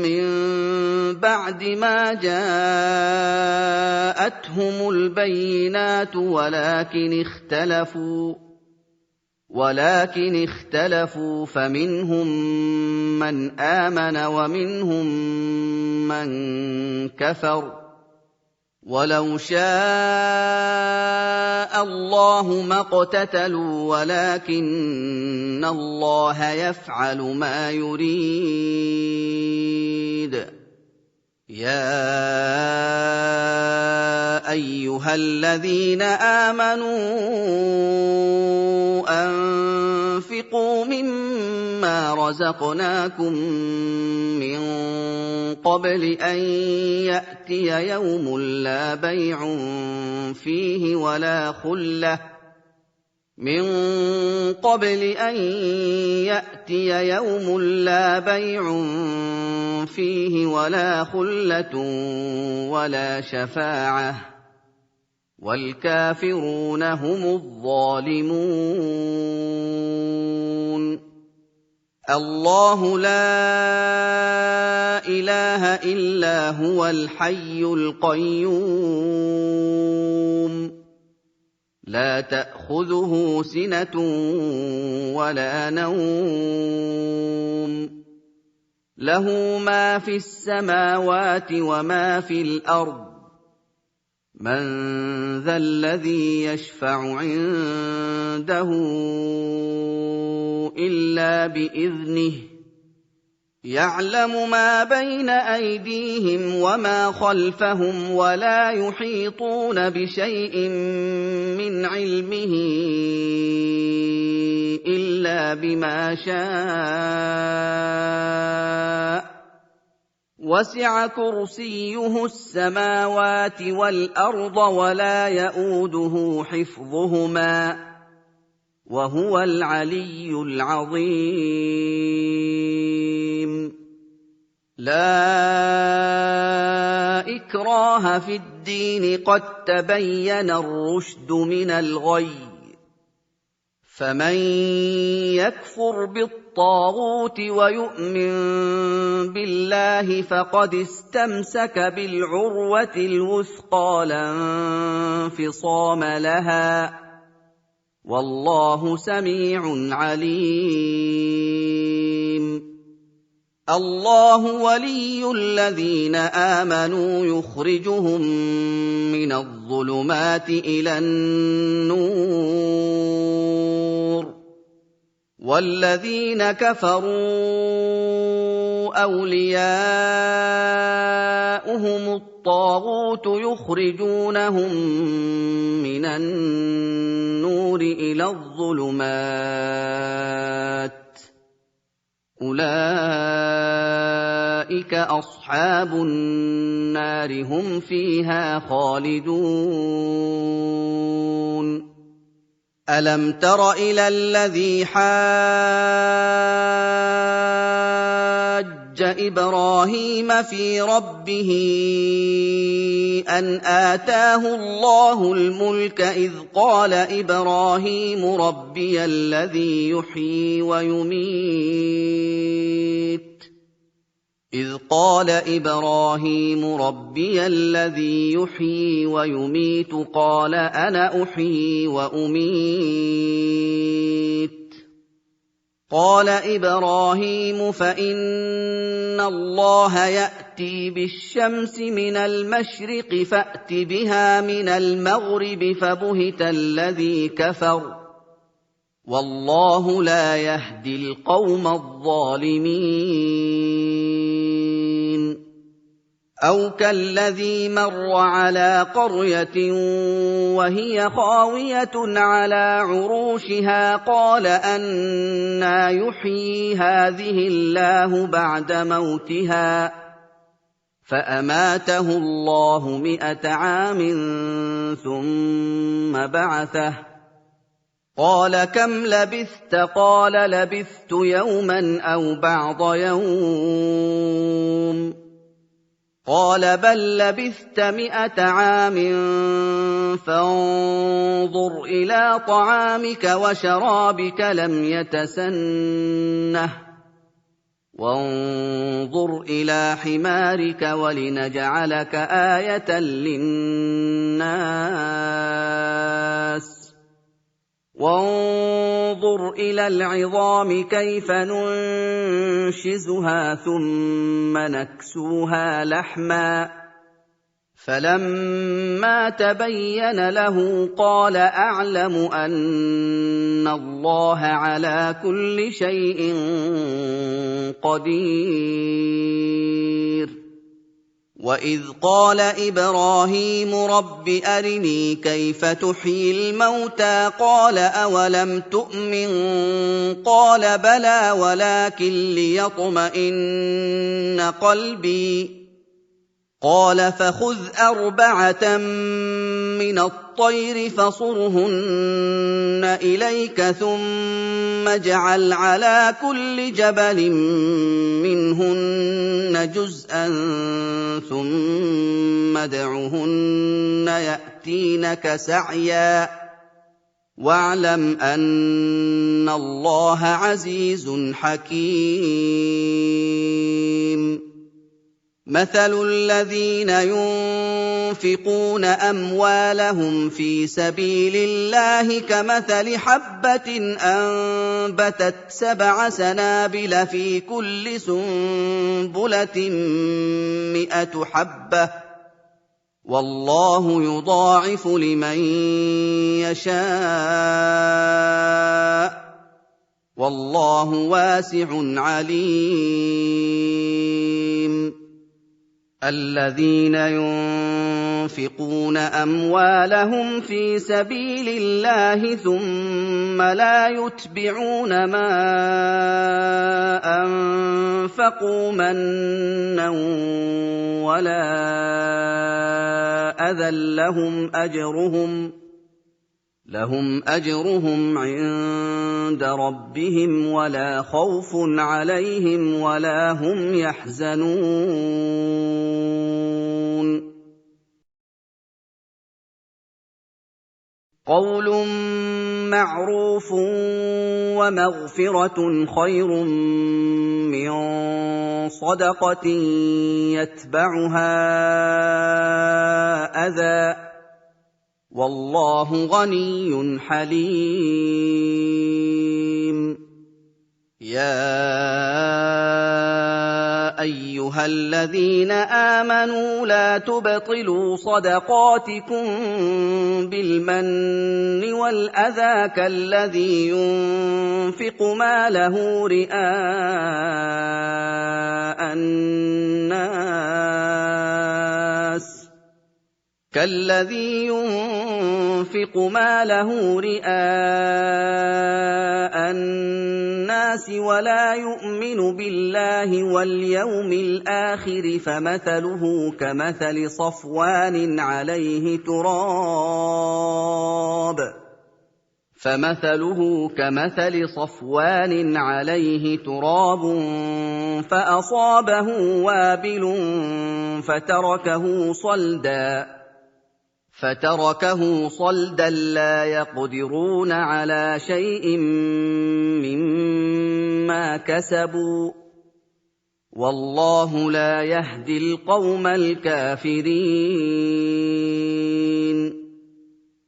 من بعد ما جاءتهم البينات ولكن اختلفوا فمنهم من آمن ومنهم من كفر ولو شاء الله ما اقتتلوا ولكن الله يفعل ما يريد يا أيها الذين آمنوا أنفقوا مما رزقناكم من قبل أن يأتي يوم لا بيع فيه ولا خلة ولا شفاعة والكافرون هم الظالمون الله لا إله إلا هو الحي القيوم لا تأخذه سنة ولا نوم له ما في السماوات وما في الأرض من ذا الذي يشفع عنده إلا بإذنه يعلم ما بين أيديهم وما خلفهم ولا يحيطون بشيء من علمه إلا بما شاء وسع كرسيه السماوات والأرض ولا يئوده حفظهما وهو العلي العظيم لا إكراه في الدين قد تبين الرشد من الغي فمن يكفر بالطاغوت ويؤمن بالله فقد استمسك بالعروة الوثقى لا انفصام لها والله سميع عليم الله ولي الذين آمنوا يخرجهم من الظلمات إلى النور والذين كفروا أولياؤهم الطاغوت يخرجونهم من النور إلى الظلمات أولئك أصحاب النار هم فيها خالدون ألم تر إلى الذي حاج حُجَّ إِبْرَاهِيمَ فِي رَبِّهِ أَنْ آتَاهُ اللَّهُ الْمُلْكَ إِذْ قَالَ إِبْرَاهِيمُ رَبِّيَ الَّذِي يُحْيِي وَيُمِيتُ قَالَ أَنَا أُحْيِي وَأُمِيتُ قَالَ إِبْرَاهِيمُ فَإِنَّ اللَّهَ يَأْتِي بِالشَّمْسِ مِنَ الْمَشْرِقِ فَأْتِ بِهَا مِنَ الْمَغْرِبِ فَبُهِتَ الَّذِي كَفَرَ ۗ وَاللَّهُ لَا يَهْدِي الْقَوْمَ الظَّالِمِينَ أَوْ كَالَّذِي مَرَّ عَلَىٰ قَرْيَةٍ وَهِيَ خَاوِيَةٌ عَلَىٰ عُرُوشِهَا قَالَ أَنَّىٰ يُحْيِي هَٰذِهِ اللَّهُ بَعْدَ مَوْتِهَا ۖ فَأَمَاتَهُ اللَّهُ 100 عَامٍ ثُمَّ بَعَثَهُ ۖ قَالَ كَمْ لَبِثْتَ ۖ قَالَ لَبِثْتُ يَوْمًا أَوْ بَعْضَ يَوْمٍ ۖ قَالَ بَل لَّبِثْتَ 100 عَامٍ فَانظُرْ إِلَىٰ طَعَامِكَ وَشَرَابِكَ لَمْ يَتَسَنَّهْ ۖ وَانظُرْ إِلَىٰ حِمَارِكَ وَلِنَجْعَلَكَ آيَةً لِّلنَّاسِ ۖ وَانظُرْ إِلَى الْعِظَامِ كَيْفَ نُنشِزُهَا ثُمَّ نَكْسُوهَا لَحْمًا ۚ فَلَمَّا تَبَيَّنَ لَهُ قَالَ أَعْلَمُ أَنَّ اللَّهَ عَلَىٰ كُلِّ شَيْءٍ قَدِيرٌ وَإِذْ قَالَ إِبْرَاهِيمُ رَبِّ أَرِنِي كَيْفَ تُحْيِي الْمَوْتَىٰ قَالَ أَوَلَمْ تُؤْمِن قَالَ بَلَىٰ وَلَٰكِن لِّيَطْمَئِنَّ قَلْبِي قَالَ فَخُذْ 4 مِّنَ الطَّيْرِ فَصُرْهُنَّ إِلَيْكَ ثُمَّ اجْعَلْ عَلَىٰ كُلِّ جَبَلٍ مِّنْهُنَّ جُزْءًا ثُمَّ ادْعُهُنَّ يَأْتِينَكَ سَعْيًا ۚ وَاعْلَمْ أَنَّ اللَّهَ عَزِيزٌ حَكِيمٌ مَثَلُ الَّذِينَ يُنفِقُونَ أَمْوَالَهُمْ فِي سَبِيلِ اللَّهِ كَمَثَلِ حَبَّةٍ أَنبَتَتْ 7 سَنَابِلَ فِي كُلِّ سُنبُلَةٍ 100 حَبَّةٍ ۗ وَاللَّهُ يُضَاعِفُ لِمَن يَشَاءُ ۗ وَاللَّهُ وَاسِعٌ عَلِيمٌ الَّذِينَ يُنفِقُونَ أَمْوَالَهُمْ فِي سَبِيلِ اللَّهِ ثُمَّ لَا يُتْبِعُونَ مَا أَنفَقُوا مَنًّا وَلَا أَذًى لَّهُمْ أَجْرُهُمْ عِندَ رَبِّهِمْ وَلَا خَوْفٌ عَلَيْهِمْ وَلَا هُمْ يَحْزَنُونَ قَوْلٌ مَّعْرُوفٌ وَمَغْفِرَةٌ خَيْرٌ مِّن صَدَقَةٍ يَتْبَعُهَا أَذًى ۗ وَاللَّهُ غَنِيٌّ حَلِيمٌ يَا أَيُّهَا الَّذِينَ آمَنُوا لَا تُبْطِلُوا صَدَقَاتِكُم بِالْمَنِّ وَالْأَذَىٰ كَالَّذِي يُنفِقُ مَالَهُ رِئَاءَ النَّاسِ وَلَا يُؤْمِنُ بِاللَّهِ وَالْيَوْمِ الْآخِرِ فَمَثَلُهُ كَمَثَلِ صَفْوَانٍ عَلَيْهِ تُرَابٌ فمثله كمثل صفوان عليه تراب فأصابه وابل فتركه صلدا لا يقدرون على شيء مما كسبوا والله لا يهدي القوم الكافرين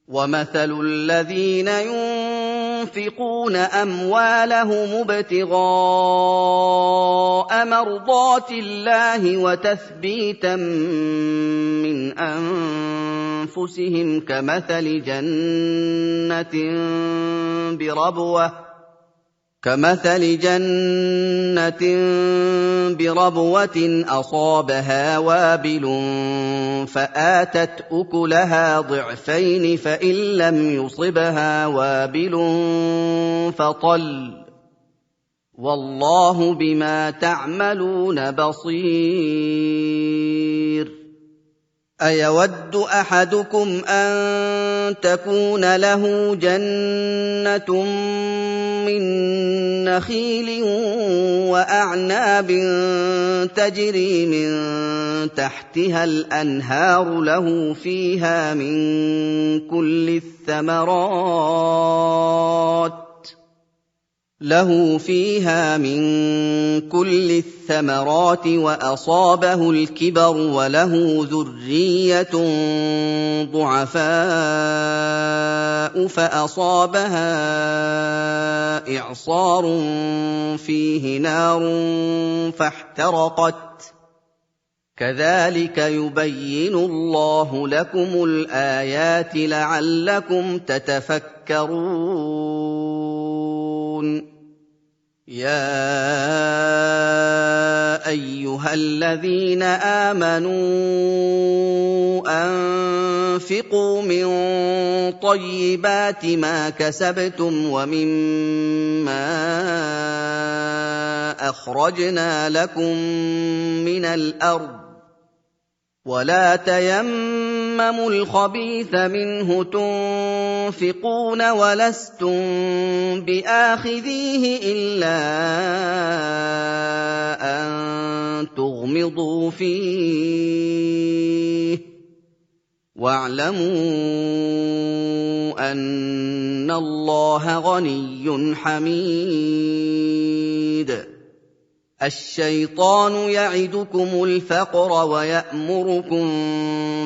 ومثل الذين ينفقون أموالهم ابتغاء مرضات الله وتثبيتا من أنفسهم كمثل جنة بربوة أصابها وابل فآتت أكلها ضعفين فإن لم يصبها وابل فطل والله بما تعملون بصير أيود أحدكم أن تكون له جنة من نخيل وأعناب تجري من تحتها الأنهار له فيها من كل الثمرات وأصابه الكبر وله ذرية ضعفاء فأصابها إعصار فيه نار فاحترقت كذلك يبين الله لكم الآيات لعلكم تتفكرون يا أيها الذين آمنوا أنفقوا من طيبات ما كسبتم ومما أخرجنا لكم من الأرض ولا تيمموا الخبيث منه تنفقون ولستم بآخذيه إلا أن تغمضوا فيه واعلموا أن الله غني حميد الشيطان يعدكم الفقر ويأمركم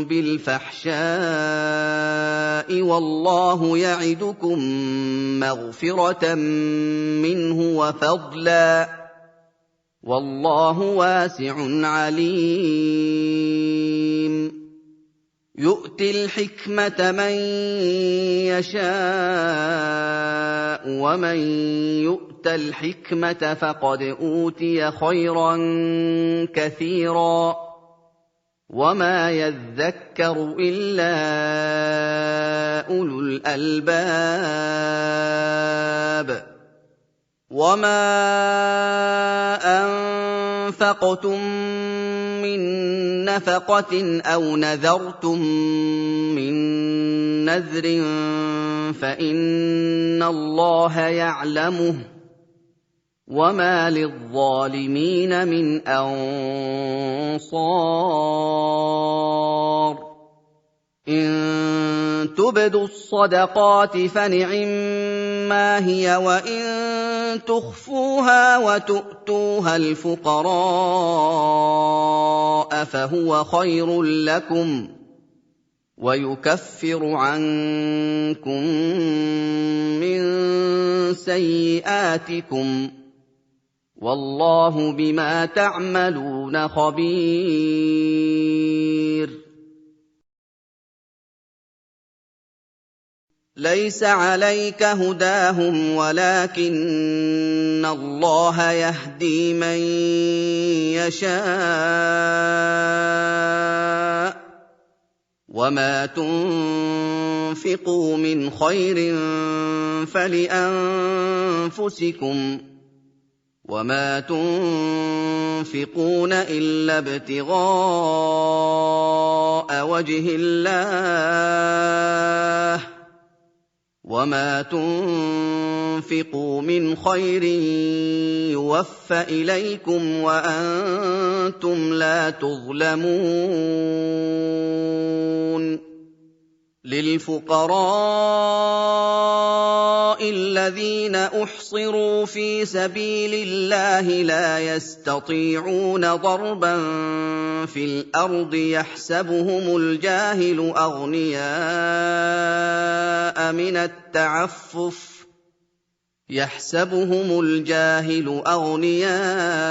بالفحشاء والله يعدكم مغفرة منه وفضلا والله واسع عليم يؤتي الحكمة من يشاء ومن يؤت الحكمة فقد أوتي خيرا كثيرا وما يذكر إلا أولو الألباب وما أنفقتم من نفقة أو نذرتم من نذر فإن الله يعلمه وما للظالمين من أنصار إن تبدوا الصدقات فنعما هي وإن تخفوها وتؤتوها الفقراء فهو خير لكم ويكفر عنكم من سيئاتكم والله بما تعملون خبير ليس عليك هداهم ولكن الله يهدي من يشاء وما تنفقوا من خير فلأنفسكم وما تنفقون إلا ابتغاء وجه الله وما تنفقوا من خير يوف إليكم وأنتم لا تظلمون للفقراء الذين أحصروا في سبيل الله لا يستطيعون ضربا في الأرض يحسبهم الجاهل أغنياء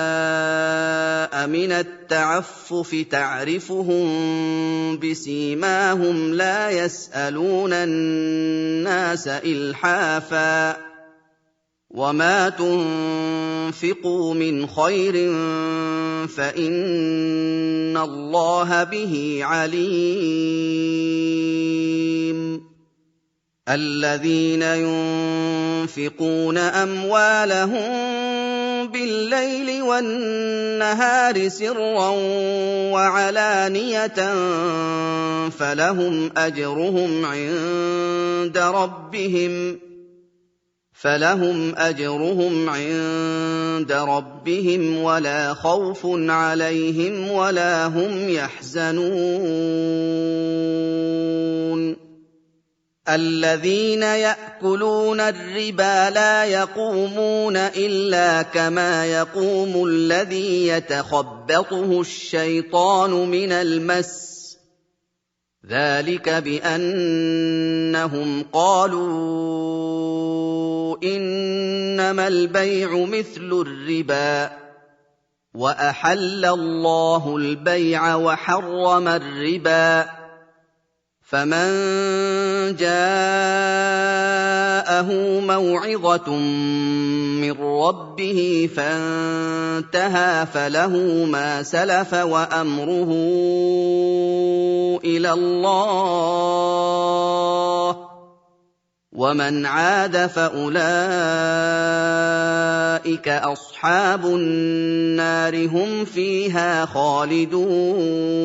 من التعفف تعرفهم بسيماهم لا يسألون الناس إلحافا وما تنفقوا من خير فإن الله به عليم الذين ينفقون أموالهم بالليل والنهار سرا وعلانية فلهم أجرهم عند ربهم ولا خوف عليهم ولا هم يحزنون الذين يأكلون الربا لا يقومون إلا كما يقوم الذي يتخبطه الشيطان من المس ذلك بأنهم قالوا إنما البيع مثل الربا وأحل الله البيع وحرم الربا فمن جاءه موعظة من ربه فانتهى فله ما سلف وأمره إلى الله ومن عاد فأولئك أصحاب النار هم فيها خالدون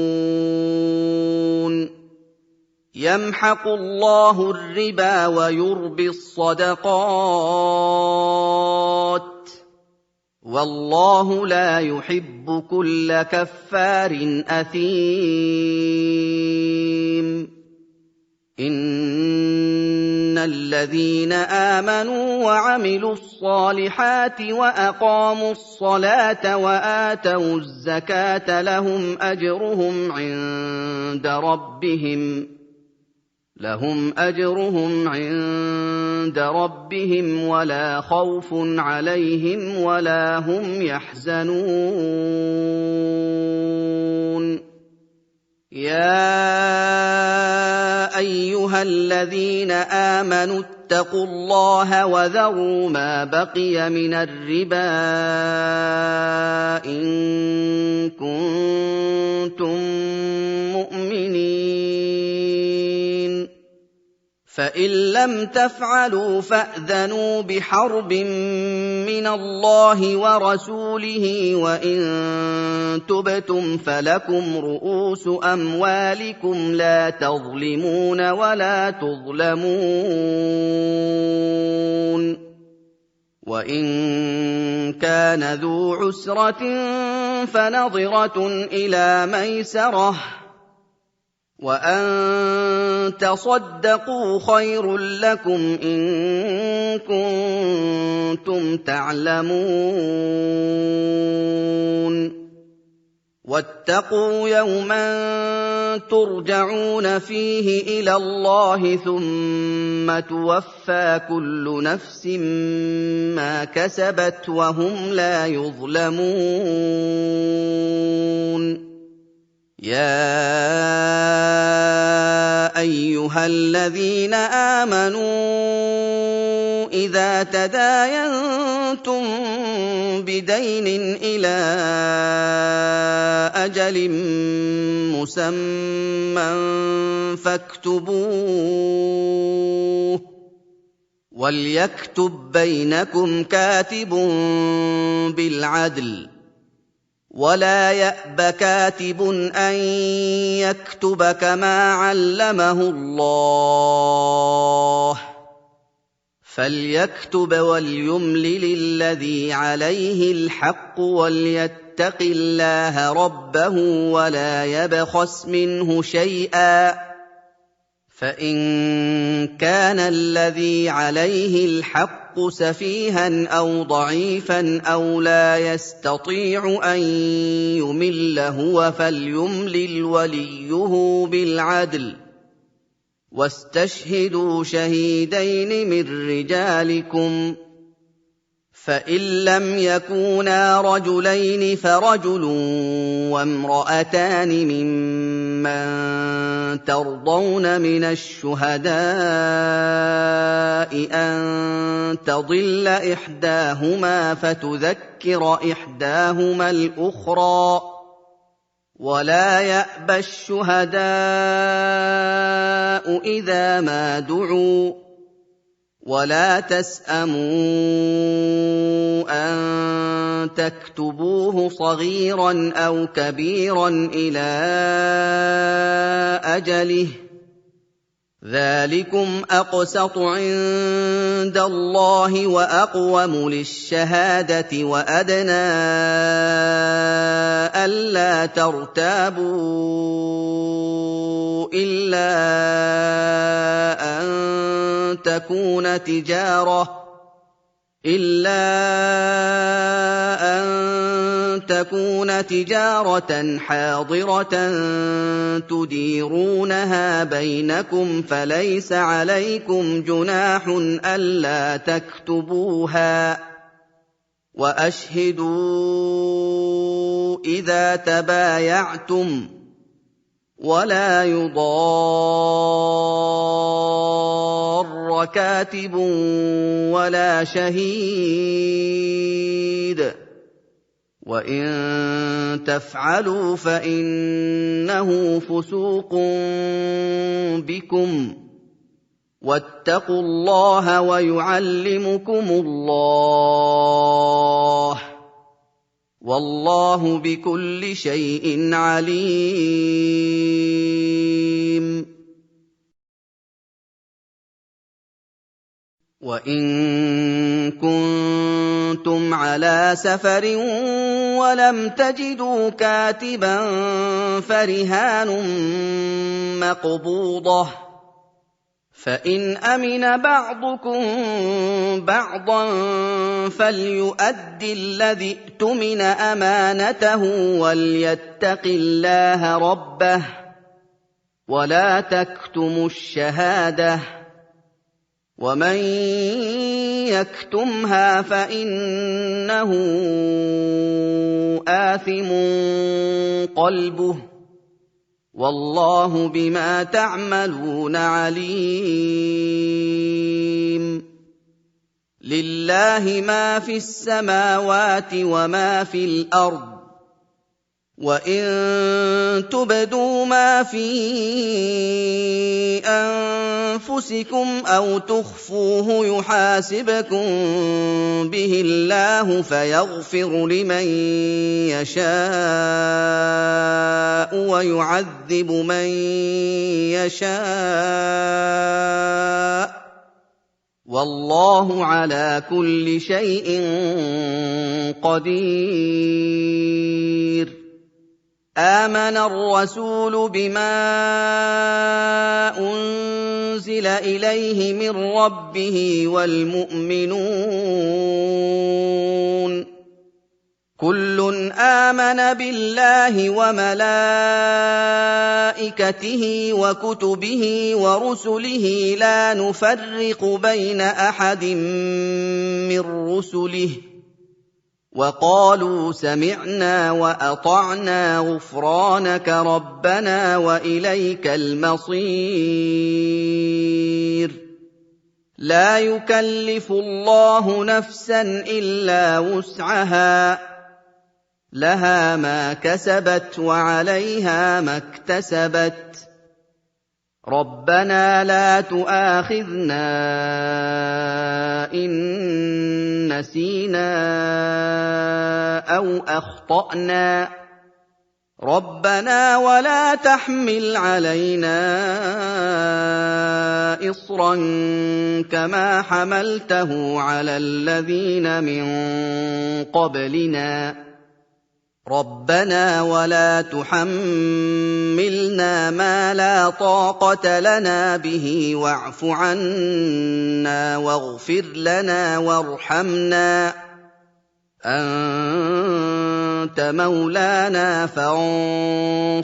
يمحق الله الربا ويربي الصدقات والله لا يحب كل كفار أثيم إن الذين آمنوا وعملوا الصالحات وأقاموا الصلاة وآتوا الزكاة لهم أجرهم عند ربهم ولا خوف عليهم ولا هم يحزنون يا أيها الذين آمنوا اتقوا الله وذروا ما بقي من الربا إن كنتم مؤمنين فإن لم تفعلوا فأذنوا بحرب من الله ورسوله وإن تبتم فلكم رؤوس أموالكم لا تظلمون ولا تظلمون وإن كان ذو عسرة فنظرة إلى ميسرة وأن تصدقوا خير لكم إن كنتم تعلمون واتقوا يوما ترجعون فيه إلى الله ثم توفى كل نفس ما كسبت وهم لا يظلمون يا أيها الذين آمنوا إذا تداينتم بدين إلى أجل مسمى فاكتبوه وليكتب بينكم كاتب بالعدل ولا يأب كاتب أن يكتب كما علمه الله فليكتب وليملل الذي عليه الحق وليتق الله ربه ولا يبخس منه شيئا، فإن كان الذي عليه الحق سفيها أو ضعيفا أو لا يستطيع أن يمل هو فليملل وليه بالعدل، واستشهدوا شهيدين من رجالكم، فإن لم يكونا رجلين فرجل وامرأتان ممن ترضون من الشهداء أن تضل إحداهما فتذكر إحداهما الأخرى، ولا يأبى الشهداء إذا ما دعوا، ولا تسأموا أن تكتبوه صغيرا أو كبيرا إلى أجله، ذلكم أقسط عند الله وأقوم للشهادة وأدنى ألا ترتابوا إلا أن تكون تجارة حاضرة تديرونها بينكم فليس عليكم جناح ألا تكتبوها، وأشهدوا إذا تبايعتم، ولا يضار كاتب ولا شهيد، وإن تفعلوا فإنه فسوق بكم، واتقوا الله ويعلمكم الله، والله بكل شيء عليم. وإن كنتم على سفر ولم تجدوا كاتبا فرهان مقبوضة، فإن أمن بعضكم بعضا فليؤد الذي اؤتمن أمانته وليتق الله ربه، ولا تكتموا الشهادة، ومن يكتمها فإنه آثم قلبه، والله بما تعملون عليم. لله ما في السماوات وما في الأرض، وإن تبدوا ما في أنفسكم أو تخفوه يحاسبكم به الله فيغفر لمن يشاء ويعذب من يشاء، والله على كل شيء قدير. آمن الرسول بما أنزل إليه من ربه والمؤمنون كل آمن بالله وملائكته وكتبه ورسله لا نفرق بين أحد من رسله، وقالوا سمعنا وأطعنا غفرانك ربنا وإليك المصير. لا يكلف الله نفسا إلا وسعها، لها ما كسبت وعليها ما اكتسبت، ربنا لا تؤاخذنا إن نسينا أو أخطأنا، رَبَّنَا وَلَا تَحْمِلْ عَلَيْنَا إِصْرًا كَمَا حَمَلْتَهُ عَلَى الَّذِينَ مِن قَبْلِنَا رَبَّنَا وَلَا تُحَمِّلْنَا مَا لَا طَاقَةَ لَنَا بِهِ وَاعْفُ عَنَّا وَاغْفِرْ لَنَا وَارْحَمْنَا أَنتَ مَوْلَانَا فَانصُرْنَا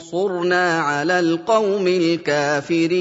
عَلَى الْقَوْمِ الْكَافِرِينَ